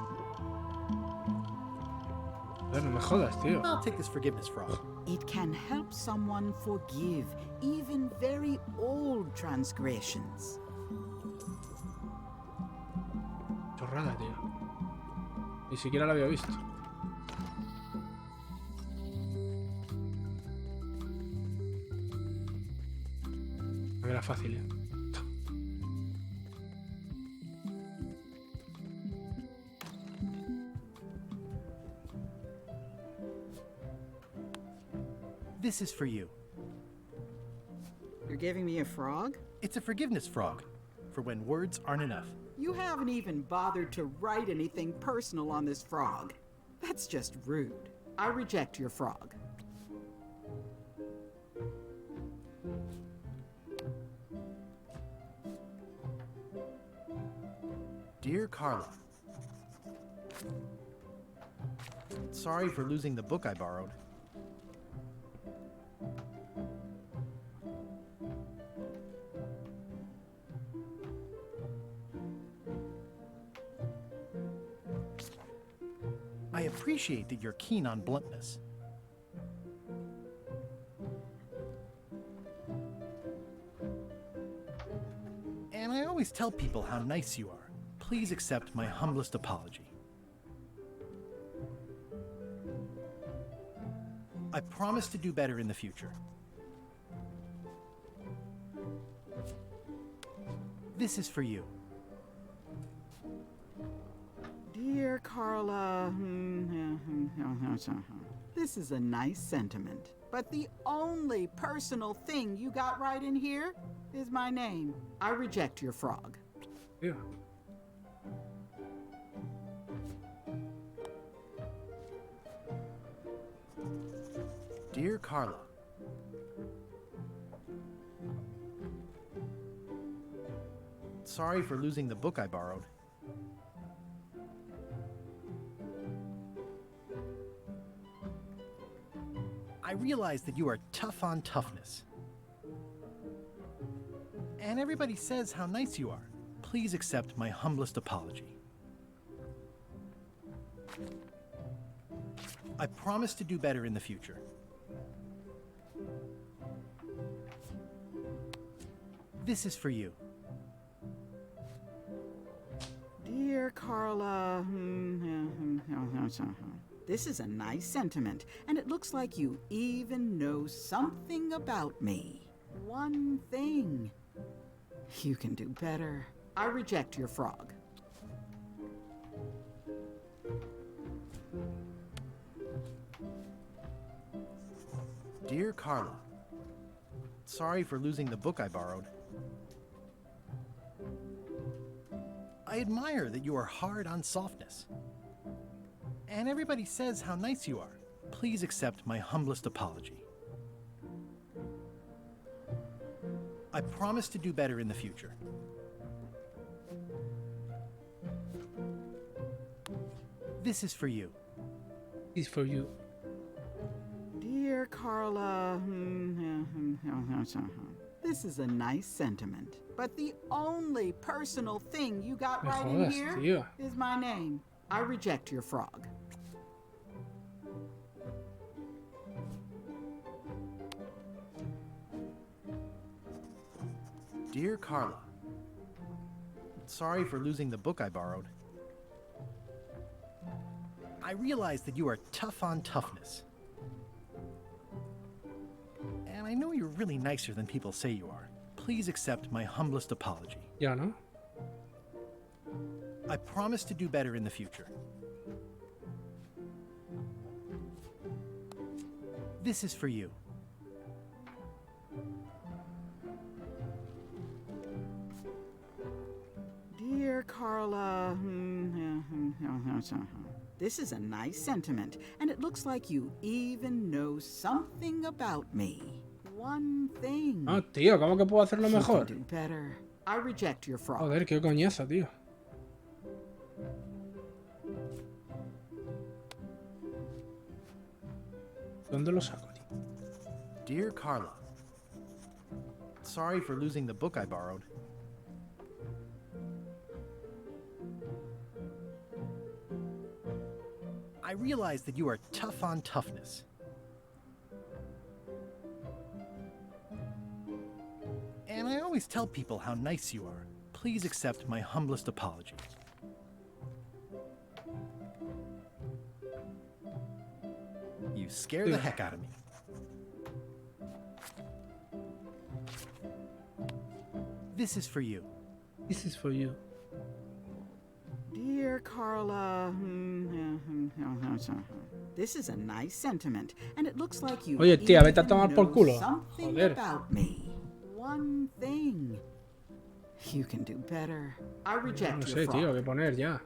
Speaker 1: A ver, no me jodas, tío.
Speaker 8: I'll take this forgiveness frog.
Speaker 13: It can help someone forgive even very old transgressions.
Speaker 1: Chorrada, tío. Ni siquiera la había visto. Era fácil, ¿eh?
Speaker 8: This is for you.
Speaker 13: You're giving me a frog?
Speaker 8: It's a forgiveness frog, for when words aren't enough.
Speaker 13: You haven't even bothered to write anything personal on this frog. That's just rude. I reject your frog.
Speaker 8: Dear Carla, sorry for losing the book I borrowed. I appreciate that you're keen on bluntness. And I always tell people how nice you are. Please accept my humblest apology. I promise to do better in the future. This is for you.
Speaker 13: Dear Carla, this is a nice sentiment, but the only personal thing you got right in here is my name. I reject your frog.
Speaker 1: Yeah.
Speaker 8: Dear Carla, Sorry for losing the book I borrowed. I realize that you are tough on toughness. And everybody says how nice you are. Please accept my humblest apology. I promise to do better in the future. This is for you.
Speaker 13: Dear Carla, this is a nice sentiment, and it looks like you even know something about me. One thing. You can do better. I reject your frog.
Speaker 8: Dear Carla, sorry for losing the book I borrowed. I admire that you are hard on softness. And everybody says how nice you are. Please accept my humblest apology. I promise to do better in the future. This is for you.
Speaker 1: It's for you.
Speaker 13: Dear Carla, this is a nice sentiment, but the only personal thing you got right in here is my name. I reject your frog.
Speaker 8: Dear Carla, sorry for losing the book I borrowed. I realize that you are tough on toughness. And I know you're really nicer than people say you are. Please accept my humblest apology.
Speaker 1: Ya, ¿no?
Speaker 8: I promise to do better in the future. This is for you.
Speaker 13: Dear Carla, this is a nice sentiment, and it looks like you even know something about me. One thing.
Speaker 1: Ah, tío, ¿cómo que puedo hacerlo mejor?
Speaker 13: Do better. I reject your frog.
Speaker 1: Joder, qué coñazo, tío. ¿Dónde lo saco, tío?
Speaker 8: Dear Carla, sorry for losing the book I borrowed. I realize that you are tough on toughness. And I always tell people how nice you are. Please accept my humblest apology. You scare the heck out of me. This is for you.
Speaker 1: This is for you.
Speaker 13: Dear Carla, this is a nice sentiment, and it looks like you
Speaker 1: Oye, tía, vete a tomar por culo.
Speaker 13: something
Speaker 1: Joder.
Speaker 13: about me. One thing. You can do better. I reject
Speaker 1: No
Speaker 13: your
Speaker 1: sé,
Speaker 13: frog.
Speaker 1: tío, qué poner ya.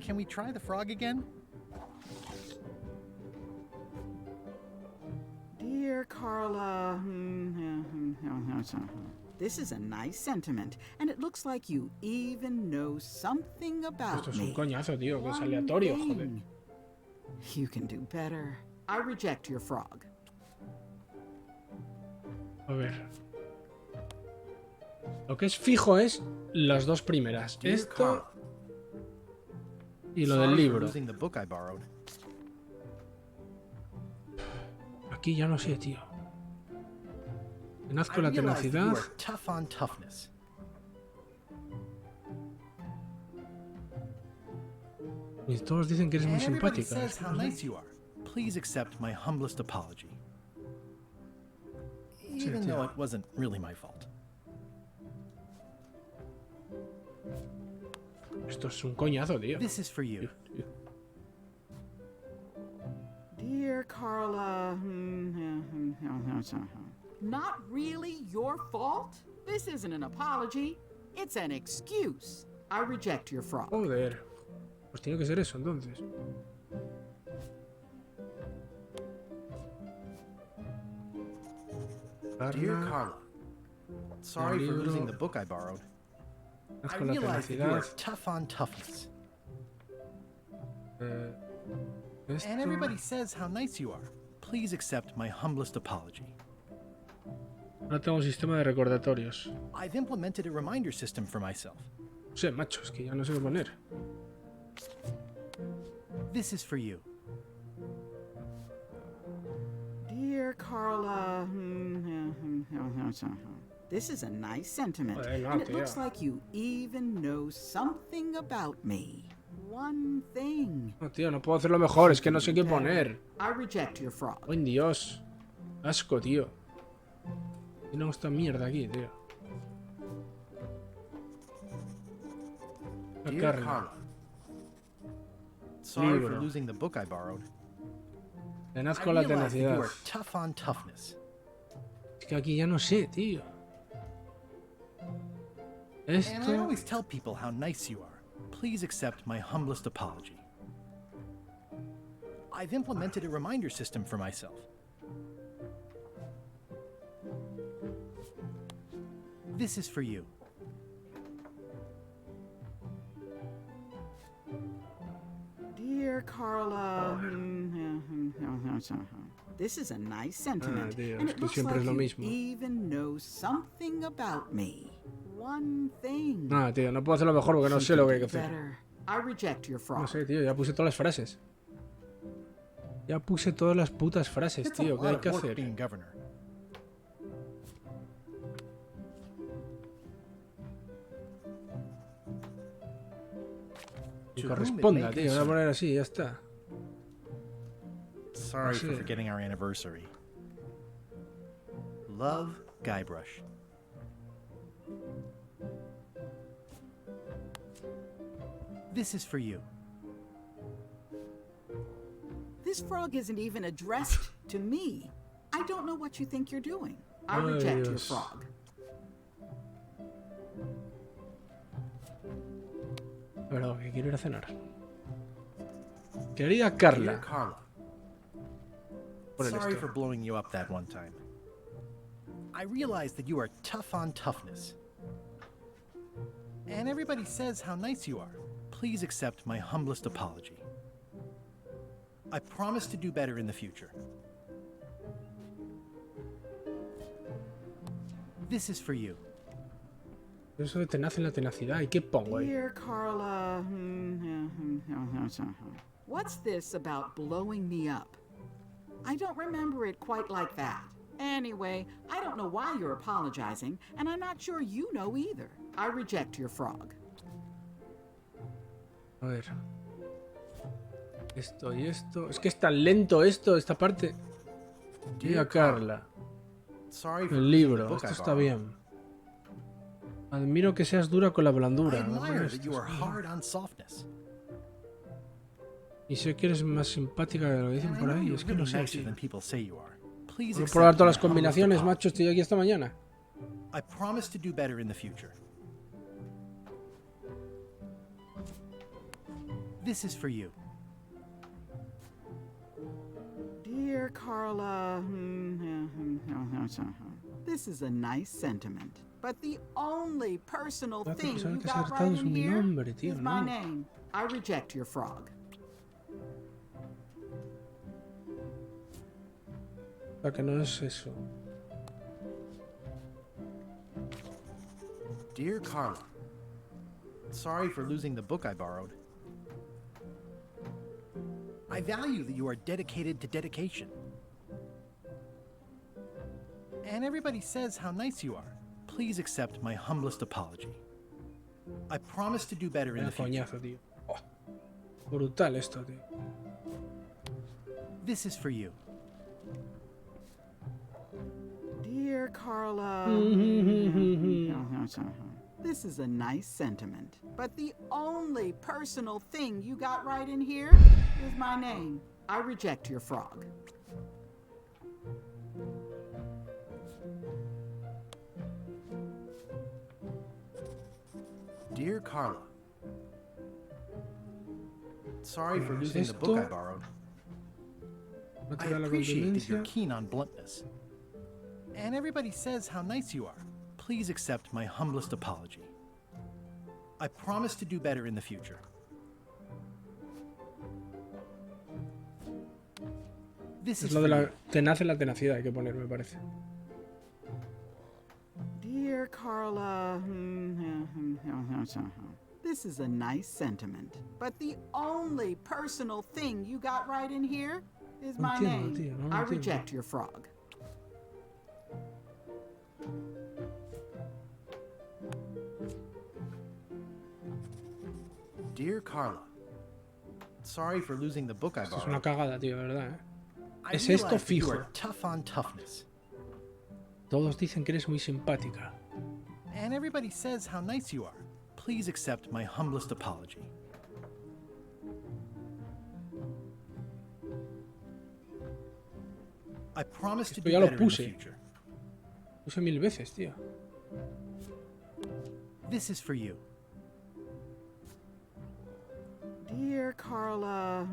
Speaker 8: Can we try the frog again?
Speaker 13: Dear Carla, this is a nice sentiment, and it looks like you even know something about
Speaker 1: Esto es un
Speaker 13: me.
Speaker 1: coñazo, tío, que es
Speaker 13: One
Speaker 1: aleatorio, joder.
Speaker 13: thing. You can do better. I reject your frog.
Speaker 1: A ver. Lo que es fijo es las dos primeras.
Speaker 8: Dear
Speaker 1: Esto
Speaker 8: Carla,
Speaker 1: y lo
Speaker 8: sorry
Speaker 1: del
Speaker 8: for
Speaker 1: libro.
Speaker 8: losing the book I borrowed.
Speaker 1: Aquí ya no sé, tío. Tenaz
Speaker 8: I
Speaker 1: con la
Speaker 8: realize that you
Speaker 1: tenacidad.
Speaker 8: are tough on toughness.
Speaker 1: Y todos dicen que eres muy
Speaker 8: And everybody
Speaker 1: simpática.
Speaker 8: says how nice you are. Please accept my humblest apology. Even
Speaker 1: tío.
Speaker 8: though it wasn't really my fault.
Speaker 1: Esto es un coñazo, tío.
Speaker 8: This is for you.
Speaker 13: Dear Carla, not really your fault? This isn't an apology. It's an excuse. I reject your frog.
Speaker 1: Joder. Pues tiene que ser eso, entonces.
Speaker 8: Dear Carla, sorry for losing the book I borrowed. I realize that you are tough on toughness. And everybody says how nice you are. Please accept my humblest apology.
Speaker 1: No tengo un sistema de recordatorios.
Speaker 8: I've implemented a reminder system for myself.
Speaker 1: No sé, macho, es que ya no sé qué poner.
Speaker 8: This is for you.
Speaker 13: Dear Carla, this is a nice sentiment, and it looks like you even know something about me. One thing.
Speaker 1: No, tío, no puedo hacerlo mejor, es que no sé qué poner.
Speaker 13: I reject your frog.
Speaker 1: ¡Buen Dios! Asco, tío. Tengo esta mierda aquí, tío.
Speaker 8: Dear Carla, sorry for losing the book I borrowed.
Speaker 1: Tenaz con la tenacidad.
Speaker 8: Tough on toughness.
Speaker 1: Es que aquí ya no sé, tío. Esto.
Speaker 8: And I always tell people how nice you are. Please accept my humblest apology. I've implemented a reminder system for myself. This is for you.
Speaker 13: Dear Carla, this is a nice sentiment, and it looks like you even know something about me. One thing.
Speaker 1: Ah, tío, no puedo hacerlo mejor porque no sé lo que hay que hacer.
Speaker 13: I reject your frog.
Speaker 1: No sé, tío, ya puse todas las frases. Ya puse todas las putas frases, tío, ¿qué hay que hacer? Y corresponda, tío, voy a poner así, ya está.
Speaker 8: Sorry for forgetting our anniversary. Love, Guybrush. This is for you.
Speaker 13: This frog isn't even addressed to me. I don't know what you think you're doing. I reject your frog.
Speaker 1: Pero que quiero ir a cenar. Querida Carla.
Speaker 8: Sorry for blowing you up that one time. I realize that you are tough on toughness. And everybody says how nice you are. Please accept my humblest apology. I promise to do better in the future. This is for you.
Speaker 1: Eso de tenaz en la tenacidad, ¿y qué pongo ahí?
Speaker 13: Dear Carla, what's this about blowing me up? I don't remember it quite like that. Anyway, I don't know why you're apologizing, and I'm not sure you know either. I reject your frog.
Speaker 1: A ver. Esto y esto. Es que es tan lento esto, esta parte. Dear Carla. El libro, esto está bien. Admiro que seas dura con la blandura. Y sé que eres más simpática de lo que dicen por ahí. Es que no sé. Puedo probar todas las combinaciones, macho. Estoy aquí esta mañana.
Speaker 8: I promise to do better in the future. This is for you.
Speaker 13: Dear Carla, this is a nice sentiment, but the only personal thing you got right in here is my name. I reject your frog.
Speaker 1: ¿Para que no es eso?
Speaker 8: Dear Carla, sorry for losing the book I borrowed. I value that you are dedicated to dedication. And everybody says how nice you are. Please accept my humblest apology. I promise to do better in the future.
Speaker 1: Coñazo, tío. Oh, brutal esto, tío.
Speaker 8: This is for you.
Speaker 13: Dear Carla, this is a nice sentiment, but the only personal thing you got right in here is my name. I reject your frog.
Speaker 8: Dear Carla, Sorry for losing the book I borrowed. I appreciate that you're keen on bluntness. And everybody says how nice you are. Please accept my humblest apology. I promise to do better in the future. This
Speaker 1: Es
Speaker 8: is
Speaker 1: lo
Speaker 8: for
Speaker 1: de la
Speaker 8: you.
Speaker 1: tenaz en la tenacidad, hay que poner, me parece.
Speaker 13: Dear Carla, this is a nice sentiment, but the only personal thing you got right in here is my name.
Speaker 1: Tío, no
Speaker 13: I
Speaker 1: entiendo.
Speaker 13: reject your frog.
Speaker 8: Dear Carla, sorry for losing the book I
Speaker 1: Esto es
Speaker 8: borrowed.
Speaker 1: una cagada, tío, ¿verdad?
Speaker 8: I
Speaker 1: Es esto
Speaker 8: realize that you
Speaker 1: fijo.
Speaker 8: are tough on toughness.
Speaker 1: Todos dicen que eres muy simpática.
Speaker 8: And everybody says how nice you are. Please accept my humblest apology. I promise to
Speaker 1: Esto
Speaker 8: do
Speaker 1: ya lo
Speaker 8: better in the
Speaker 1: puse.
Speaker 8: future.
Speaker 1: Puse 1000 veces, tío.
Speaker 8: This is for you.
Speaker 13: Dear Carla,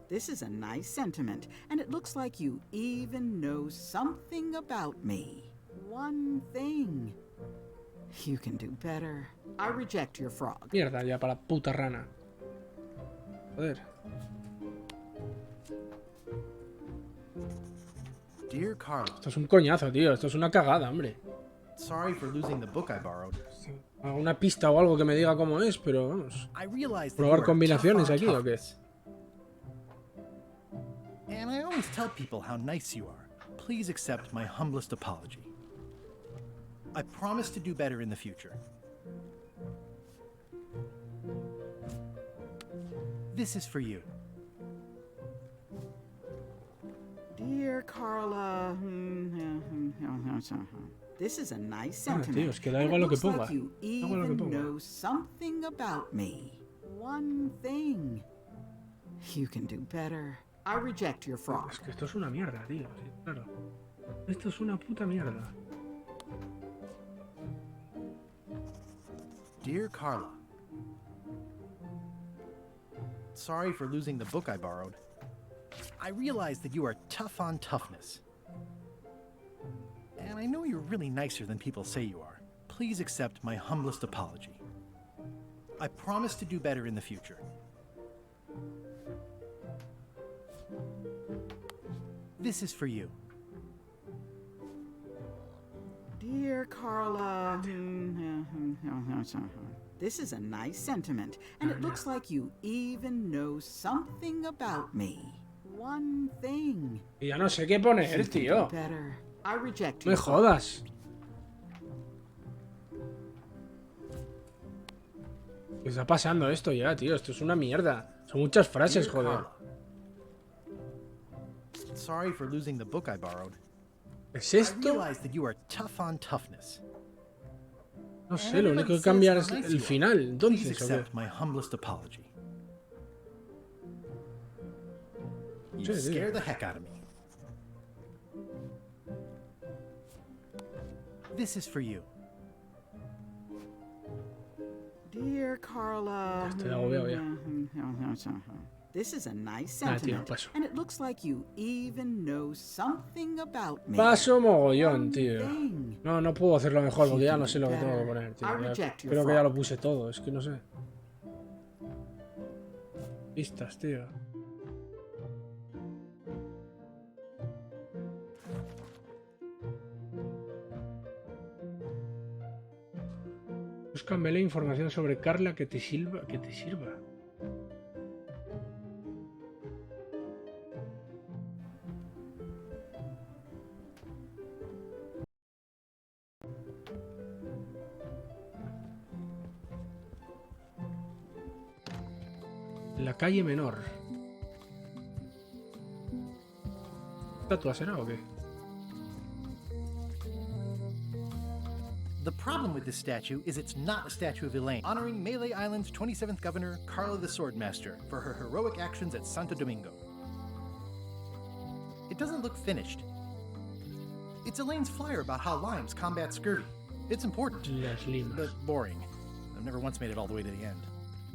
Speaker 13: this is a nice sentiment, and it looks like you even know something about me. One thing. You can do better. I reject your frog.
Speaker 1: Mierda, ya para la puta rana. Joder.
Speaker 8: Dear Carla,
Speaker 1: Esto es un coñazo, tío. Esto es una cagada, hombre.
Speaker 8: sorry for losing the book I borrowed.
Speaker 1: Una pista o algo que me diga cómo es, pero vamos.
Speaker 8: I realize that
Speaker 1: ¿Probar
Speaker 8: you are
Speaker 1: combinaciones
Speaker 8: tough on
Speaker 1: aquí o qué?
Speaker 8: toughness. And I always tell people how nice you are. Please accept my humblest apology. I promise to do better in the future. This is for you.
Speaker 13: Dear Carla, this is a nice
Speaker 1: Ah,
Speaker 13: sentiment.
Speaker 1: tío, es que da
Speaker 13: and
Speaker 1: igual
Speaker 13: it
Speaker 1: lo que
Speaker 13: looks
Speaker 1: ponga.
Speaker 13: like you
Speaker 1: Da igual lo que
Speaker 13: even
Speaker 1: ponga.
Speaker 13: know something about me. One thing. You can do better. I reject your frog.
Speaker 1: Es que esto es una mierda, tío. Sí, claro. Esto es una puta mierda.
Speaker 8: Dear Carla, sorry for losing the book I borrowed. I realize that you are tough on toughness. And I know you're really nicer than people say you are. Please accept my humblest apology. I promise to do better in the future. This is for you.
Speaker 13: Dear Carla, this is a nice sentiment, and it looks like you even know something about me. One thing.
Speaker 1: Y ya no sé qué poner,
Speaker 13: You can
Speaker 1: tío.
Speaker 13: do better. I reject
Speaker 1: Me
Speaker 13: your frog.
Speaker 1: jodas. ¿Qué está pasando esto ya, tío? Esto es una mierda. Son muchas frases,
Speaker 8: Dear
Speaker 1: joder.
Speaker 8: Carla, sorry for losing the book I borrowed.
Speaker 1: ¿Es
Speaker 8: I
Speaker 1: esto?
Speaker 8: realize that you are tough on toughness.
Speaker 1: No sé, lo único que cambiar es el final,
Speaker 8: Please
Speaker 1: entonces, ¿o qué?
Speaker 8: accept my humblest apology. You
Speaker 1: Sí, tío.
Speaker 8: scare the heck out of me. This is for you.
Speaker 13: Dear Carla,
Speaker 1: Estoy agobiado ya.
Speaker 13: this is a nice
Speaker 1: Ah, tío,
Speaker 13: sentiment,
Speaker 1: paso.
Speaker 13: and it looks like you even know something about me.
Speaker 1: Paso mogollón,
Speaker 13: One
Speaker 1: tío.
Speaker 13: thing.
Speaker 1: No puedo hacerlo mejor porque ya no sé lo que tengo que poner, tío.
Speaker 13: I
Speaker 1: Ya-
Speaker 13: reject your
Speaker 1: creo que ya
Speaker 13: frog.
Speaker 1: lo puse todo, es que no sé. Pistas, tío. Busca en Mêlée información sobre Carla que te sirva. La calle menor. ¿Estatua será o qué?
Speaker 8: The problem with this statue is it's not a statue of Elaine, honoring Mêlée Island's 27th governor, Carla the Swordmaster, for her heroic actions at Santo Domingo. It doesn't look finished. It's Elaine's flyer about how limes combat scurvy. It's important,
Speaker 1: Las limas.
Speaker 8: but boring. I've never once made it all the way to the end.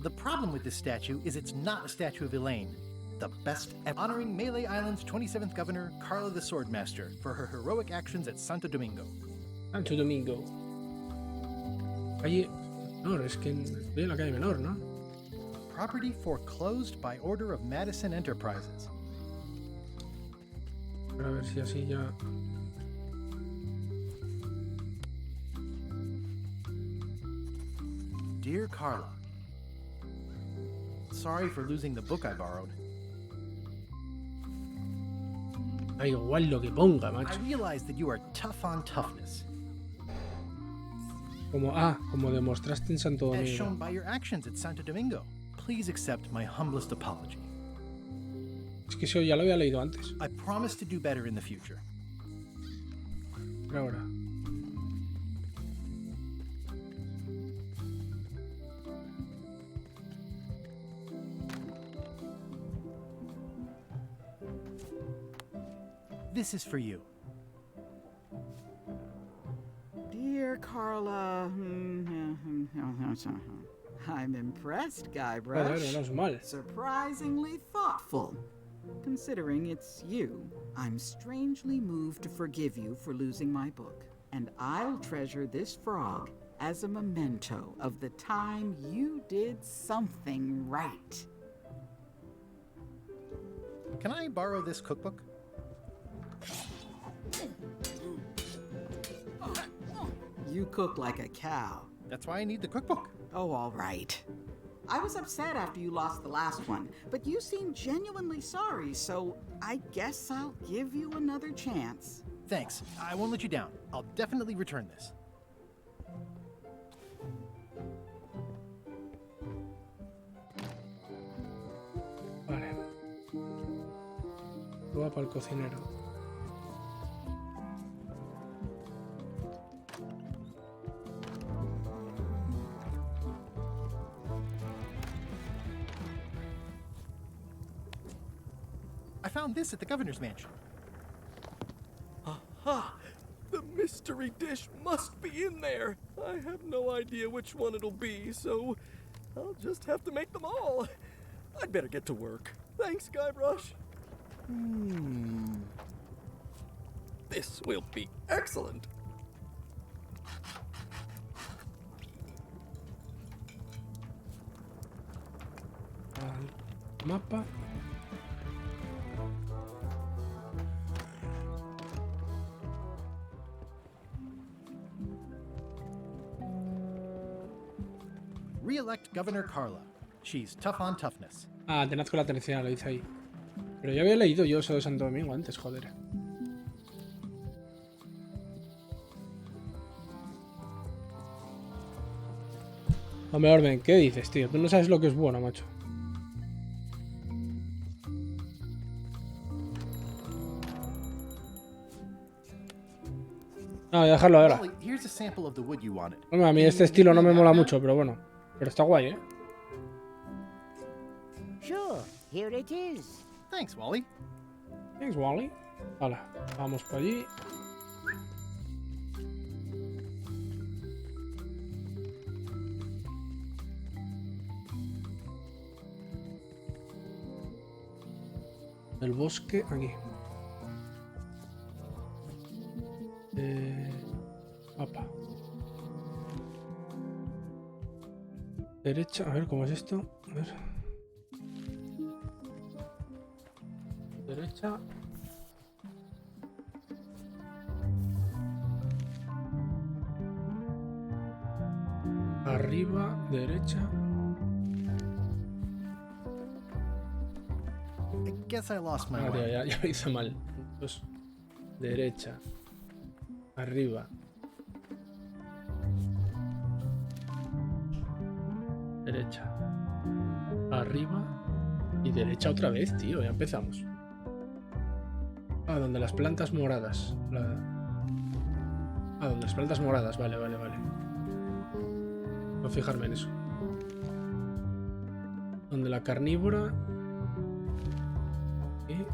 Speaker 8: The problem with this statue is it's not a statue of Elaine. The best ever. Honoring Mêlée Island's 27th governor, Carla the Swordmaster, for her heroic actions at Santo Domingo.
Speaker 1: Santo Domingo. Calle Menor, es que estoy en la calle Menor, ¿no?
Speaker 8: Property foreclosed by order of Madison Enterprises.
Speaker 1: A ver si así ya...
Speaker 8: Dear Carla, sorry for losing the book I borrowed.
Speaker 1: Da igual lo que ponga, macho.
Speaker 8: I realize that you are tough on toughness.
Speaker 1: Como demostraste en Santo
Speaker 8: As
Speaker 1: Domingo.
Speaker 8: shown by your actions at Santo Domingo. Please accept my humblest apology.
Speaker 1: Es que eso ya lo había leído antes.
Speaker 8: I promise to do better in the future.
Speaker 1: Pero ahora.
Speaker 8: This is for you.
Speaker 13: Dear Carla, I'm impressed, Guybrush.
Speaker 1: Menos mal.
Speaker 13: Surprisingly thoughtful. Considering it's you, I'm strangely moved to forgive you for losing my book. And I'll treasure this frog as a memento of the time you did something right.
Speaker 8: Can I borrow this cookbook?
Speaker 13: You cook like a cow.
Speaker 8: That's why I need the cookbook.
Speaker 13: Oh, all right. I was upset after you lost the last one, but you seemed genuinely sorry, so I guess I'll give you another chance.
Speaker 8: Thanks. I won't let you down. I'll definitely return this.
Speaker 1: Vale. Prueba para el cocinero.
Speaker 8: I found this at the governor's mansion.
Speaker 17: Aha! The mystery dish must be in there. I have no idea which one it'll be, so I'll just have to make them all. I'd better get to work. Thanks, Guybrush. This will be excellent.
Speaker 1: Al mapa.
Speaker 8: Re-elect Governor Carla. She's tough on toughness.
Speaker 1: Ah, tenaz con la tercera, lo dice ahí. Pero ya había leído yo eso de Santo Domingo antes, joder. Hombre, Orben, ¿qué dices, tío? Tú no sabes lo que es bueno, macho. No, voy a dejarlo ahora.
Speaker 8: Wally, here's a sample of the wood you wanted.
Speaker 1: Hombre, a mí este estilo no me mola mucho, pero bueno. Pero está guay, ¿eh?
Speaker 15: Sure, here it is.
Speaker 8: Thanks, Wally.
Speaker 1: Thanks, Wally. Hala, vamos por allí. El bosque, aquí. Mapa. Derecha, a ver cómo es esto. A ver. Derecha. Arriba, derecha.
Speaker 8: I guess I lost my
Speaker 1: Ah, tío,
Speaker 8: way.
Speaker 1: ya lo hice mal. Pues, derecha. Arriba. Derecha. Arriba. Y derecha otra vez, tío. Ya empezamos. Ah, donde las plantas moradas. Ah, donde las plantas moradas. Vale, vale, vale. Voy a fijarme en eso. Donde la carnívora... ¿Qué?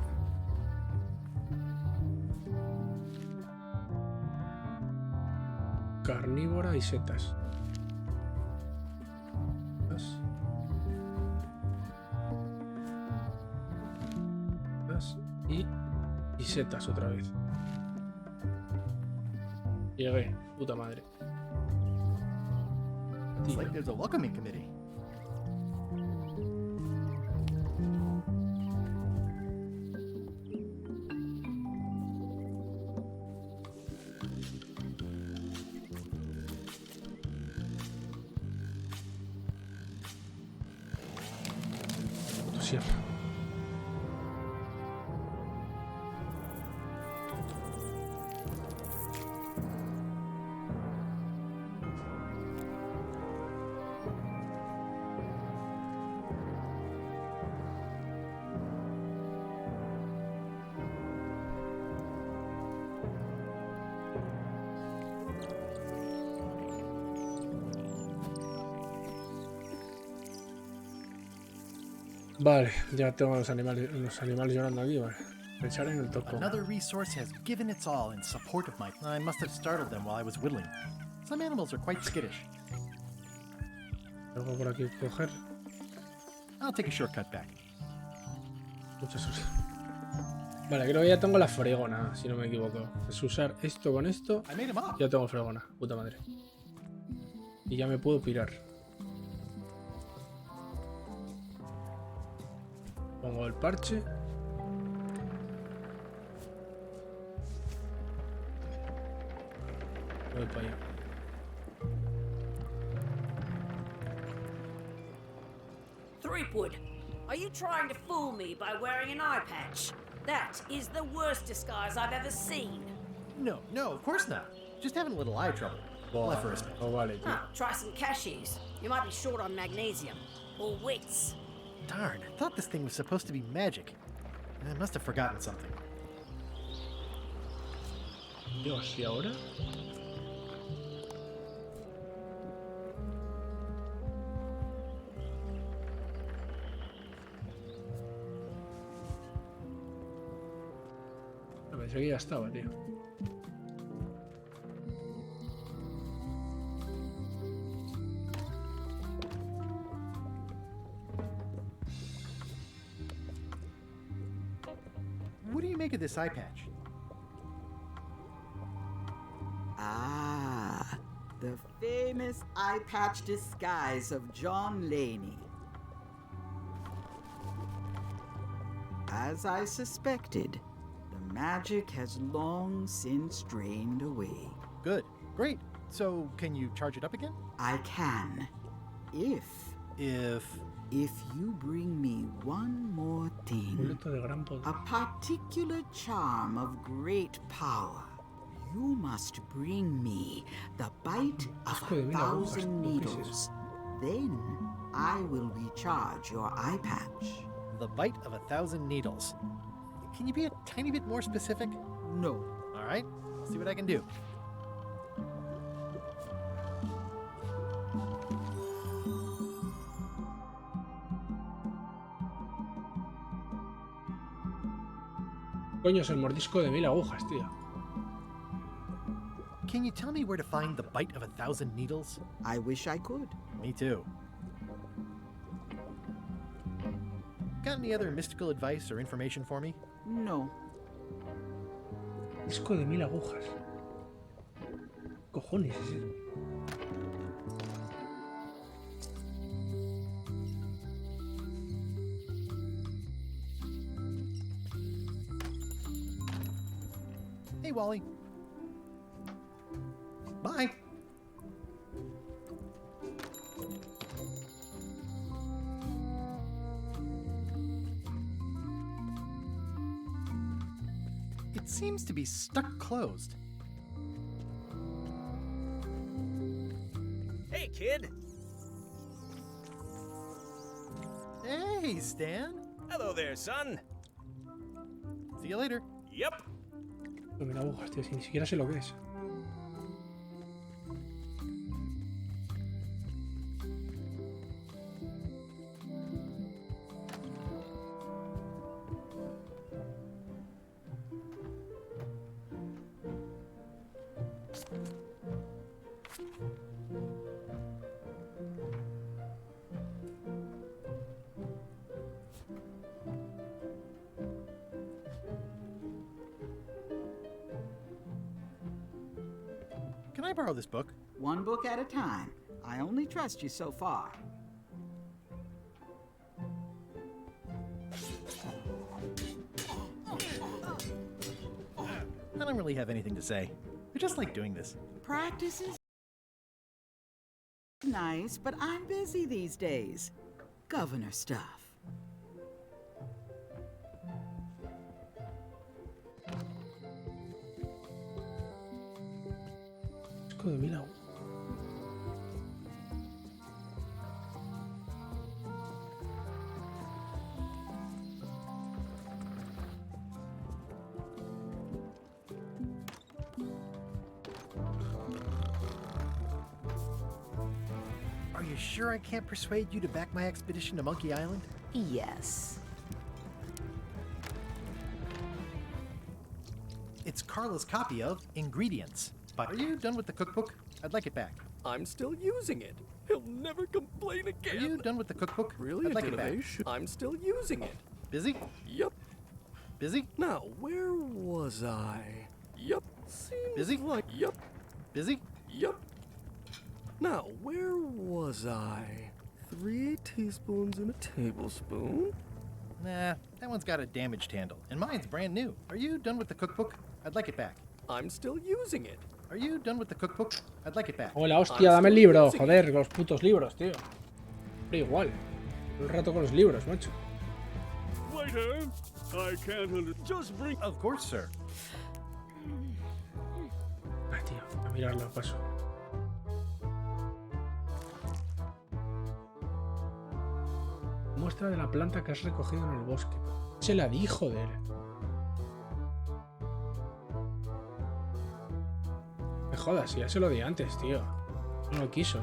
Speaker 1: Carnívora y setas. Y setas otra vez. Llegué, puta madre.
Speaker 8: It's like there's a welcoming committee.
Speaker 1: Motosierra. Vale, ya tengo los animales llorando aquí, vale. Pensar en el toco.
Speaker 8: Another resource has given its all in support of my... I must have startled them while I was whittling. Some animals are quite skittish.
Speaker 1: Algo por aquí coger.
Speaker 8: I'll take a shortcut back.
Speaker 1: Muchas gracias. Vale, creo que ya tengo la fregona, si no me equivoco. Es usar esto con esto. Ya tengo fregona, puta madre. Y ya me puedo pirar. Pongo el parche. Voy para allá.
Speaker 6: Threepwood, are you trying to fool me by wearing an eye patch? That is the worst disguise I've ever seen.
Speaker 8: No, of course not. Just having a little eye trouble. Blepharism.
Speaker 1: Oh, vale, tío.
Speaker 6: Try some cashews. You might be short on magnesium. Or wits.
Speaker 8: Darn, I thought this thing was supposed to be magic. I must have forgotten something.
Speaker 1: Dios, ¿y ahora? Pensé que ya estaba, tío.
Speaker 8: What do you make of this eye patch?
Speaker 13: Ah, the famous eye patch disguise of John Laney. As I suspected, the magic has long since drained away.
Speaker 8: Good. Great. So, can you charge it up again?
Speaker 13: I can. If you bring me one more thing, a particular charm of great power. You must bring me the bite of 1,000 needles. Then I will recharge your eye patch.
Speaker 8: The bite of 1,000 needles. Can you be a tiny bit more specific?
Speaker 13: No.
Speaker 8: All right. I'll see what I can do.
Speaker 1: Coño, es el mordisco de 1000 agujas, tío.
Speaker 8: Can you tell me where to find the bite of 1,000 needles?
Speaker 13: I wish I could.
Speaker 8: Me too. Got any other mystical advice or information for me?
Speaker 13: No.
Speaker 1: Disco de 1000 agujas. Cojones, es eso.
Speaker 8: Hey, Wally. Bye. It seems to be stuck closed.
Speaker 18: Hey, kid.
Speaker 8: Hey, Stan.
Speaker 18: Hello there, son.
Speaker 8: See you later.
Speaker 18: Yep.
Speaker 1: 1000 agujas, tío, si ni siquiera sé lo que es.
Speaker 8: I borrow this book?
Speaker 13: One book at a time. I only trust you so far.
Speaker 8: I don't really have anything to say. I just like doing this.
Speaker 13: Practice is nice, but I'm busy these days. Governor stuff.
Speaker 1: Escudo de Milagro.
Speaker 8: Are you sure I can't persuade you to back my expedition to Monkey Island?
Speaker 5: Yes.
Speaker 8: It's Carla's copy of Ingredients. But are you done with the cookbook? I'd like it back.
Speaker 17: I'm still using it. He'll never complain again.
Speaker 8: Are you done with the cookbook?
Speaker 17: Really?
Speaker 8: I'd like it back.
Speaker 17: I'm still using it.
Speaker 8: Busy?
Speaker 17: Yep.
Speaker 8: Busy?
Speaker 17: Now, where was I? Yep. Seems
Speaker 8: Busy?
Speaker 17: like... Yep.
Speaker 8: Busy?
Speaker 17: Yep. Now, where was I? 3 teaspoons and a tablespoon?
Speaker 8: Nah, that one's got a damaged handle, and mine's brand new. Are you done with the cookbook? I'd like it back.
Speaker 17: I'm still using it.
Speaker 8: Are you done with the cookbook? I'd like it back.
Speaker 1: Hola, hostia, dame el libro, joder, los putos libros, tío. Pero igual. Un rato con los libros, macho.
Speaker 20: Waiter, I can't just bring.
Speaker 8: Of course, sir.
Speaker 1: Ah, tío, a mirarlo, paso. Muestra de la planta que has recogido en el bosque. Se la di, joder. Me jodas, ya se lo di antes, tío. No lo quiso.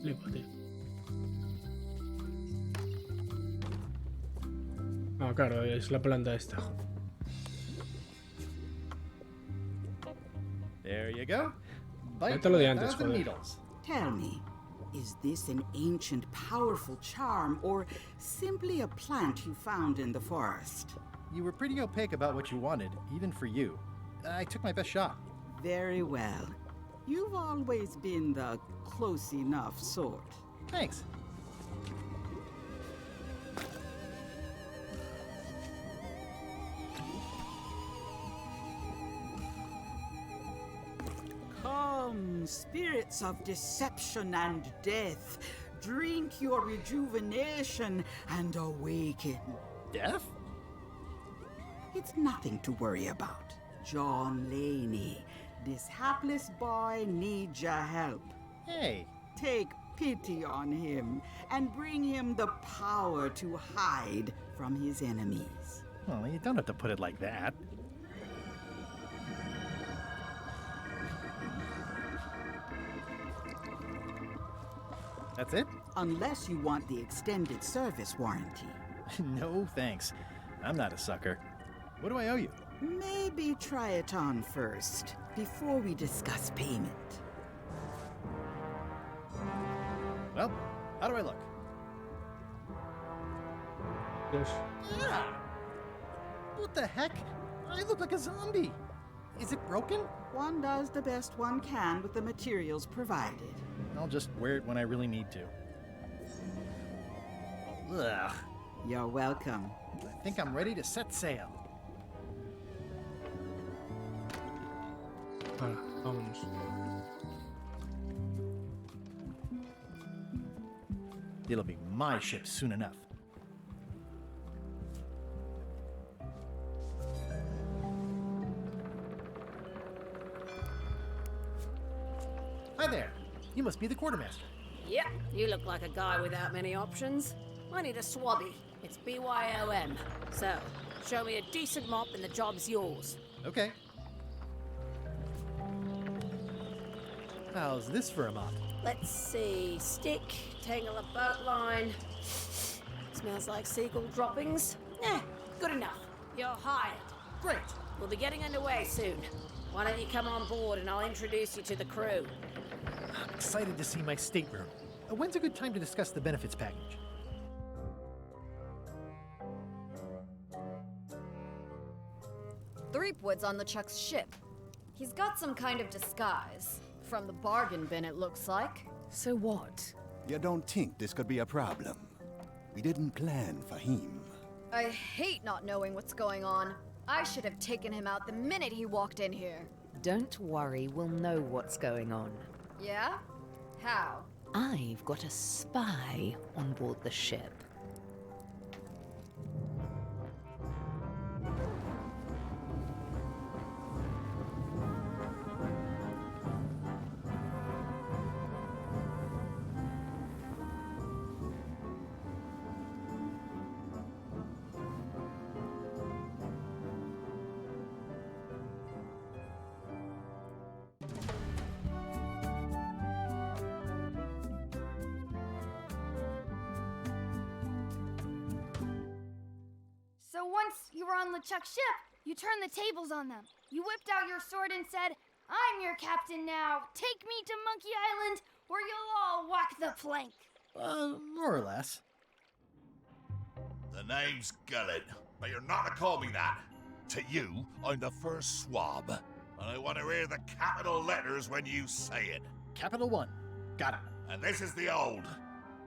Speaker 1: Flipa, tío. Ah, claro, es la planta esta.
Speaker 8: There you go.
Speaker 1: Ya te lo di antes, joder.
Speaker 13: Tell me, is this an ancient, powerful charm, or simply a plant you found in the forest?
Speaker 8: You were pretty opaque about what you wanted, even for you. I took my best shot.
Speaker 13: Very well. You've always been the close enough sort.
Speaker 8: Thanks.
Speaker 13: Come, spirits of deception and death, drink your rejuvenation and awaken.
Speaker 8: Death?
Speaker 13: It's nothing to worry about. John Laney, this hapless boy needs your help.
Speaker 8: Hey.
Speaker 13: Take pity on him and bring him the power to hide from his enemies.
Speaker 8: Well, you don't have to put it like that. That's it?
Speaker 13: Unless you want the extended service warranty.
Speaker 8: No, thanks. I'm not a sucker. What do I owe you?
Speaker 13: Maybe try it on first, before we discuss payment.
Speaker 8: Well, how do I look?
Speaker 1: Yes.
Speaker 8: What the heck? I look like a zombie. Is it broken?
Speaker 13: One does the best one can with the materials provided.
Speaker 8: I'll just wear it when I really need to. Ugh.
Speaker 13: You're welcome.
Speaker 8: I think I'm ready to set sail.
Speaker 1: Vale, vámonos.
Speaker 8: It'll be my ship soon enough. Hi there. You must be the quartermaster.
Speaker 10: Yep, you look like a guy without many options. I need a swabby. It's BYOM. So, show me a decent mop and the job's yours.
Speaker 8: Okay. How's this for a mop?
Speaker 10: Let's see. Stick, tangle a boat line. Smells like seagull droppings. Good enough. You're hired.
Speaker 8: Great.
Speaker 10: We'll be getting underway soon. Why don't you come on board and I'll introduce you to the crew.
Speaker 8: I'm excited to see my stateroom. When's a good time to discuss the benefits package?
Speaker 11: Threepwood's on the Chuck's ship. He's got some kind of disguise. From the bargain bin, it looks like.
Speaker 5: So what?
Speaker 9: You don't think this could be a problem? We didn't plan for him.
Speaker 11: I hate not knowing what's going on. I should have taken him out the minute he walked in here.
Speaker 5: Don't worry, we'll know what's going on.
Speaker 11: Yeah? How?
Speaker 5: I've got a spy on board the ship.
Speaker 7: So once you were on LeChuck's ship, you turned the tables on them. You whipped out your sword and said, "I'm your captain now. Take me to Monkey Island, or you'll all walk the plank."
Speaker 8: More or less.
Speaker 21: The name's Gullet, but you're not to call me that. To you, I'm the first swab, and I want to hear the capital letters when you say it.
Speaker 8: Capital 1. Got it.
Speaker 21: And this is the old.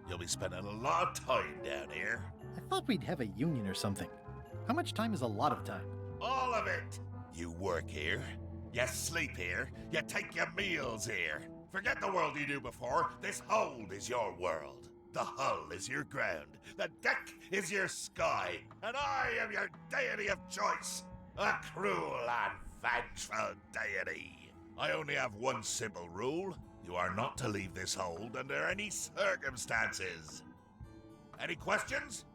Speaker 21: You'll be spending a lot of time down here.
Speaker 8: I thought we'd have a union or something. How much time is a lot of time?
Speaker 21: All of it. You work here, you sleep here, you take your meals here. Forget the world you knew before. This hold is your world. The hull is your ground. The deck is your sky. And I am your deity of choice. A cruel and vengeful deity. I only have one simple rule. You are not to leave this hold under any circumstances. Any questions?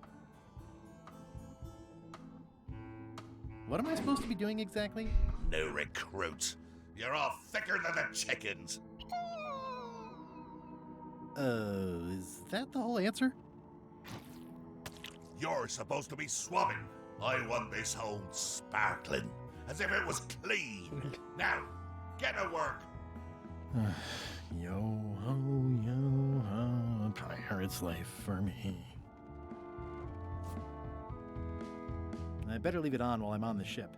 Speaker 8: What am I supposed to be doing exactly?
Speaker 21: New recruits. You're all thicker than the chickens.
Speaker 8: Is that the whole answer?
Speaker 21: You're supposed to be swabbing. I want this hold sparkling, as if it was clean. Now, get to work.
Speaker 8: Yo-ho, pirate's life for me. I better leave it on while I'm on the ship.